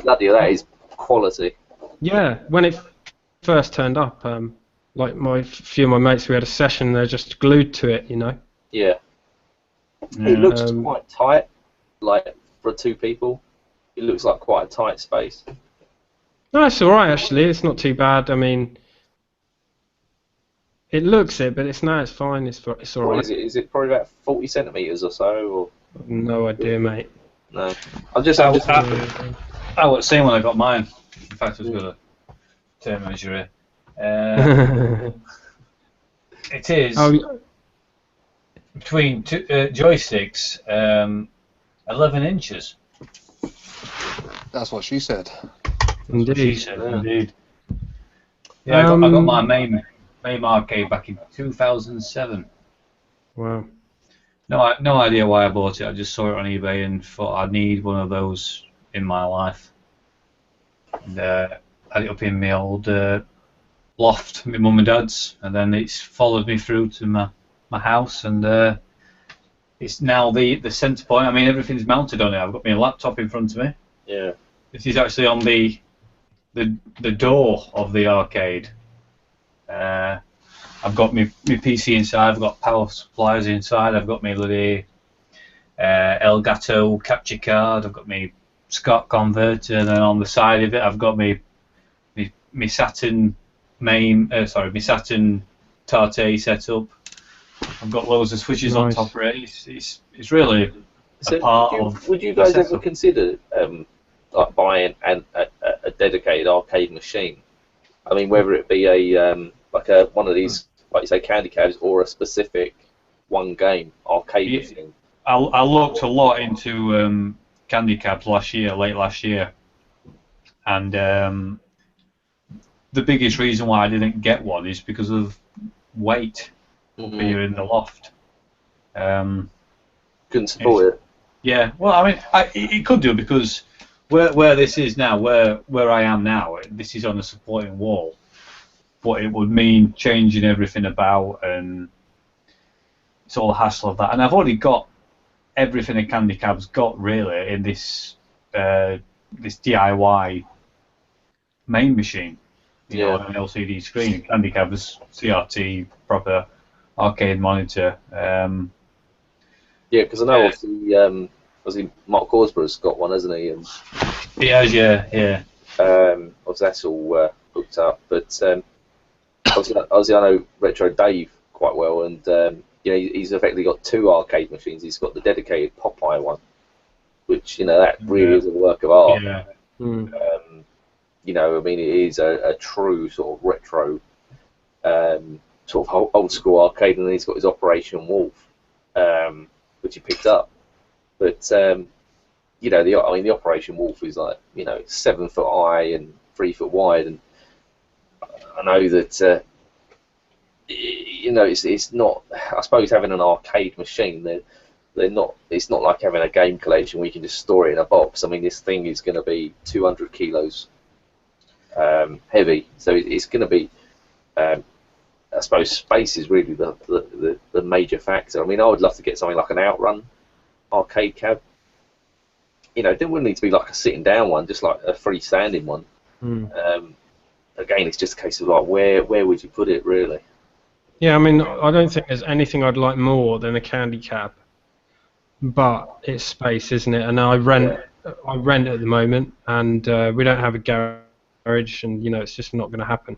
bloody that is quality. Yeah, when it first turned up, like few of my mates, we had a session. They're just glued to it, you know. Yeah. It looks quite tight, like for two people. It looks like quite a tight space. No, it's alright actually. It's not too bad. I mean, it looks it, but it's fine. It's alright. What is it? Is it probably about 40 centimeters or so? Or? No idea, mate. No. I was saying when I got mine. In fact, I was going to tape measure it. It is between two joysticks, 11 inches. That's what she said. Indeed. She said, indeed. Yeah, I got my main arcade back in 2007. Wow. No idea why I bought it. I just saw it on eBay and thought I need one of those in my life. And had it up in my old loft, my mum and dad's, and then it's followed me through to my house, and it's now the centre point. I mean, everything's mounted on it. I've got my laptop in front of me. Yeah. This is actually on the door of the arcade. I've got my PC inside. I've got power supplies inside. I've got my bloody Elgato capture card. I've got my Scott converter, and then on the side of it, I've got my Saturn my Saturn Tarte set up. I've got loads of switches on top of it. It's really a part of. Would you guys ever consider like buying a dedicated arcade machine? I mean, whether it be one of these, like you say, candy cabs, or a specific one game arcade machine. I looked a lot into candy cabs late last year, and the biggest reason why I didn't get one is because of weight up here in the loft. Couldn't support it. Yeah, well, I mean, it could do, because where this is now, where I am now, this is on a supporting wall, but it would mean changing everything about, and it's all the hassle of that. And I've already got everything a candy cab's got really in this this DIY main machine. You know, an LCD screen, candy cabs, CRT, proper arcade monitor. Yeah, because I know obviously Mark Horsborough's got one, hasn't he? And, he has, yeah. Obviously that's all hooked up, but obviously I know Retro Dave quite well, and he's effectively got two arcade machines. He's got the dedicated Popeye one, which that really is a work of art. Yeah. I mean, it is a true sort of retro, sort of old school arcade, and then he's got his Operation Wolf, which he picked up. But the Operation Wolf is like 7 foot high and 3 foot wide, and I know that it's not. I suppose having an arcade machine, they're not. It's not like having a game collection where you can just store it in a box. I mean, this thing is going to be 200 kilos heavy, so it's going to be. I suppose space is really the major factor. I mean, I would love to get something like an Outrun arcade cab. There wouldn't need to be like a sitting down one, just like a freestanding one. Again, it's just a case of like where would you put it really? Yeah, I mean, I don't think there's anything I'd like more than a candy cab, but it's space, isn't it? And I rent at the moment, and we don't have a garage, and it's just not going to happen.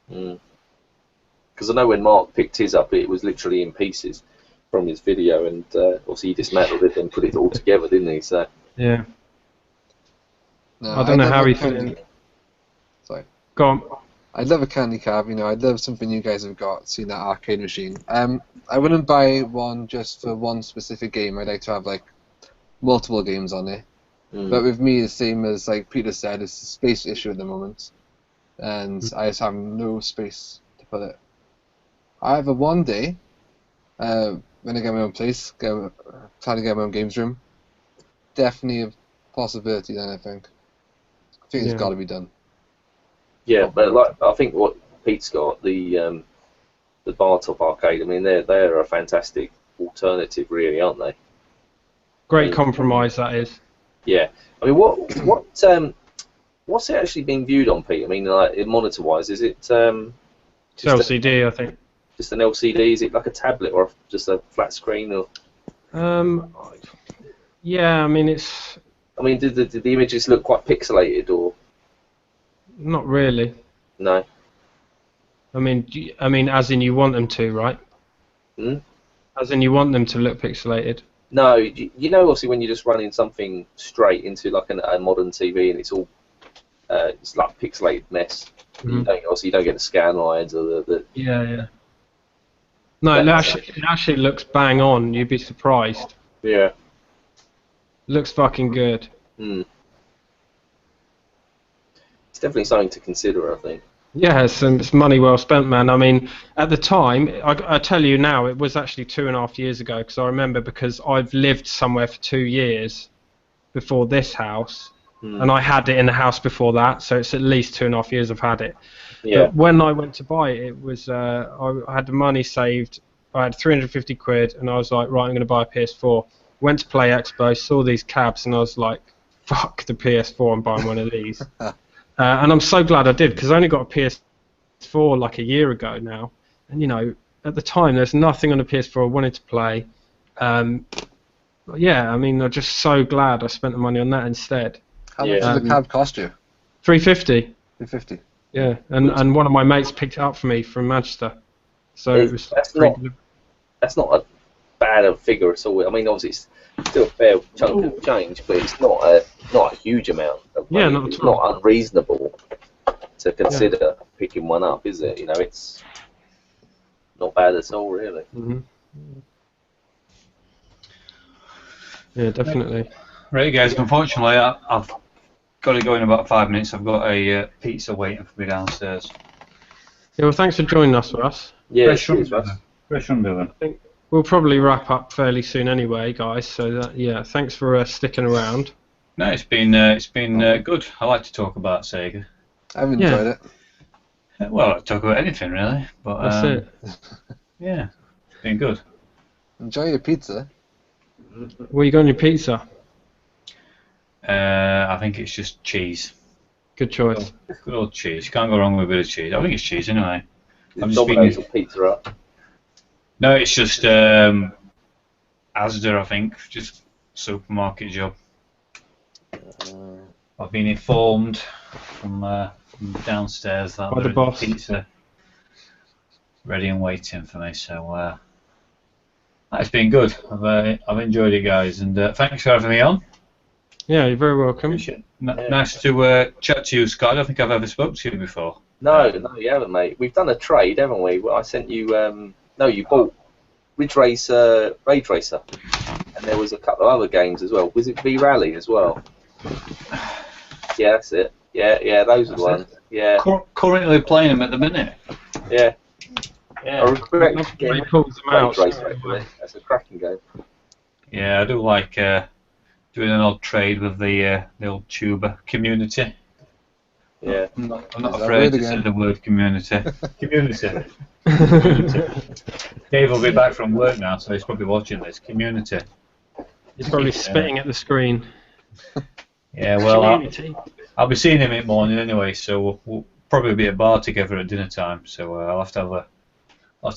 Because I know when Mark picked his up, it was literally in pieces from his video, and obviously he dismantled it and put it all together, didn't he? So yeah. No, I don't know how he fit fit in. Sorry. Go on. I'd love a candy cab, I'd love something you guys have got, seeing that arcade machine. I wouldn't buy one just for one specific game. I'd like to have, like, multiple games on it. But with me, the same as, like Peter said, it's a space issue at the moment. And I just have no space to put it. However, one day, when I get my own place, try to get my own games room, definitely a possibility then, I think. I think it's got to be done. Yeah, but like I think what Pete's got, the bar top arcade. I mean, they're a fantastic alternative, really, aren't they? Great compromise that is. Yeah, I mean, what's it actually being viewed on, Pete? I mean, like monitor-wise, is it It's LCD, I think. Just an LCD? Is it like a tablet or just a flat screen? Or yeah, I mean it's. I mean, did the images look quite pixelated or? Not really. No. I mean, as in you want them to, right? As in you want them to look pixelated. No, obviously when you're just running something straight into like a modern TV and it's all, it's like pixelated mess. You don't get the scan lines or the. Yeah. No, it actually looks bang on. You'd be surprised. Yeah. Looks fucking good. It's definitely something to consider, I think. Yeah, it's money well spent, man. I mean, at the time, I tell you now, it was actually 2.5 years ago, because I remember, because I've lived somewhere for 2 years before this house, and I had it in the house before that, so it's at least 2.5 years I've had it. Yeah. But when I went to buy it, it was I had the money saved. I had 350 quid, and I was like, right, I'm going to buy a PS4. Went to Play Expo, saw these cabs, and I was like, fuck the PS4, I'm buying one of these. And I'm so glad I did, because I only got a PS4 like a year ago now. And, at the time, there's nothing on the PS4 I wanted to play. Yeah, I mean, I'm just so glad I spent the money on that instead. How much did the cab cost you? 350. 350. Yeah, and one of my mates picked it up for me from Manchester. So it was that's not a bad figure at all. I mean, obviously it's still a fair chunk of change, but it's not a huge amount of money. Yeah, not it's at all. not unreasonable to consider picking one up, is it? It's not bad at all, really. Yeah, definitely. Right, guys. Unfortunately, I've got to go in about 5 minutes. I've got a pizza waiting for me downstairs. Yeah, well, thanks for joining us, Russ. Yeah, Fresh undoing. I think we'll probably wrap up fairly soon anyway, guys. So thanks for sticking around. No, it's been good. I like to talk about Sega. I've enjoyed it. Well, I talk about anything really, but That's it. Yeah, it's been good. Enjoy your pizza. What you got on your pizza? I think it's just cheese. Good choice. Good old cheese. You can't go wrong with a bit of cheese. I think it's cheese anyway. I'm just Domino's or Pizza Hut. No, it's just Asda, I think. Just supermarket job. I've been informed from downstairs that By the there boss. is pizza ready and waiting for me. So it's been good. I've enjoyed it, guys, and thanks for having me on. Yeah, you're very welcome. Appreciate it. Nice to chat to you, Scott. I don't think I've ever spoke to you before. No, you haven't, mate. We've done a trade, haven't we? Well, I sent you. No, you bought Rage Racer, and there was a couple of other games as well. Was it V Rally as well? Yeah, that's it. Yeah, those are the ones. Yeah. Currently playing them at the minute. Yeah. Yeah. I regret He getting pulls them out. Rage Racer, actually. That's a cracking game. Yeah, I do like doing an odd trade with the old tuber community. Yeah. I'm not Is that afraid weird to again? say the word community. Community. Dave will be back from work now, so he's probably watching this. Community. He's probably spitting at the screen. Yeah, well, Community. I'll be seeing him in the morning anyway, so we'll probably be at a bar together at dinner time. So I'll have to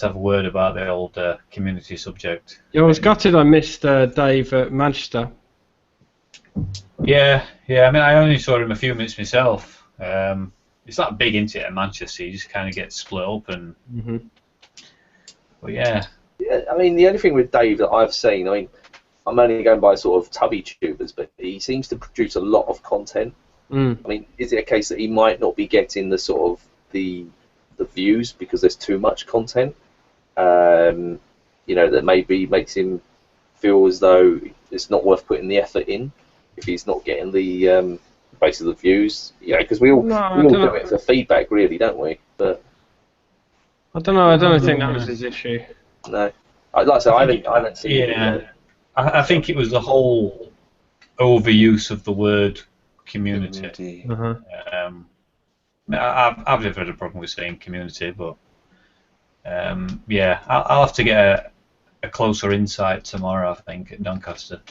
have a word about the old community subject. Yeah, I was gutted I missed Dave at Manchester. Yeah. I mean, I only saw him a few minutes myself. It's not big into it at Manchester. You just kind of get split up and. But yeah. Yeah, I mean, the only thing with Dave that I've seen, I mean, I'm only going by sort of tubby tubers, but he seems to produce a lot of content. Mm. I mean, is it a case that he might not be getting the sort of the views because there's too much content? You know, that maybe makes him feel as though it's not worth putting the effort in if he's not getting the basically the views. You know, because we all do it for feedback, really, don't we? But I don't know. I don't think that was his issue. no, like I said, I haven't seen it. Yeah, I think it was the whole overuse of the word community. Uh-huh. I've never had a problem with saying community, but yeah, I'll have to get a closer insight tomorrow, I think, at Doncaster.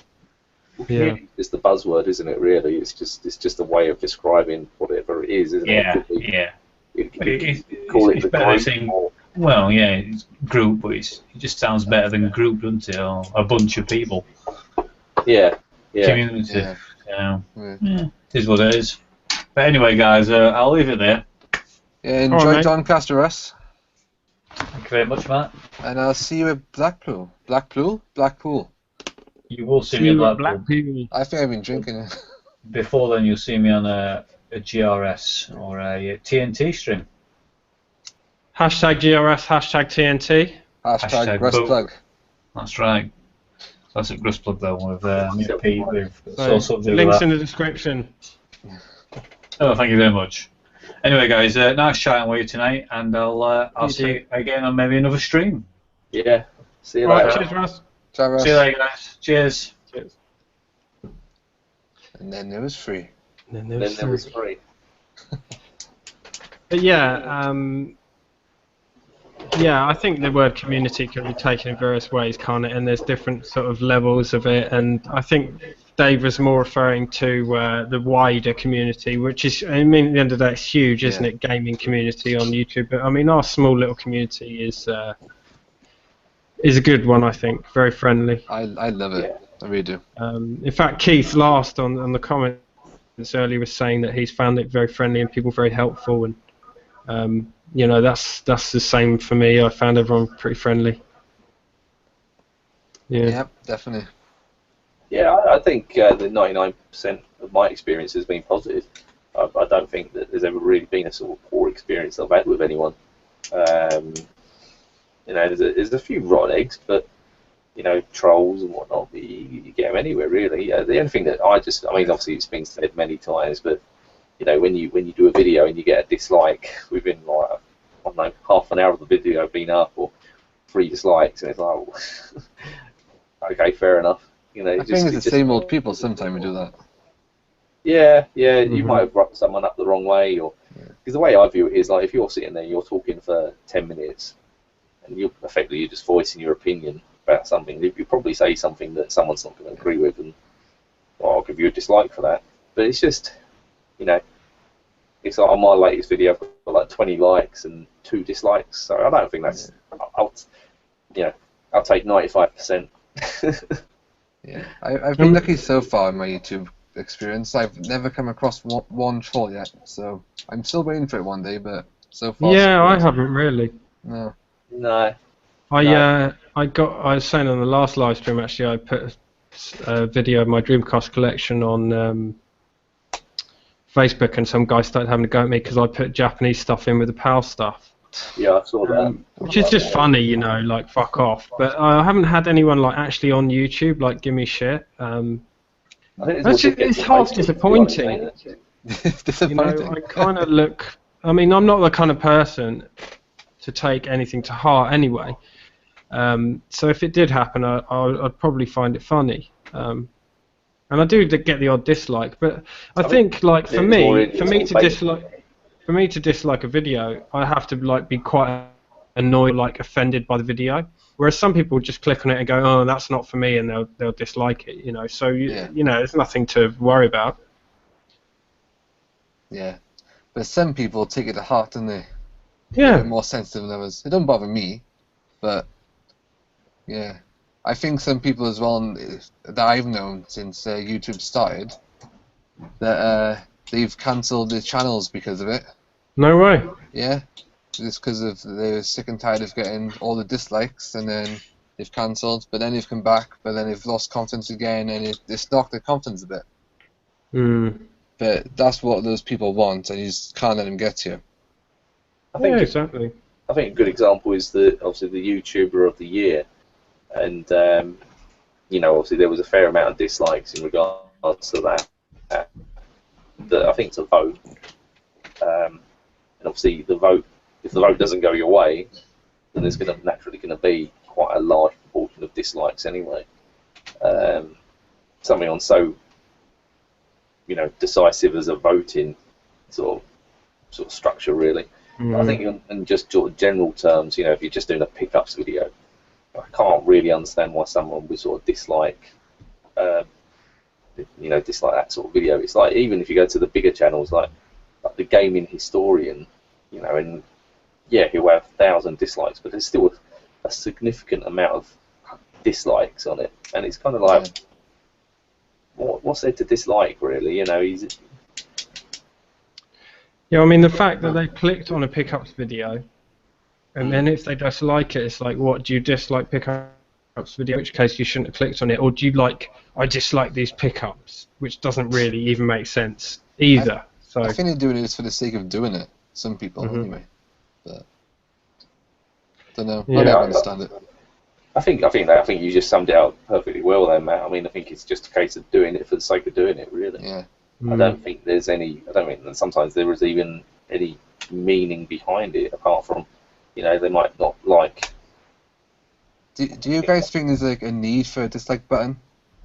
Yeah. It's the buzzword, isn't it? Really, it's just a way of describing whatever it is, isn't it? Yeah. You Call it the group. Well, yeah, it's group, but it just sounds better than group, doesn't it? Or a bunch of people. Yeah. Community. Yeah. It is what it is. But anyway, guys, I'll leave it there. Yeah, enjoy Doncaster, Russ. Thank you very much, Matt. And I'll see you at Blackpool. Blackpool. You will see me at Blackpool. I think I've been drinking it. Before then, you'll see me on a GRS or a TNT stream. Hashtag GRS, hashtag TNT. Hashtag Gruss plug. That's right. That's a Gruss plug, though, with me and Pete. Links in the description. Oh, thank you very much. Anyway, guys, nice chatting with you tonight, and I'll see you again on maybe another stream. Yeah. See you later. later. Cheers, Russ. Ciao, Russ. See you later, guys. Cheers. And then there was free. Then there was free. But yeah, I think the word community can be taken in various ways, can't it? And there's different sort of levels of it. And I think Dave was more referring to the wider community, which is, I mean, at the end of the day, it's huge, isn't it? Gaming community on YouTube. But I mean, our small little community is a good one, I think. Very friendly. I love it. Yeah. I really do. In fact, Keith last on the comments earlier was saying that he's found it very friendly and people very helpful, and you know, that's the same for me. I found everyone pretty friendly. Yeah. Yep, definitely. Yeah, I think the 99% of my experience has been positive. I don't think that there's ever really been a sort of poor experience I've had with anyone. You know, there's a few rotten eggs, but you know, trolls and whatnot, you get them anywhere, really. The only thing that I mean, obviously it's been said many times, but you know, when you do a video and you get a dislike within like, I don't know, half an hour of the video being up, or 3 dislikes, and it's like, oh, okay, fair enough. You know, I think it's the same old people sometimes who do that. Yeah, you might have brought someone up the wrong way, or because the way I view it is like if you're sitting there, you're talking for 10 minutes, and you're just voicing your opinion about something. You probably say something that someone's not going to agree with, and well, I'll give you a dislike for that. But it's just, you know, it's like on my latest video, I've got like 20 likes and 2 dislikes. So I don't think that's. I'll take 95%. Yeah, I've been lucky so far in my YouTube experience. I've never come across one troll yet, so I'm still waiting for it one day. But so far, yeah, I haven't really. No. I was saying on the last live stream, actually, I put a video of my Dreamcast collection on Facebook, and some guy started having a go at me because I put Japanese stuff in with the PAL stuff. Yeah, I saw that. Which is just funny, you know, like fuck off. But I haven't had anyone like actually on YouTube like give me shit. It's half disappointing. You know, I kind of look. I mean, I'm not the kind of person to take anything to heart anyway. So if it did happen, I'd probably find it funny. And I do get the odd dislike, but I think like for me to dislike a video, I have to like be quite annoyed, like offended by the video. Whereas some people just click on it and go, "Oh, that's not for me," and they'll dislike it. You know, so you know, there's nothing to worry about. Yeah, but some people take it to heart, don't they? Yeah. They're more sensitive than others. It don't bother me, but yeah, I think some people as well that I've known since YouTube started that they've cancelled their channels because of it. No way. Yeah, just because they're sick and tired of getting all the dislikes, and then they've cancelled, but then they've come back, but then they've lost confidence again, and it's knocked their confidence a bit. but that's what those people want, and you just can't let them get to you. I think exactly. I think a good example is obviously the YouTuber of the year, and obviously there was a fair amount of dislikes in regards to that. I think it's a vote, and obviously if the vote doesn't go your way, then there's naturally going to be quite a large proportion of dislikes anyway. Something on so decisive as a voting sort of structure, really. I think in just sort of general terms, if you're just doing a pickups video, I can't really understand why someone would sort of dislike that sort of video. It's like, even if you go to the bigger channels like the Gaming Historian, and yeah, he'll have 1,000 dislikes, but there's still a significant amount of dislikes on it, and it's kind of like, what's there to dislike, really? Yeah, I mean, the fact that they clicked on a pickups video, and then if they dislike it, it's like, what, do you dislike pickups video, in which case you shouldn't have clicked on it, or do you I dislike these pickups, which doesn't really even make sense either. I think they're doing it just for the sake of doing it, some people, anyway. But, don't know, I don't understand it. I think you just summed it up perfectly well there, Matt. I mean, I think it's just a case of doing it for the sake of doing it, really. Yeah. I don't think there's any. I don't think that sometimes there is even any meaning behind it, apart from, they might not like. Do you guys think there's like a need for a dislike button?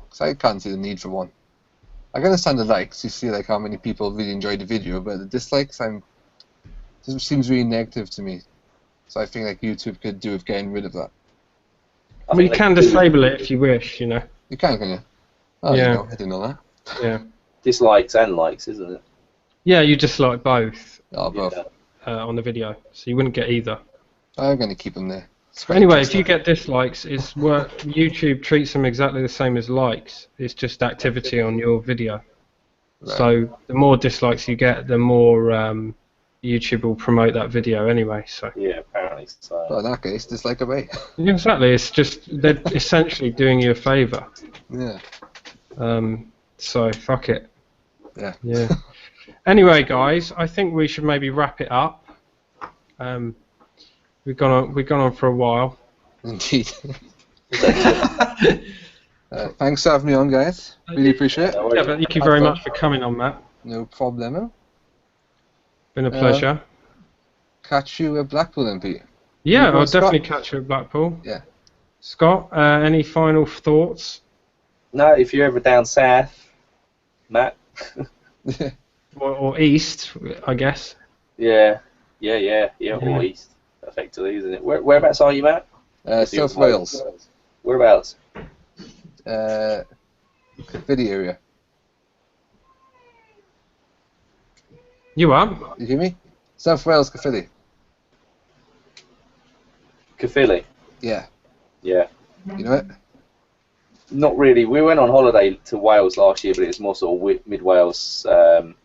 Because I can't see the need for one. I can understand the likes. You see like how many people really enjoyed the video, but the dislikes, it seems really negative to me. So I think like YouTube could do with getting rid of that. Well, you can disable it if you wish, You can you? Oh, yeah. I didn't know that. Yeah. Dislikes and likes, isn't it? Yeah, you dislike both both. On the video, so you wouldn't get either. I'm going to keep them there. But anyway, if you get dislikes, YouTube treats them exactly the same as likes. It's just activity on your video. Right. So the more dislikes you get, the more YouTube will promote that video anyway. So yeah, apparently so. Well, in that case, dislike away. Exactly. It's just they're essentially doing you a favour. Yeah. So fuck it. Yeah. Yeah. Anyway, guys, I think we should maybe wrap it up. We've gone on for a while. Indeed. Thanks for having me on, guys. Really appreciate it. Yeah, but thank you very much for coming on, Matt. No problemo. Been a pleasure. Catch you at Blackpool then, Pete. Yeah, I'll definitely catch you at Blackpool. Yeah. Scott, any final thoughts? No, if you're ever down south, Matt. or east, I guess. Yeah, or east, effectively, isn't it? Whereabouts are you, Matt? South Wales. Whereabouts? Video area. You are? You hear me? South Wales, Caerphilly. Caerphilly? Yeah. Yeah. You know it? Not really. We went on holiday to Wales last year, but it was more sort of mid Wales,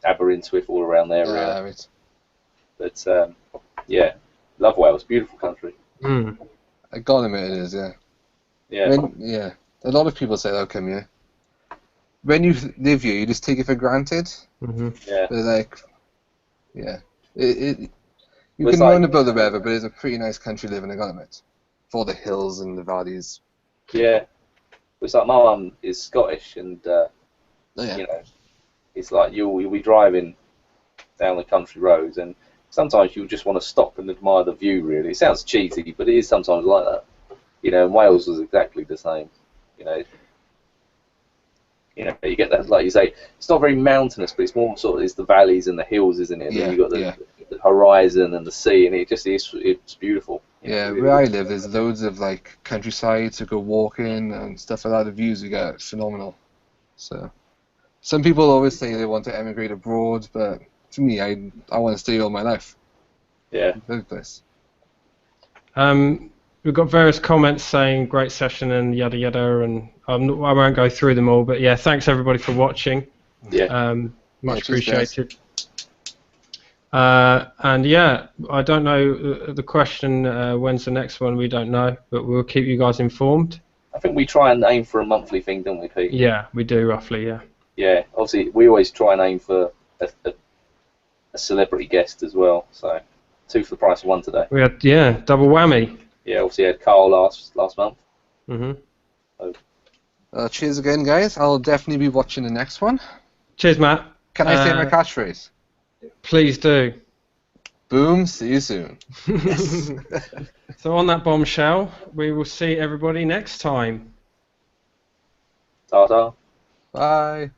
Aberystwyth, all around there. Right. But yeah, love Wales. Beautiful country. I gotta admit it is, yeah. Yeah. A lot of people say they'll come here. When you live here, you just take it for granted. Yeah. But like, yeah, you can moan about the weather, but it's a pretty nice country living. I gotta admit, for the hills and the valleys. Yeah. It's like my mum is Scottish, and it's like you'll be driving down the country roads, and sometimes you'll just want to stop and admire the view. Really, it sounds cheesy, but it is sometimes like that. And Wales was exactly the same. You get that, like you say, it's not very mountainous, but it's more sort of it's the valleys and the hills, isn't it? Yeah, and you've got the horizon and the sea, and it's beautiful. Yeah, where I live, there's loads of like countryside to go walking and stuff like that. The views you get phenomenal. So, some people always say they want to emigrate abroad, but for me, I want to stay all my life. Yeah. Good place. We've got various comments saying great session and yada yada, and I won't go through them all, but yeah, thanks everybody for watching. Yeah. Much appreciated. And yeah, I don't know the question, when's the next one, we don't know, but we'll keep you guys informed. I think we try and aim for a monthly thing, don't we, Pete? Yeah, we do roughly, yeah. yeah, obviously we always try and aim for a celebrity guest as well. So 2 for the price of 1 today. We had double whammy. Yeah, obviously had Carl last month. Mhm. Cheers again, guys. I'll definitely be watching the next one. Cheers, Matt. Can I say my catchphrase? Please do. Boom, see you soon. So on that bombshell, we will see everybody next time. Ta-ta. Bye.